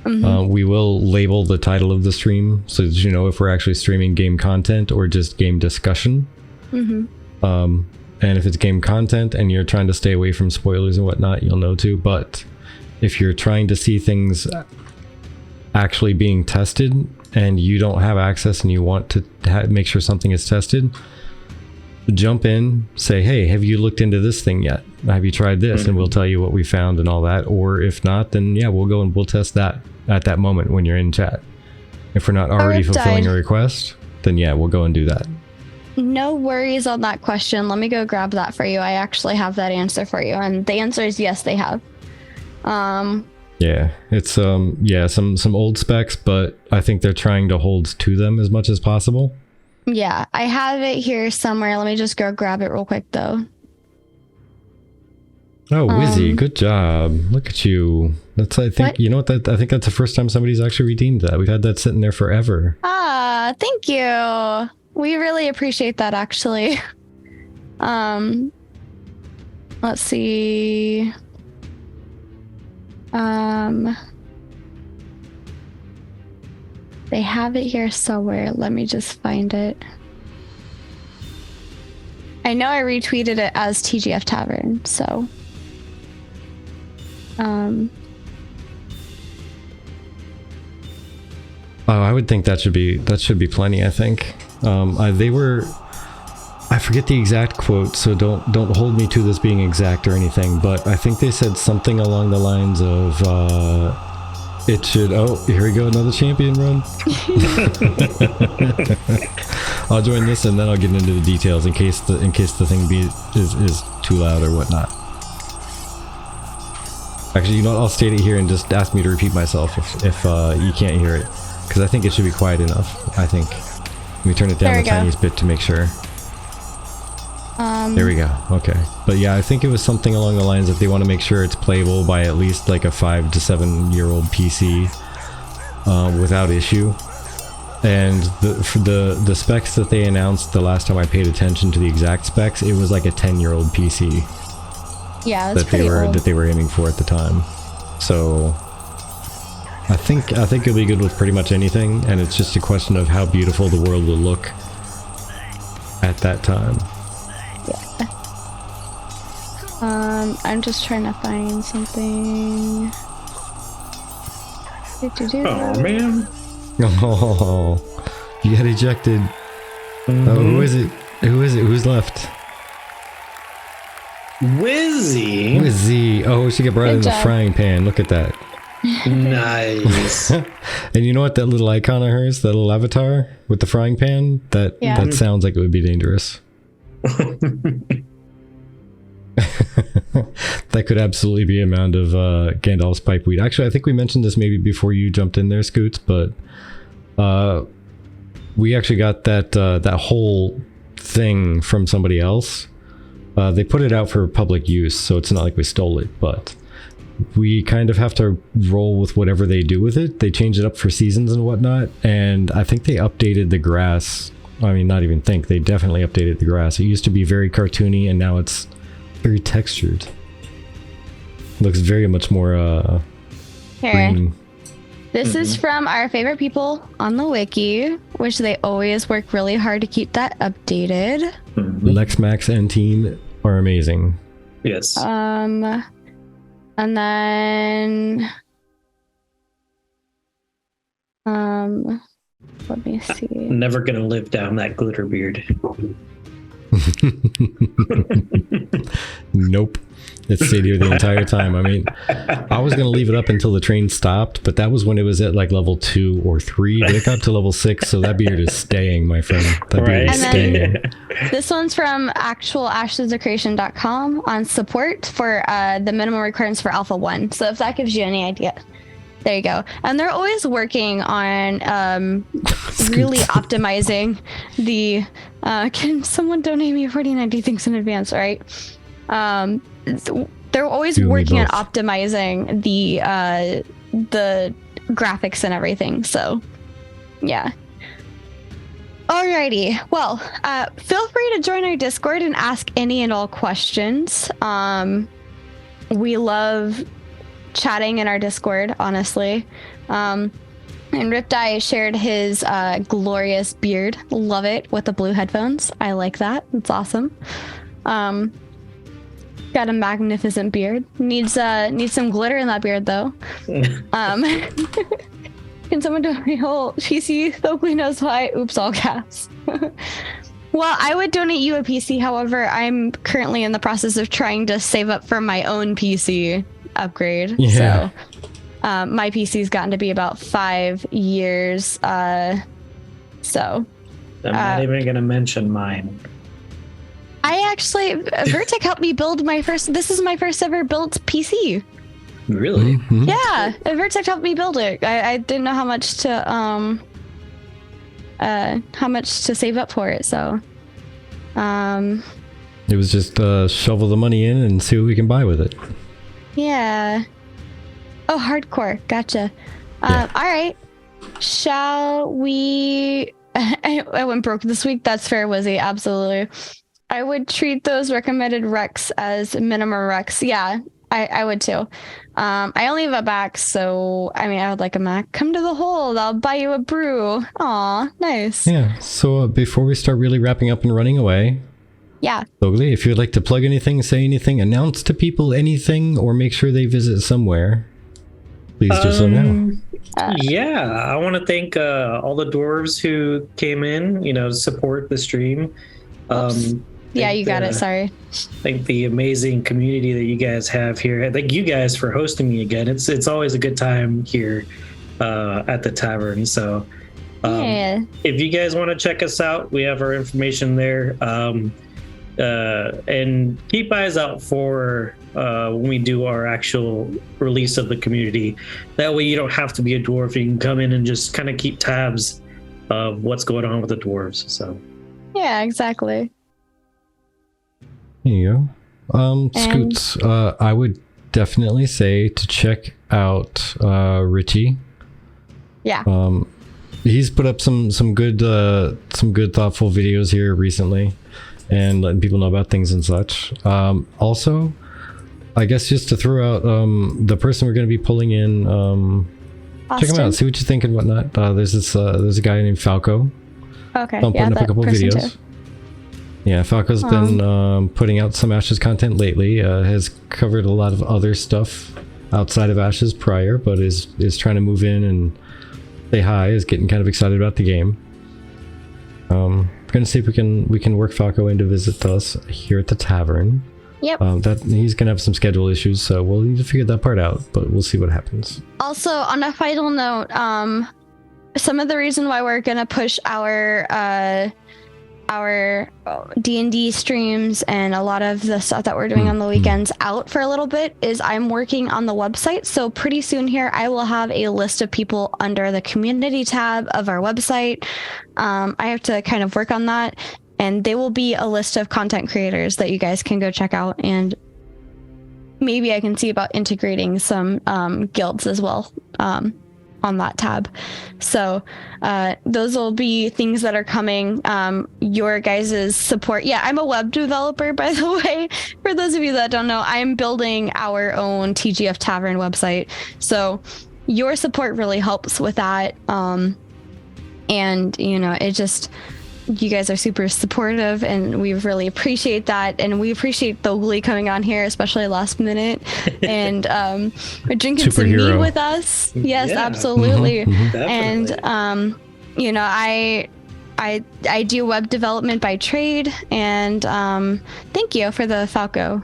Mm-hmm. We will label the title of the stream so that you know if we're actually streaming game content or just game discussion. Mm-hmm. And if it's game content and you're trying to stay away from spoilers and whatnot, you'll know too. But if you're trying to see things actually being tested and you don't have access and you want to make sure something is tested, jump in, say, hey, have you looked into this thing yet? Have you tried this? Mm-hmm. And we'll tell you what we found and all that. Or if not, then yeah, we'll go and we'll test that at that moment when you're in chat. If we're not already fulfilling a request, then yeah, we'll go and do that.
No worries on that question. Let me go grab that for you. I actually have that answer for you. And the answer is yes, they have.
Yeah, it's some old specs, but I think they're trying to hold to them as much as possible.
Yeah, I have it here somewhere. Let me just go grab it real quick though.
Oh, Wizzy, good job. Look at you. That's I think
What?
you know what I think that's the first time somebody's actually redeemed that. We've had that sitting there forever.
Ah, thank you. We really appreciate that actually. Let's see. They have it here somewhere. Let me just find it. I know I retweeted it as TGFTavern, so.
Oh, I would think that should be plenty. I think I forget the exact quote, so don't hold me to this being exact or anything. But I think they said something along the lines of it should. Oh, here we go, another champion run. I'll join this and then I'll get into the details in case the thing is too loud or whatnot. Actually, you know what? I'll state it here and just ask me to repeat myself if you can't hear it, because I think it should be quiet enough. I think. Let me turn it down the tiniest bit to make sure. There we go. Okay. But yeah, I think it was something along the lines that they want to make sure it's playable by at least like a 5 to 7 year old PC without issue. And the specs that they announced the last time I paid attention to the exact specs, it was like a 10-year-old PC.
Yeah, that's pretty old.
That they were aiming for at the time. So I think it'll be good with pretty much anything, and it's just a question of how beautiful the world will look at that time.
Yeah. I'm just trying to find something.
Oh man.
Oh, you got ejected.
Mm-hmm.
Oh, who is it? Who's left?
Wizzy.
Oh, she got brought in the frying pan. Look at that.
Nice.
And you know what? That little icon of hers, that little avatar with the frying pan, that sounds like it would be dangerous. That could absolutely be a mound of Gandalf's pipeweed. Actually, I think we mentioned this maybe before you jumped in there, Scoots, but we actually got that whole thing from somebody else. They put it out for public use, so it's not like we stole it, but we kind of have to roll with whatever they do with it. They change it up for seasons and whatnot, and I think they updated the grass. I mean, not even think, they definitely updated the grass. It used to be very cartoony, and now it's very textured. Looks very much more green.
This is from our favorite people on the wiki, which they always work really hard to keep that updated.
Lex, Max, and team are amazing.
Yes.
And then let me see.
Never gonna live down that glitter beard.
Nope. It stayed here the entire time. I mean, I was gonna leave it up until the train stopped, but that was when it was at like level 2 or 3. But it got to level 6, so that beard is staying, my friend. That beard is staying.
This one's from actualashesofcreation.com on support for the minimum requirements for Alpha 1. So if that gives you any idea. There you go. And they're always working on really optimizing the can someone donate me 4090 things in advance, all right? They're always working on optimizing the graphics and everything. So yeah. Alrighty. Well, feel free to join our Discord and ask any and all questions. We love chatting in our Discord, honestly. And Riptide shared his glorious beard. Love it, with the blue headphones. I like that. It's awesome. Got a magnificent beard. Needs some glitter in that beard though. Can someone do a whole PC? Thoghli knows why. Oops, all caps. Well, I would donate you a PC. However, I'm currently in the process of trying to save up for my own PC upgrade.
Yeah.
So my PC's gotten to be about 5 years. So
I'm not even gonna mention mine.
I actually, Vertic helped me build this is my first ever built PC.
Really?
Mhm.
Yeah, Vertex helped me build it. I didn't know how much to save up for it, so
It was just shovel the money in and see what we can buy with it.
yeah. Oh, hardcore. Gotcha.
Yeah.
All right. Shall we? I went broke this week. That's fair, Wizzy. Absolutely. I would treat those recommended recs as minimum recs. Yeah, I would too. I only have a back, so I mean, I would like a Mac. Come to the hold. I'll buy you a brew. Aw, nice.
Yeah. So before we start really wrapping up and running away,
Yeah.
Thoghli, if you'd like to plug anything, say anything, announce to people anything, or make sure they visit somewhere, please do so now.
Yeah, I want to thank all the dwarves who came in, to support the stream.
Yeah, you got it. Sorry.
Thank the amazing community that you guys have here. Thank you guys for hosting me again. It's always a good time here at the tavern. So
Yeah.
if you guys want to check us out, we have our information there. And keep eyes out for when we do our actual release of the community. That way you don't have to be a dwarf. You can come in and just kind of keep tabs of what's going on with the dwarves. So
Yeah, exactly.
There you go. Scoots, I would definitely say to check out Richie.
Yeah.
He's put up some good thoughtful videos here recently, and letting people know about things and such. Also, I guess just to throw out the person we're going to be pulling in. Check him out, see what you think and whatnot. There's a guy named Falco.
Okay.
I'm putting up a couple videos.
Too.
Yeah, Falco's been putting out some Ashes content lately. Has covered a lot of other stuff outside of Ashes prior, but is trying to move in and say hi. Is getting kind of excited about the game. Gonna see if we can work Falco in to visit us here at the tavern.
Yep.
That he's gonna have some schedule issues, so we'll need to figure that part out. But we'll see what happens.
Also, on a final note, some of the reason why we're gonna push our D&D streams and a lot of the stuff that we're doing on the weekends out for a little bit is I'm working on the website. So pretty soon here, I will have a list of people under the community tab of our website. I have to kind of work on that, and they will be a list of content creators that you guys can go check out, and maybe I can see about integrating some guilds as well on that tab. So those will be things that are coming. Your guys' support. Yeah, I'm a web developer, by the way. For those of you that don't know, I'm building our own TGFTavern website. So your support really helps with that. And, it just... You guys are super supportive, and we really appreciate that. And we appreciate Thoghli coming on here, especially last minute, and drinking some mead with us. Yes, yeah. Absolutely. And I do web development by trade, and thank you for the Falco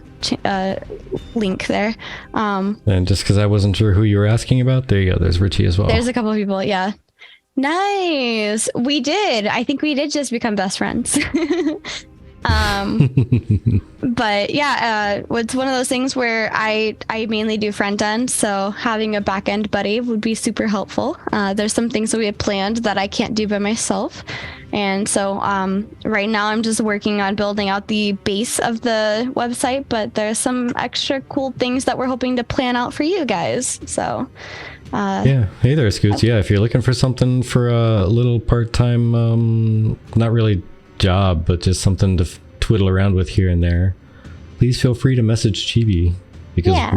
link there.
And just because I wasn't sure who you were asking about, there you go. There's Richie as well.
There's a couple of people, yeah. Nice. We did. I think we did just become best friends. But yeah, it's one of those things where I mainly do front end, so having a back end buddy would be super helpful. There's some things that we had planned that I can't do by myself, and so right now I'm just working on building out the base of the website, but there's some extra cool things that we're hoping to plan out for you guys. So
yeah, hey there, Scoots. Yeah, if you're looking for something for a little part-time, not really job, but just something to twiddle around with here and there, please feel free to message Chibi, because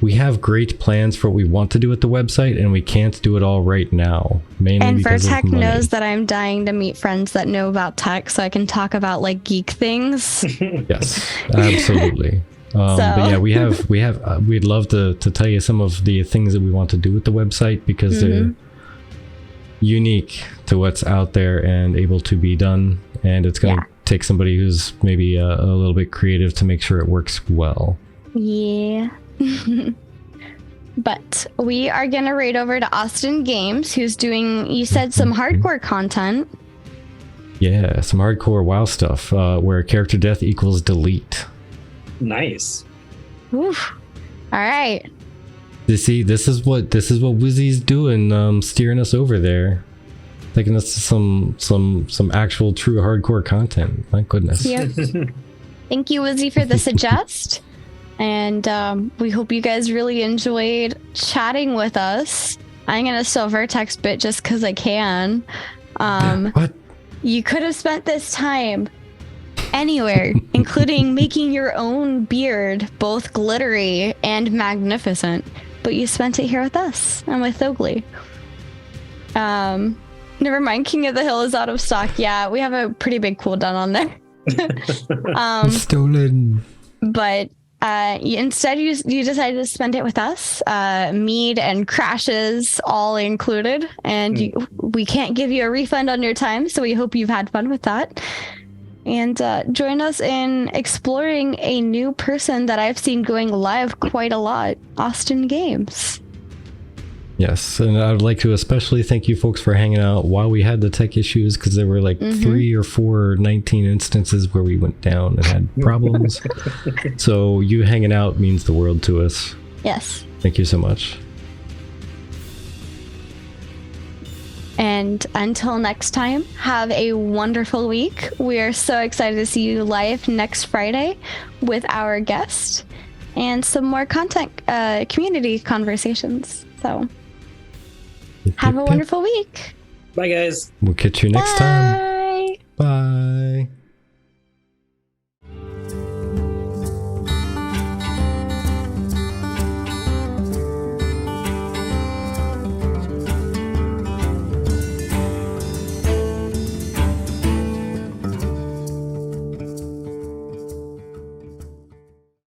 we have great plans for what we want to do at the website, and we can't do it all right now. Mainly
and
because
Vertec
of money.
knows that I'm dying to meet friends that know about tech, so I can talk about like geek things.
Yes, absolutely. But yeah, we'd love to tell you some of the things that we want to do with the website, because they're unique to what's out there and able to be done. And it's going to take somebody who's maybe a little bit creative to make sure it works well.
Yeah. But we are going to raid over to Austin Games, who's doing, you said, some hardcore content.
Yeah, some hardcore WoW stuff where character death equals delete.
Nice.
Oof. All right.
You see, this is what Wizzy's doing, steering us over there, taking us to some actual true hardcore content. My goodness.
Yep. Thank you, Wizzy, for the suggest. And we hope you guys really enjoyed chatting with us. I'm gonna steal Vertex bit just because I can.
What?
You could have spent this time anywhere, including making your own beard, both glittery and magnificent. But you spent it here with us and with Thoghli. Never mind, King of the Hill is out of stock. Yeah, we have a pretty big cooldown on there.
Stolen.
But instead, you decided to spend it with us. Mead and crashes all included. And we can't give you a refund on your time, so we hope you've had fun with that. And join us in exploring a new person that I've seen going live quite a lot, Austin Games.
Yes, and I would like to especially thank you folks for hanging out while we had the tech issues, because there were like 3 or 4 19 instances where we went down and had problems. So you hanging out means the world to us.
Yes.
Thank you so much.
And until next time, have a wonderful week. We are so excited to see you live next Friday with our guest and some more content, community conversations. So have a wonderful week.
Bye, guys.
We'll catch you next time.
Bye.
Bye.